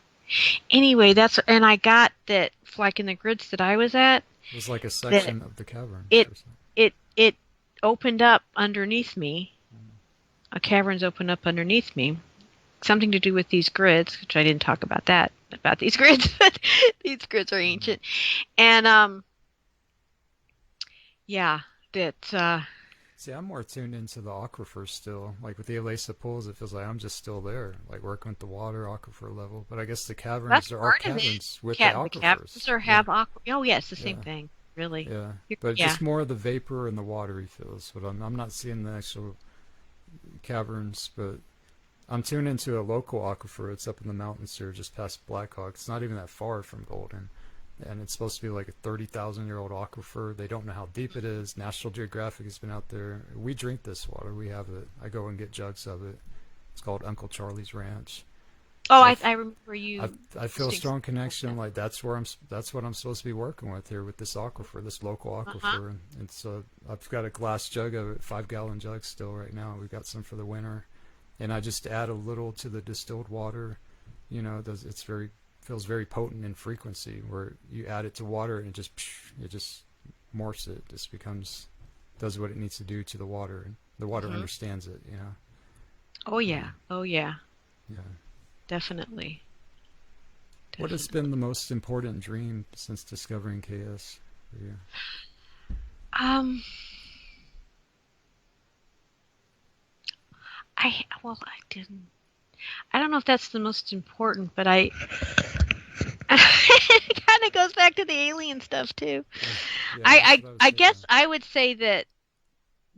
Anyway, and I got that, like in the grids that I was at, It was like a that section of the caverns it or something. it opened up underneath me. A cavern's opened up underneath me. Something to do with these grids, which I didn't talk about these grids, but these grids are ancient. And yeah, that See, I'm more tuned into the aquifer still. Like with the Elisa pools, it feels like I'm just still there, like working with the water aquifer level. But I guess the caverns, that's there are part of it. caverns with the The caverns aquifers. are Yeah, have oh yeah, it's the same yeah, thing, really. yeah. But Yeah. just more of the vapor and the watery feels. But I'm not seeing the actual caverns. But I'm tuned into a local aquifer. It's up in the mountains here, just past Blackhawk. It's not even that far from Golden. And it's supposed to be like a 30,000-year-old aquifer. They don't know how deep it is. National Geographic has been out there. We drink this water. We have it. I go and get jugs of it. It's called Uncle Charlie's Ranch. Oh, So I remember you. I feel a posting strong something like connection. that. Like that's what I'm supposed to be working with here with this aquifer, this local Uh-huh. aquifer. And so I've got a glass jug of it, 5-gallon jug still right now. We've got some for the winter, and I just add a little to the distilled water. You know, it's very feels very potent in frequency. Where you add it to water and it just morphs it. Just does what it needs to do to the water, and the water Hmm. understands it. You know. Oh yeah. Oh yeah. Yeah. Definitely. What has Definitely. been the most important dream since discovering KS for you? Um, I didn't. I don't know if that's the most important, but it kind of goes back to the alien stuff too. Yeah, that's what I was I thinking. guess I would say that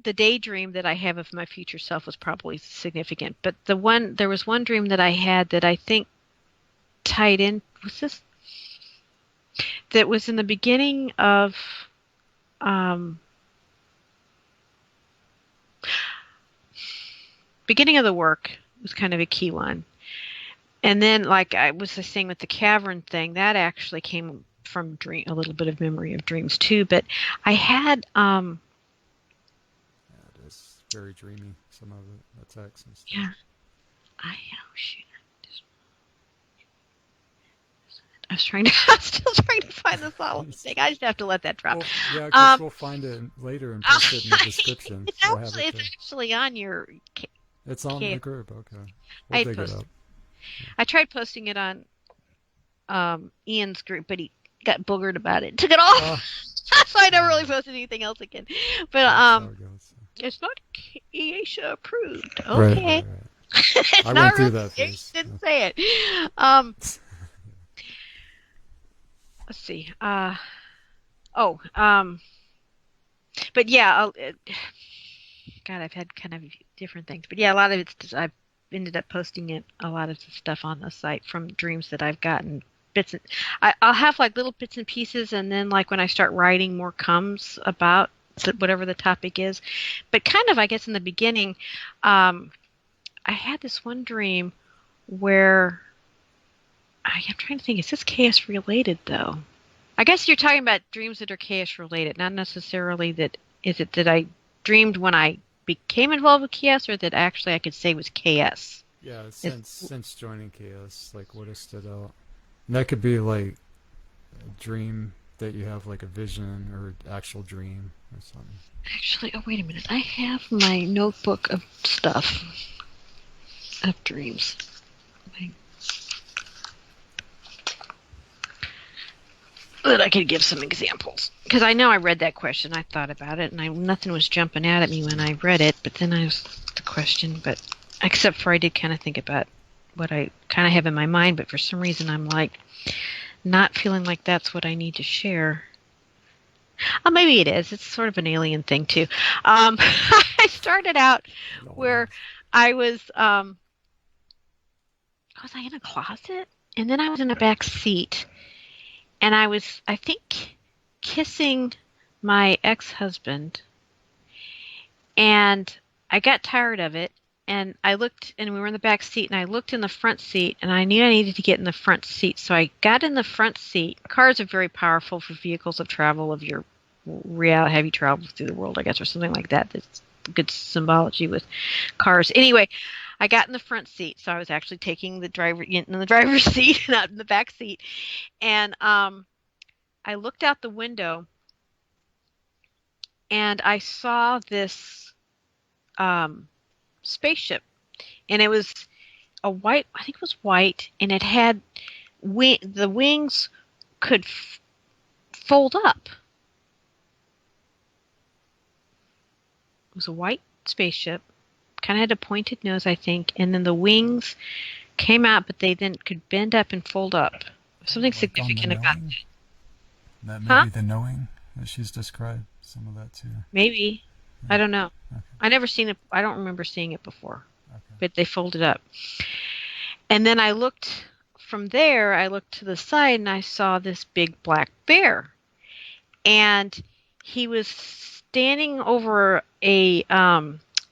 the daydream that I have of my future self was probably significant, but there was one dream that I had that I think tied in. Was this that was in the um beginning of the work was kind of a key one. And then, like I was just saying with the cavern thing, that actually came from a little bit of memory of dreams too. But I had, Yeah, it is very dreamy. Some of it, the text and stuff. yeah, oh shoot, I was trying to, I'm still trying to find the solid thing. I just have to let that drop. Well, yeah, because Um, we'll find it later and post it in the description. We'll have it it's there. actually on your. It's on K- the group. Okay, I we'll dig it posted. up. I tried posting it on Ian's group, but he got boogered about it. Took it off, Oh, so I never really uh, posted anything else again. But that's how it goes. it's not EASA approved. Right, Okay. right, right. It's I not went through really. that You phase. didn't say it. Let's see. Oh. But yeah. God, I've had kind of different things. But yeah, a lot of it's just, I've ended up posting a lot of the stuff on the site from dreams that I've gotten. I'll have like little bits and pieces, and then like when I start writing, more comes about whatever the topic is. But kind of, I guess, in the beginning, I had this one dream where I'm trying to think, is this chaos related though? I guess you're talking about dreams that are chaos related, not necessarily that is it that I dreamed when I became involved with chaos, or that actually I could say was chaos. Yeah, It's, since joining KS, like what has stood out. And that could be like a dream that you have, like a vision or actual dream or something. actually, oh wait a minute, I have my notebook of stuff of dreams. Wait. That I could give some examples, because I know I read that question. I thought about it, and nothing was jumping out at me when I read it. But then I was the question, but except for I did kind of think about what I kind of have in my mind, but for some reason I'm like not feeling like that's what I need to share. Oh, maybe it is. It's sort of an alien thing too. I started out No where worries. I was I in a closet, and then I was in a back seat. And I was, I think, kissing my ex-husband, and I got tired of it, and I looked, and we were in the back seat, and I looked in the front seat, and I knew I needed to get in the front seat, so I got in the front seat. Cars are very powerful for vehicles of travel of your have you traveled through the world, I guess, or something like that. That's good symbology with cars. Anyway, I got in the front seat, so I was actually taking the driver in the driver's seat, not in the back seat. And I looked out the window, and I saw this spaceship, and it was a white. I think it was white, and it had the wings could fold up. It was a white spaceship, kind of had a pointed nose, I think, and then the wings came out, but they then could bend up and fold up. Something Like on significant The about Knowing? That Huh? movie, The Knowing, that she's described some of that too. maybe. I don't know. Okay. I never seen it. I don't remember seeing it before, Okay. but they folded up. And then I looked from there. I looked to the side, and I saw this big black bear, and he was standing over a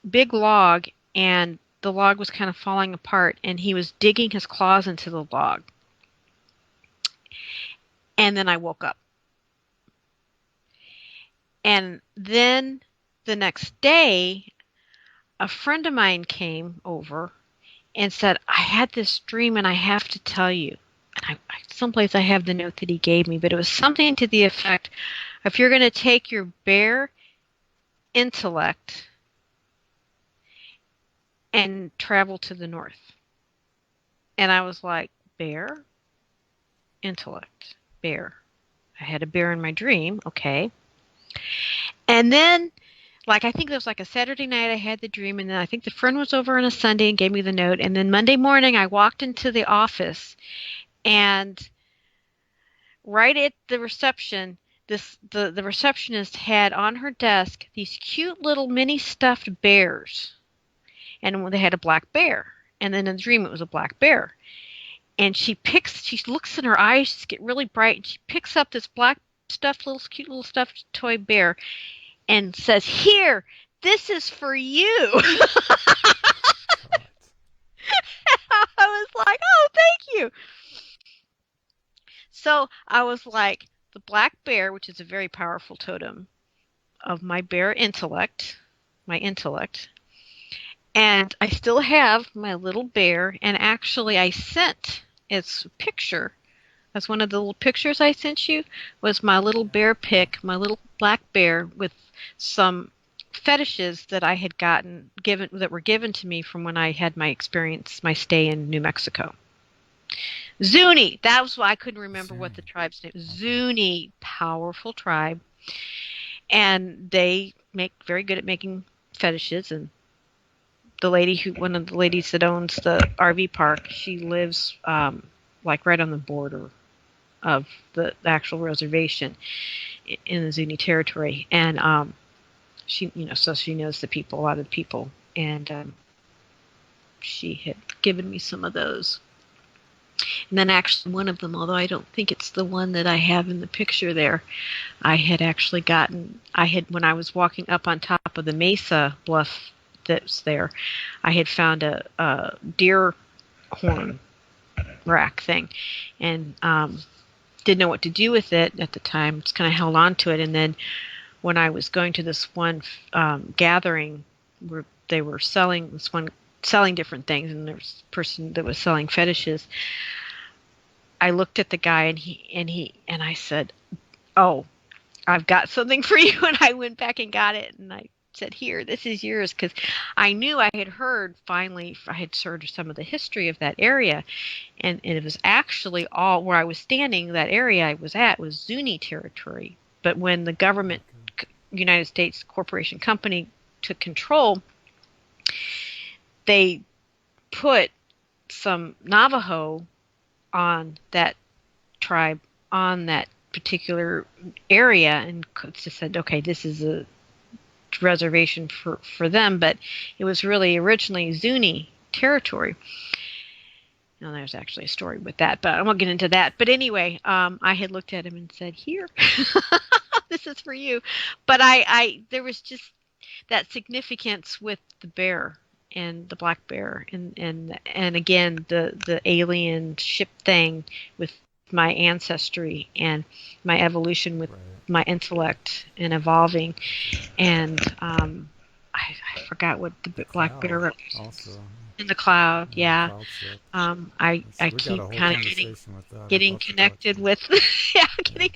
big log, and the log was kind of falling apart, and he was digging his claws into the log. And then I woke up. And then the next day, a friend of mine came over and said, I had this dream and I have to tell you. And someplace I have the note that he gave me, but it was something to the effect, if you're going to take your bear intellect and travel to the north. And I was like, bear? Intellect. Bear. I had a bear in my dream. Okay. And then, like, I think it was like a Saturday night I had the dream, and then I think the friend was over on a Sunday and gave me the note. And then Monday morning I walked into the office, and right at the reception, the receptionist had on her desk these cute little mini stuffed bears. And they had a black bear. And then in the dream it was a black bear. And she looks in her eyes, just get really bright, and she picks up this black cute little stuffed toy bear and says, "Here, this is for you." I was like, "Oh, thank you." So I was like, the black bear, which is a very powerful totem of my bear intellect, and I still have my little bear, and actually I sent its picture. That's one of the little pictures I sent you, was my little bear pic, my little black bear with some fetishes that I had that were given to me from when I had my stay in New Mexico. Zuni, that was why I couldn't remember what the tribe's name was. Zuni, powerful tribe. And they make very good at making fetishes, and one of the ladies that owns the RV park, she lives like right on the border of the actual reservation in the Zuni territory, and she, so she knows a lot of the people, and she had given me some of those. And then actually one of them, although I don't think it's the one that I have in the picture there, when I was walking up on top of the mesa bluff that's there, I had found a deer horn rack thing, and didn't know what to do with it at the time. Just kind of held on to it, and then when I was going to this one gathering where they were selling different things, and there was a person that was selling fetishes, I looked at the guy, and I said, "Oh, I've got something for you," and I went back and got it, and I said, "Here, this is yours," because I knew I had heard some of the history of that area, and it was actually all where I was standing. That area I was at was Zuni territory, but when the government, United States Corporation Company, took control, they put some Navajo on that tribe, on that particular area, and just said, okay, this is a reservation for them, but it was really originally Zuni territory. Now, there's actually a story with that, but I won't get into that. But anyway, I had looked at him and said, "Here, this is for you." But there was just that significance with the bear and the black bear, and again the alien ship thing with my ancestry and my evolution with my intellect and evolving, and I forgot what the black bear also. in the cloud. Yeah. Cloud ship. I We got a keep whole kind of conversation with that. getting I'd love to talk connected to you. with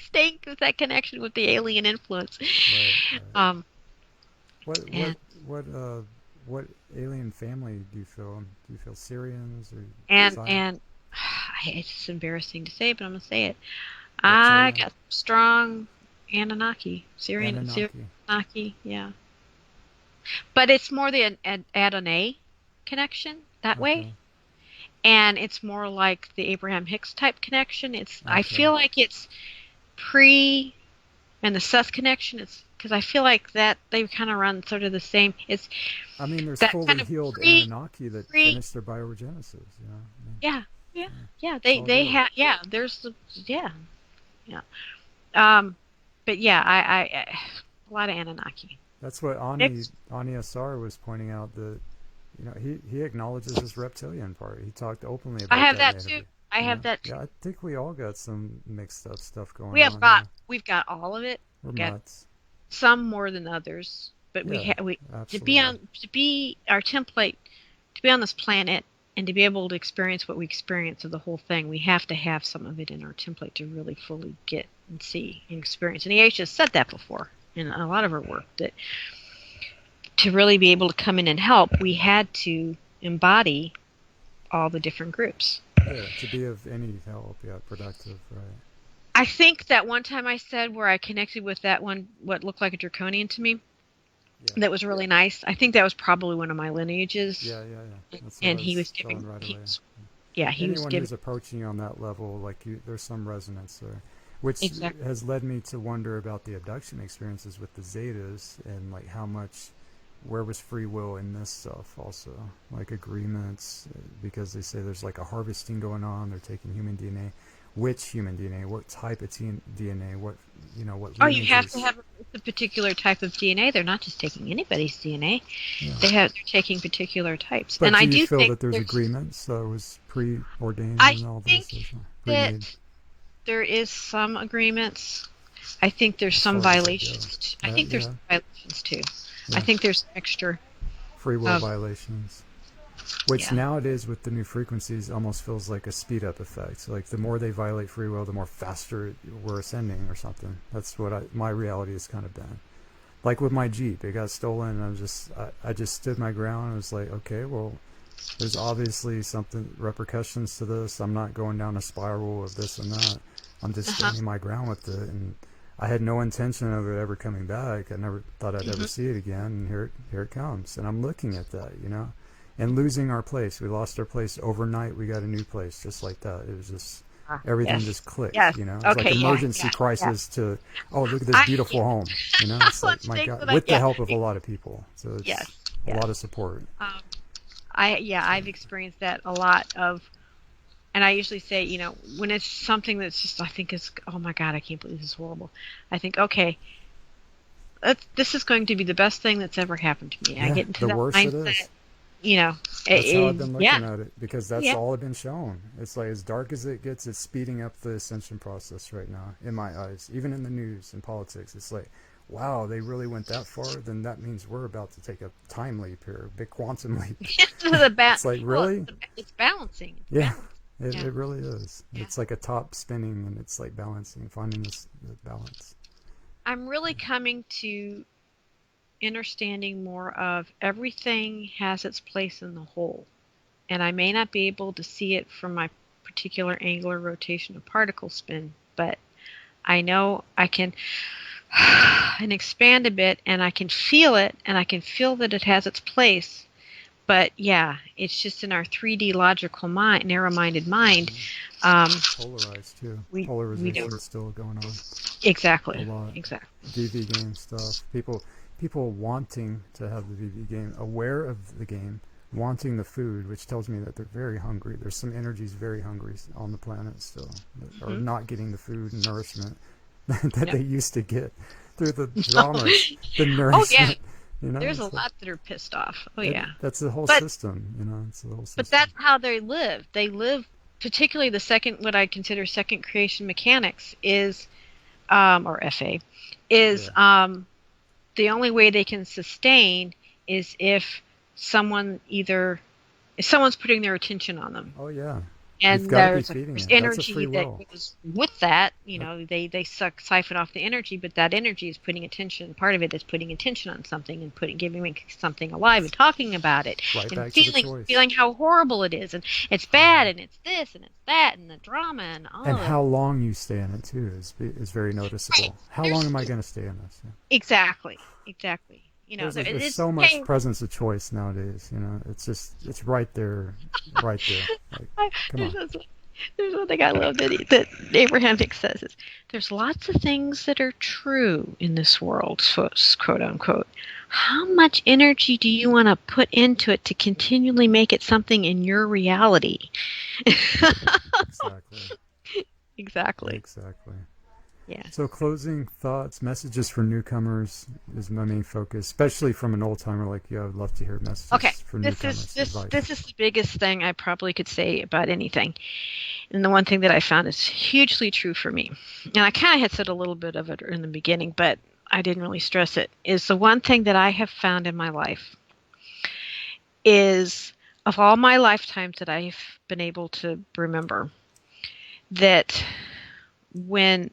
staying with that connection with the alien influence. Right. Um, What and what what alien family do you feel? Do you feel Syrians or and Zion? and it's embarrassing to say, but I'm gonna say it. I Reptilian? got strong Anunnaki, Syrian Anunnaki. Anunnaki, yeah. But it's more the Adonai connection that way, Okay. and it's more like the Abraham Hicks type connection. I Okay. feel like it's pre and the Seth connection. It's because I feel like that they kind of run sort of the same. It's I mean, there's that fully kind of healed pre Anunnaki that pre finished their biogenesis. You know, I mean, yeah yeah yeah. it's They all they good. have yeah. There's the yeah yeah. Um, but yeah, I a lot of Anunnaki. That's what Hicks. Ani Asar was pointing out. That he acknowledges his reptilian part. He talked openly I about have that that natively. too. I You have know, that yeah, too. I think we all got some mixed up stuff We going have on. got we've got all of it. We're We got nuts. some more than others, but Yeah, we absolutely. to be our template to be on this planet and to be able to experience what we experience of the whole thing, we have to have some of it in our template to really fully get and see and experience. And Aisha said that before in a lot of her work that to really be able to come in and help, we had to embody all the different groups. Yeah, to be of any help, yeah, productive, right? I think that one time I said where I connected with that one, what looked like a draconian to me, Yeah, that was really nice. I think that was probably one of my lineages, yeah. That's what I and he was was feeling giving, right he away. was, yeah, he was Anyone giving who's approaching you on that level, like there's some resonance there, which exactly. has led me to wonder about the abduction experiences with the Zetas and like how much, where was free will in this stuff also, like agreements, because they say there's like a harvesting going on. They're taking human DNA. Which human DNA? What type of DNA? What what Oh, you have to lineages? have a particular type of DNA. They're not just taking anybody's DNA. Yeah. They're taking particular types. But And I do you do feel think that there's agreements that was preordained I and all think this? Pre-made that there is some agreements. I think there's as some far as they go. violations. I think there's Yeah, violations too. I yeah. think there's extra Free will of violations. Which yeah. nowadays with the new frequencies almost feels like a speed up effect. So like the more they violate free will, the more faster we're ascending or something. That's what my reality has kind of been. Like with my Jeep, it got stolen and I just stood my ground and was like, okay, well, there's obviously something, repercussions to this. I'm not going down a spiral of this and that. I'm just Uh-huh. standing my ground with it. And I had no intention of it ever coming back. I never thought I'd ever Hmm. see it again. And here it comes. And I'm looking at that, and losing our place. We lost our place overnight. We got a new place just like that. It was just, everything Yes. just clicked, Yes. It's like Okay. Yeah. emergency Yeah. Yeah. crisis to, oh, look at this I beautiful home. It's like, let's my think God, that with the yeah. help of a lot of people. So it's Yes. a Yes. lot of support. Um, I've experienced that a lot of, and I usually say, when it's something that's just I think is, oh my God, I can't believe this is horrible. I think, okay, this is going to be the best thing that's ever happened to me. I Yeah, get into the that worse it mindset. is. It That's how I've been is, looking yeah, at it, because that's yeah. all I've been shown. It's like as dark as it gets, it's speeding up the ascension process right now, in my eyes. Even in the news and politics, it's like, wow, they really went that far. Then that means we're about to take a time leap here, a big quantum leap. It's like, really? It's balancing. Yeah, Yeah. it really is. Yeah. It's like a top spinning, and it's like balancing, finding this balance. I'm really coming to understanding more of everything has its place in the whole. And I may not be able to see it from my particular angular rotation of particle spin, but I know I can and expand a bit and I can feel it and I can feel that it has its place. But yeah, it's just in our 3D logical mind, narrow-minded mind. Polarized too. We Polarization don't is still going on. exactly. A lot. Exactly. DV game stuff. People wanting to have the DV game, aware of the game, wanting the food, which tells me that they're very hungry. There's some energies very hungry on the planet still, that are not getting the food and nourishment that they used to get through the dramas, the nourishment. Oh yeah. There's a it's lot that are pissed off. Oh like, yeah. that's the whole But- system. It's the whole system. But that's how they live. They live, particularly the second, what I consider second creation mechanics is, or FA, is the only way they can sustain is if someone either someone's putting their attention on them. Oh yeah. You've And got to be there's feeding it. That's a energy free that will. goes with that. Yep. They siphon off the energy, but that energy is putting attention. Part of it is putting attention on something and giving something alive and talking about it Right and back to the feeling choice. how horrible it is and it's bad and it's this and it's that and the drama and all And of how it. long you stay in it too is very noticeable. How long am I going to stay in this? Yeah. Exactly. There's so much presence of choice nowadays. It's right there, right there. Like, come There's on. there's one thing I love that Abraham Hicks says is there's lots of things that are true in this world, so, quote unquote. How much energy do you want to put into it to continually make it something in your reality? Exactly. Exactly. Exactly. Yeah. So closing thoughts, messages for newcomers is my main focus, especially from an old timer like you. I would love to hear messages Okay. for This newcomers. is Advice. this is the biggest thing I probably could say about anything. And the one thing that I found is hugely true for me, and I kind of had said a little bit of it in the beginning, but I didn't really stress it, is the one thing that I have found in my life is, of all my lifetimes that I've been able to remember, that when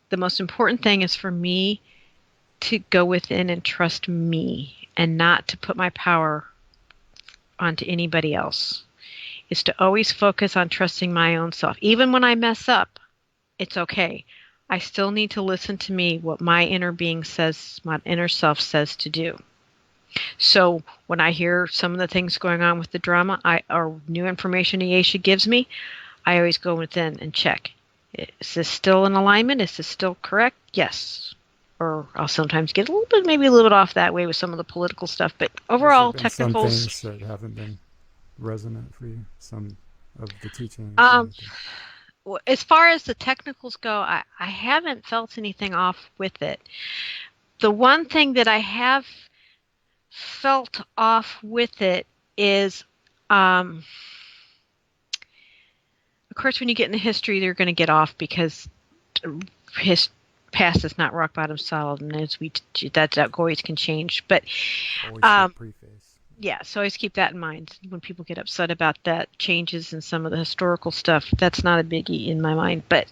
the most important thing is for me to go within and trust me and not to put my power onto anybody else, is to always focus on trusting my own self. Even when I mess up, it's okay. I still need to listen to me, what my inner being says, my inner self says to do. So when I hear some of the things going on with the drama or new information Ayesha gives me, I always go within and check. Is this still in alignment? Is this still correct? Yes. Or I'll sometimes get maybe a little bit off that way with some of the political stuff, but overall, Has there been some technicals. things that haven't been resonant for you? Some of the teachings? Um, as far as the technicals go, I haven't felt anything off with it. The one thing that I have felt off with it is, of course, when you get into history, they're going to get off because his past is not rock bottom solid, and as that always can change. But Always preface. yeah, so always keep that in mind when people get upset about that changes in some of the historical stuff. That's not a biggie in my mind. But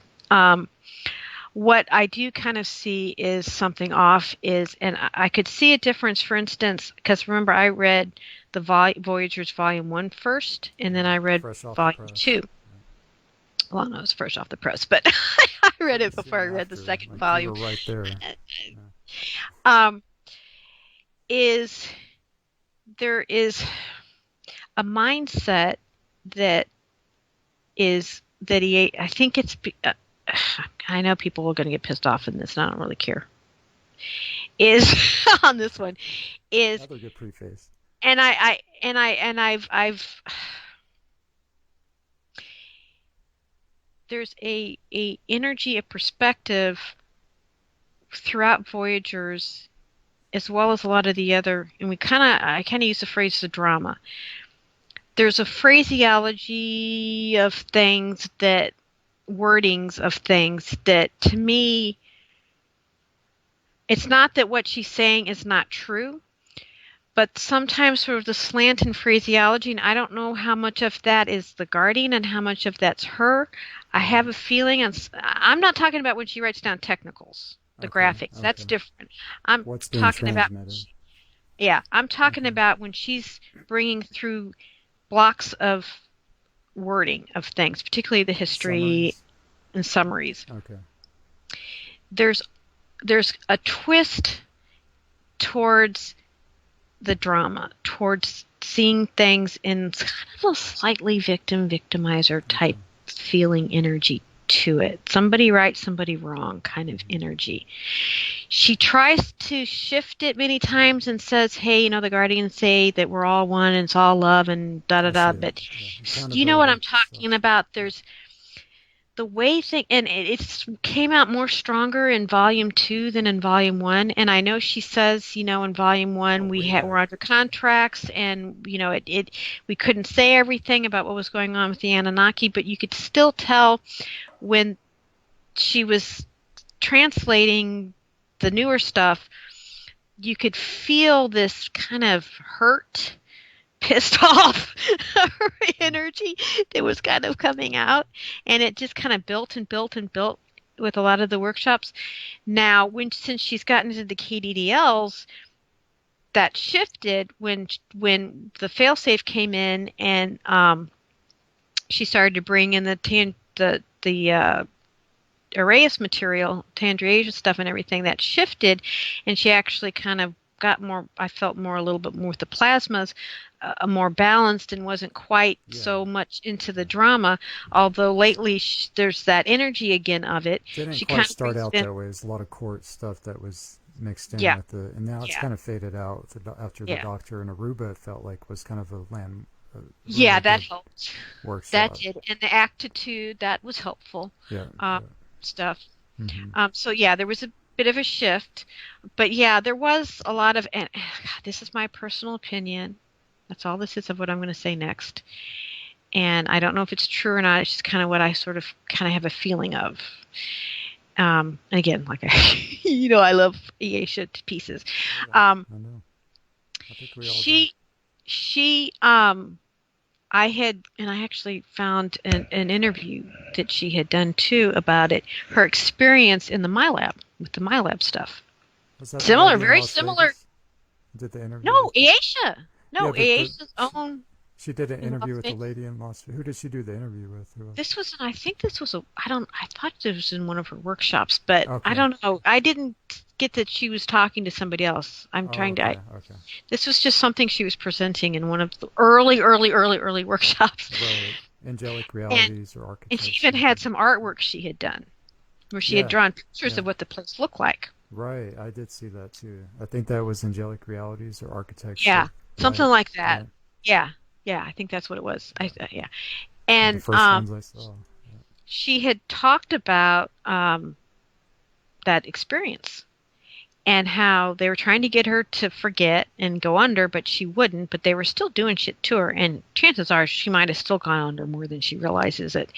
what I do kind of see is something off is, and I could see a difference, for instance, because remember I read the Voyagers Volume 1 first, and then I read Volume 2. Well, no, it was fresh off the press, but I read it before I read the second volume. You were right there. There is a mindset that I think it's. I know people are going to get pissed off in this, and I don't really care. Is on this one is another good preface. And I've there's a energy, a perspective throughout Voyagers, as well as a lot of the other, and I kind of use the phrase the drama. There's a phraseology of things wordings of things that, to me, it's not that what she's saying is not true, but sometimes sort of the slant in phraseology, and I don't know how much of that is the Guardian and how much of that's her. I have a feeling, I'm not talking about when she writes down technicals, the graphics. That's different. I'm talking about, I'm talking about when she's bringing through blocks of wording of things, particularly the history and summaries. Okay. There's a twist towards the drama, towards seeing things in kind of a slightly victimizer type feeling energy to it. Somebody right, somebody wrong kind of energy. She tries to shift it many times and says, hey, the Guardians say that we're all one and it's all love and da-da-da, but you know what I'm talking about? There's the way and it came out more stronger in Volume 2 than in Volume 1, and I know she says, in Volume 1 we're under contracts, and we couldn't say everything about what was going on with the Anunnaki, but you could still tell when she was translating the newer stuff, you could feel this kind of hurt, pissed off energy that was kind of coming out, and it just kind of built and built and built with a lot of the workshops. Now, since she's gotten into the KDDLs, that shifted when the failsafe came in, and she started to bring in the Arrayus material, Tandriasia stuff and everything. That shifted, and she actually kind of got more, I felt more, a little bit more with the plasmas, more balanced, and wasn't quite so much into the drama. Although lately there's that energy again of it. Didn't She quite kind of start brings out in- that way. It's a lot of court stuff that was mixed in Yeah. with the, and now it's Yeah. kind of faded out after the Yeah. doctor in Aruba. It felt like was kind of a Yeah, really that good helped. workshop. That did, and the Actitude, that was helpful. Yeah. Stuff. Hmm. So yeah, there was a bit of a shift, but yeah, there was a lot of, and God, this is my personal opinion. That's all this is of what I'm going to say next. And I don't know if it's true or not. It's just kind of what I sort of kind of have a feeling of. And again, like I love Aisha to pieces. I know. I think we all do. She I actually found an interview that she had done too about it, her experience in the MyLab with the MyLab stuff. Was that the Similar, lady in very Las similar. Vegas? Did the interview? No, Aisha. No, Yeah, but Aisha's own. She did an in interview Las with a Vegas. lady in Las Vegas. Who did she do the interview with? Who else? I think this was I thought it was in one of her workshops, but Okay. I don't know. I didn't get that she was talking to somebody else. I'm Oh, trying okay, to, okay. this was just something she was presenting in one of the early workshops. Right. Angelic realities or And archetypes. she even had some artwork she had done where she had Yeah, drawn pictures yeah. of what the place looked like. Right, I did see that too. I think that was angelic realities or architecture. Yeah, something Right, like that. right. Yeah, I think that's what it was. Yeah. The And first ones I saw. she had talked about that experience and how they were trying to get her to forget and go under, but she wouldn't, but they were still doing shit to her, and chances are she might have still gone under more than she realizes it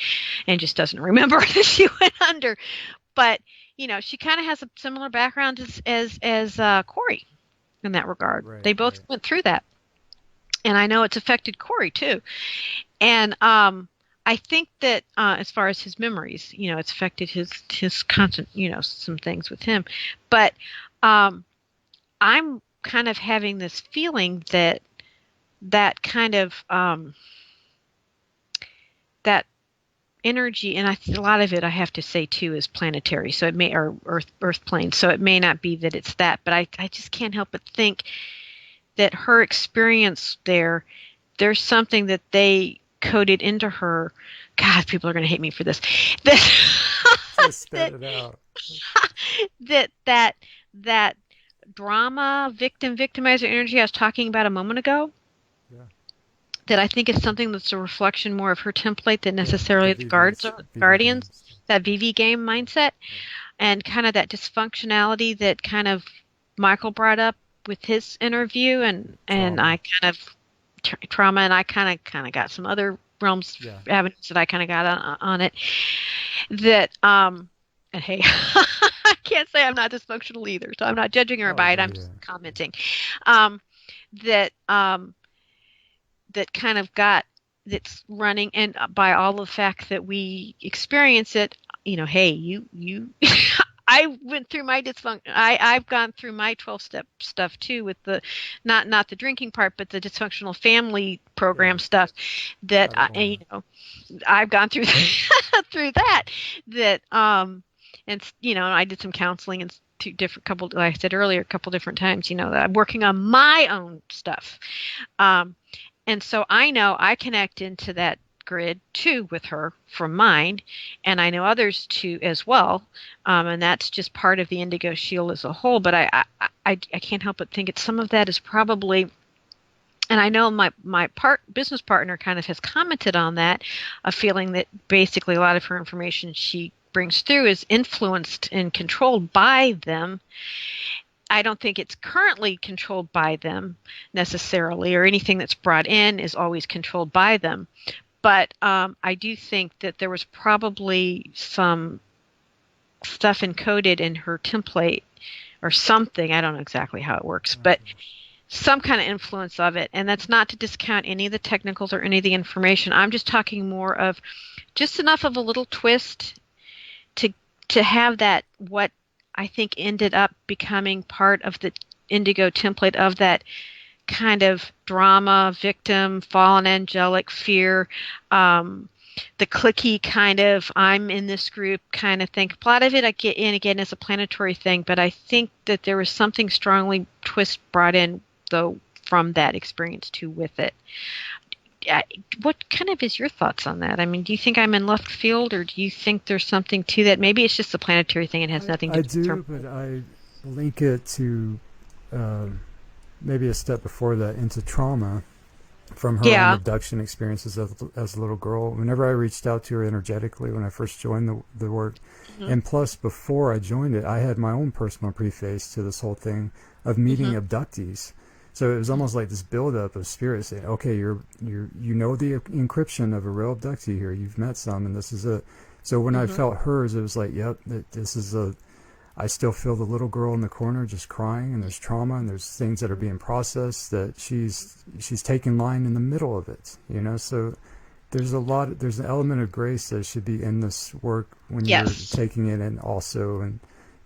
and just doesn't remember that she went under. But she kind of has a similar background as Corey in that regard. Right, They both right. went through that, and I know it's affected Corey too. And I think that as far as his memories, it's affected his constant, some things with him. But I'm kind of having this feeling that kind of that energy, and a lot of it, I have to say too, is planetary. So it may, or Earth plane. So it may not be that it's that, but I just can't help but think that her experience there's something that they coded into her. God, people are going to hate me for this. Just spit it out. That drama, victimizer energy I was talking about a moment ago. Yeah. That I think is something that's a reflection more of her template than necessarily the VV Guardians. games. That VV game mindset, and kind of that dysfunctionality that kind of Michael brought up with his interview, and Trauma. I kind of trauma, and I kind of got some other realms, Yeah. avenues that I kind of got on it. That and hey, I can't say I'm not dysfunctional either, so I'm not judging her Oh, by it. yeah, I'm just yeah. commenting. That kind of that's running, and by all the fact that we experience it, hey, you I went through my dysfunction. I've gone through my 12-step stuff too, with the not the drinking part, but the dysfunctional family program stuff. That I've gone through through that. And I did some counseling and like I said earlier, a couple different times. That I'm working on my own stuff. And so I know I connect into that grid too with her from mine, and I know others too as well. And that's just part of the Indigo Shield as a whole. But I can't help but think some of that is probably, and I know my business partner kind of has commented on that, a feeling that basically a lot of her information she brings through is influenced and controlled by them. I don't think it's currently controlled by them necessarily, or anything that's brought in is always controlled by them. But I do think that there was probably some stuff encoded in her template or something. I don't know exactly how it works, but some kind of influence of it. And that's not to discount any of the technicals or any of the information. I'm just talking more of just enough of a little twist to have that, what I think ended up becoming part of the Indigo template, of that kind of drama, victim, fallen angelic, fear, the clicky kind of I'm in this group kind of thing. A lot of it I get in again as a planetary thing, but I think that there was something strongly twist brought in though from that experience too with it. What kind of is your thoughts on that? I mean, do you think I'm in left field, or do you think there's something to that? Maybe it's just a planetary thing and has nothing to I do do, with but I link it to maybe a step before that, into trauma from her own abduction experiences as a little girl. Whenever I reached out to her energetically when I first joined the work, and plus before I joined it, I had my own personal preface to this whole thing of meeting abductees. So it was almost like this buildup of spirit saying, okay, you know the encryption of a real abductee here. You've met some, and this is it. So when I felt hers, it was like, yep, this is I still feel the little girl in the corner just crying, and there's trauma, and there's things that are being processed that she's taking line in the middle of it, you know. So there's an element of grace that should be in this work when you're taking it in also, and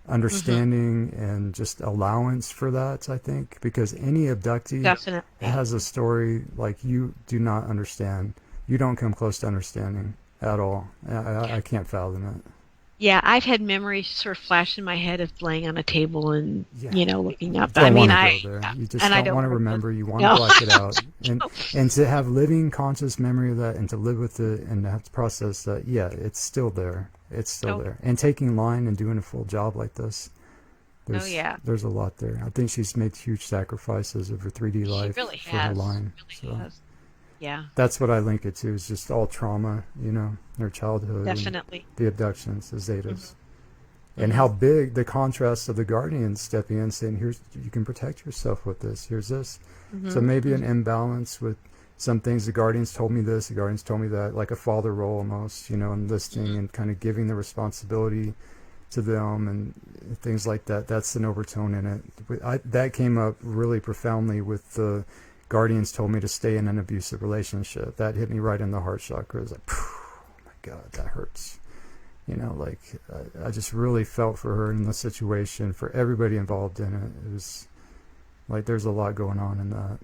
understanding and just allowance for that, I think, because any abductee Definitely. has a story like you do not understand. You don't come close to understanding at all. I can't fathom it. Yeah, I've had memories sort of flash in my head of laying on a table and, looking up. You don't I mean, want to go there. You just and I don't want to remember. You want to No. block it out. And to have living conscious memory of that, and to live with it, and to have to process that, yeah, it's still there. It's still there. And taking line and doing a full job like this, there's a lot there. I think she's made huge sacrifices of her 3D life really for has. her line. Really has. Yeah, That's what I link it to, is just all trauma, her childhood. definitely. And the abductions, the Zetas. And how big the contrast of the Guardians stepping in saying, here's, you can protect yourself with this, here's this. So maybe an imbalance with some things. The Guardians told me this, the Guardians told me that, like a father role almost, and listening and kind of giving the responsibility to them and things like that. That's an overtone in it. That came up really profoundly with the Guardians told me to stay in an abusive relationship. That hit me right in the heart chakra. It was like, oh my God, that hurts. I just really felt for her in the situation, for everybody involved in it. It was like there's a lot going on in that.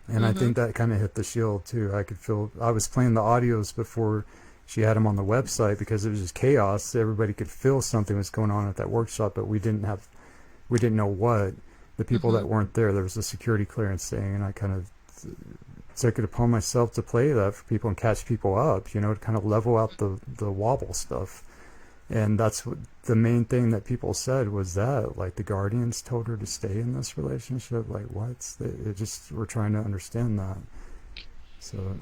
And I think that kind of hit the shield too. I could feel, I was playing the audios before she had them on the website because it was just chaos. Everybody could feel something was going on at that workshop, but we didn't know what. The people that weren't there was a security clearance thing, and I kind of took it upon myself to play that for people and catch people up, to kind of level out the wobble stuff. And that's what the main thing that people said was that, like, the Guardians told her to stay in this relationship. Like, what? It just, we're trying to understand that. So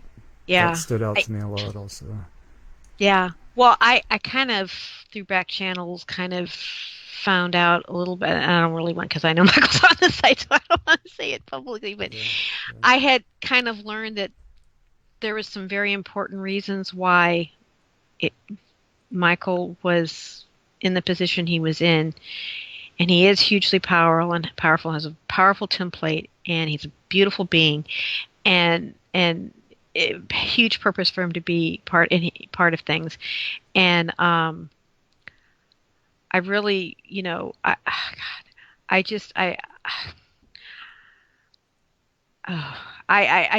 that stood out to me a lot also. Yeah. Well, I kind of, through back channels, kind of found out a little bit, and I don't really want, because I know Michael's on the site, so I don't want to say it publicly, but I had kind of learned that there was some very important reasons why Michael was in the position he was in, and he is hugely powerful, has a powerful template, and he's a beautiful being, and a huge purpose for him to be part of things, and I really, I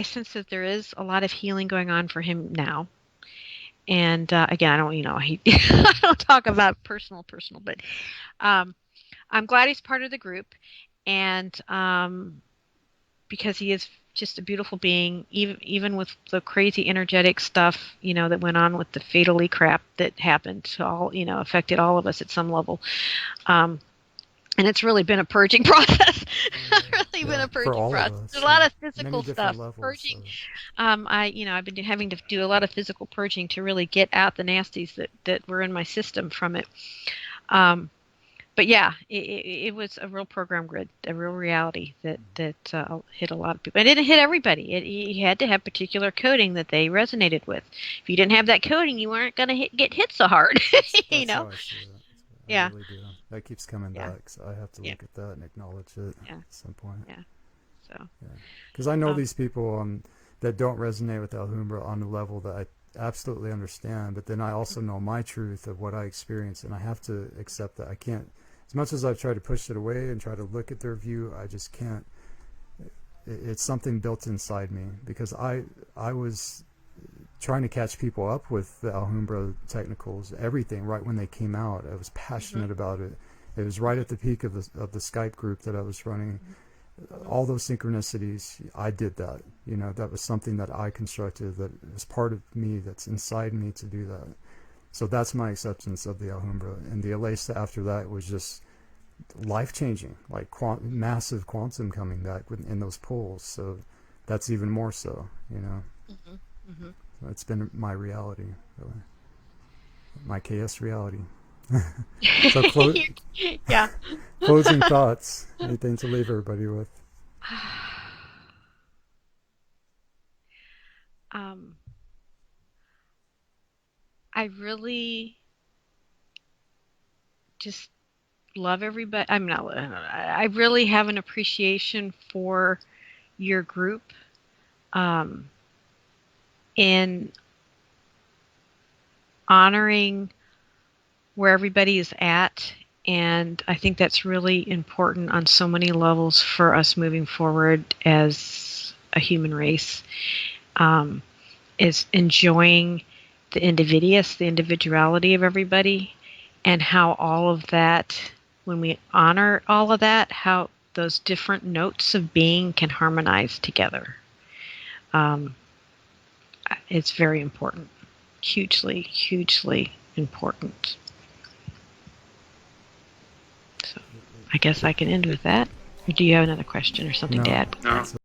sense that there is a lot of healing going on for him now. And again, I don't, I don't talk about personal, but I'm glad he's part of the group, and because he is just a beautiful being, even with the crazy energetic stuff, that went on with the fatally crap that happened to all, affected all of us at some level. And it's really been a purging process. Been a purging process. There's a lot of physical stuff. Purging. I've been having to do a lot of physical purging to really get out the nasties that were in my system from it. But yeah, it was a real program grid, a real reality that hit a lot of people. It didn't hit everybody. You had to have particular coding that they resonated with. If you didn't have that coding, you weren't going to get hit so hard. That's how I see it. I really do. That keeps coming back, so I have to look at that and acknowledge it at some point. Yeah. So Because I know Um, these people that don't resonate with Alhambra on a level that I absolutely understand, but then I also know my truth of what I experience, and I have to accept that. I can't, as much as I've tried to push it away and try to look at their view, I just can't. It's something built inside me, because I was trying to catch people up with the Alhambra technicals, everything, right when they came out. I was passionate about it. It was right at the peak of the Skype group that I was running. All those synchronicities, I did that. That was something that I constructed, that was part of me, that's inside me to do that. So that's my acceptance of the Alhambra. And the Elisa after that was just life-changing, like massive quantum coming back in those pulls. So that's even more so, So it's been my reality, really. My KS reality. So yeah. closing thoughts. Anything to leave everybody with? Um, I really just love everybody. I'm not. I really have an appreciation for your group, um, in honoring where everybody is at, and I think that's really important on so many levels for us moving forward as a human race. Um, is enjoying the the individuality of everybody, and how all of that, when we honor all of that, how those different notes of being can harmonize together. Um, it's very important, hugely, hugely important. So I guess I can end with that. Or do you have another question or something No, to add? that's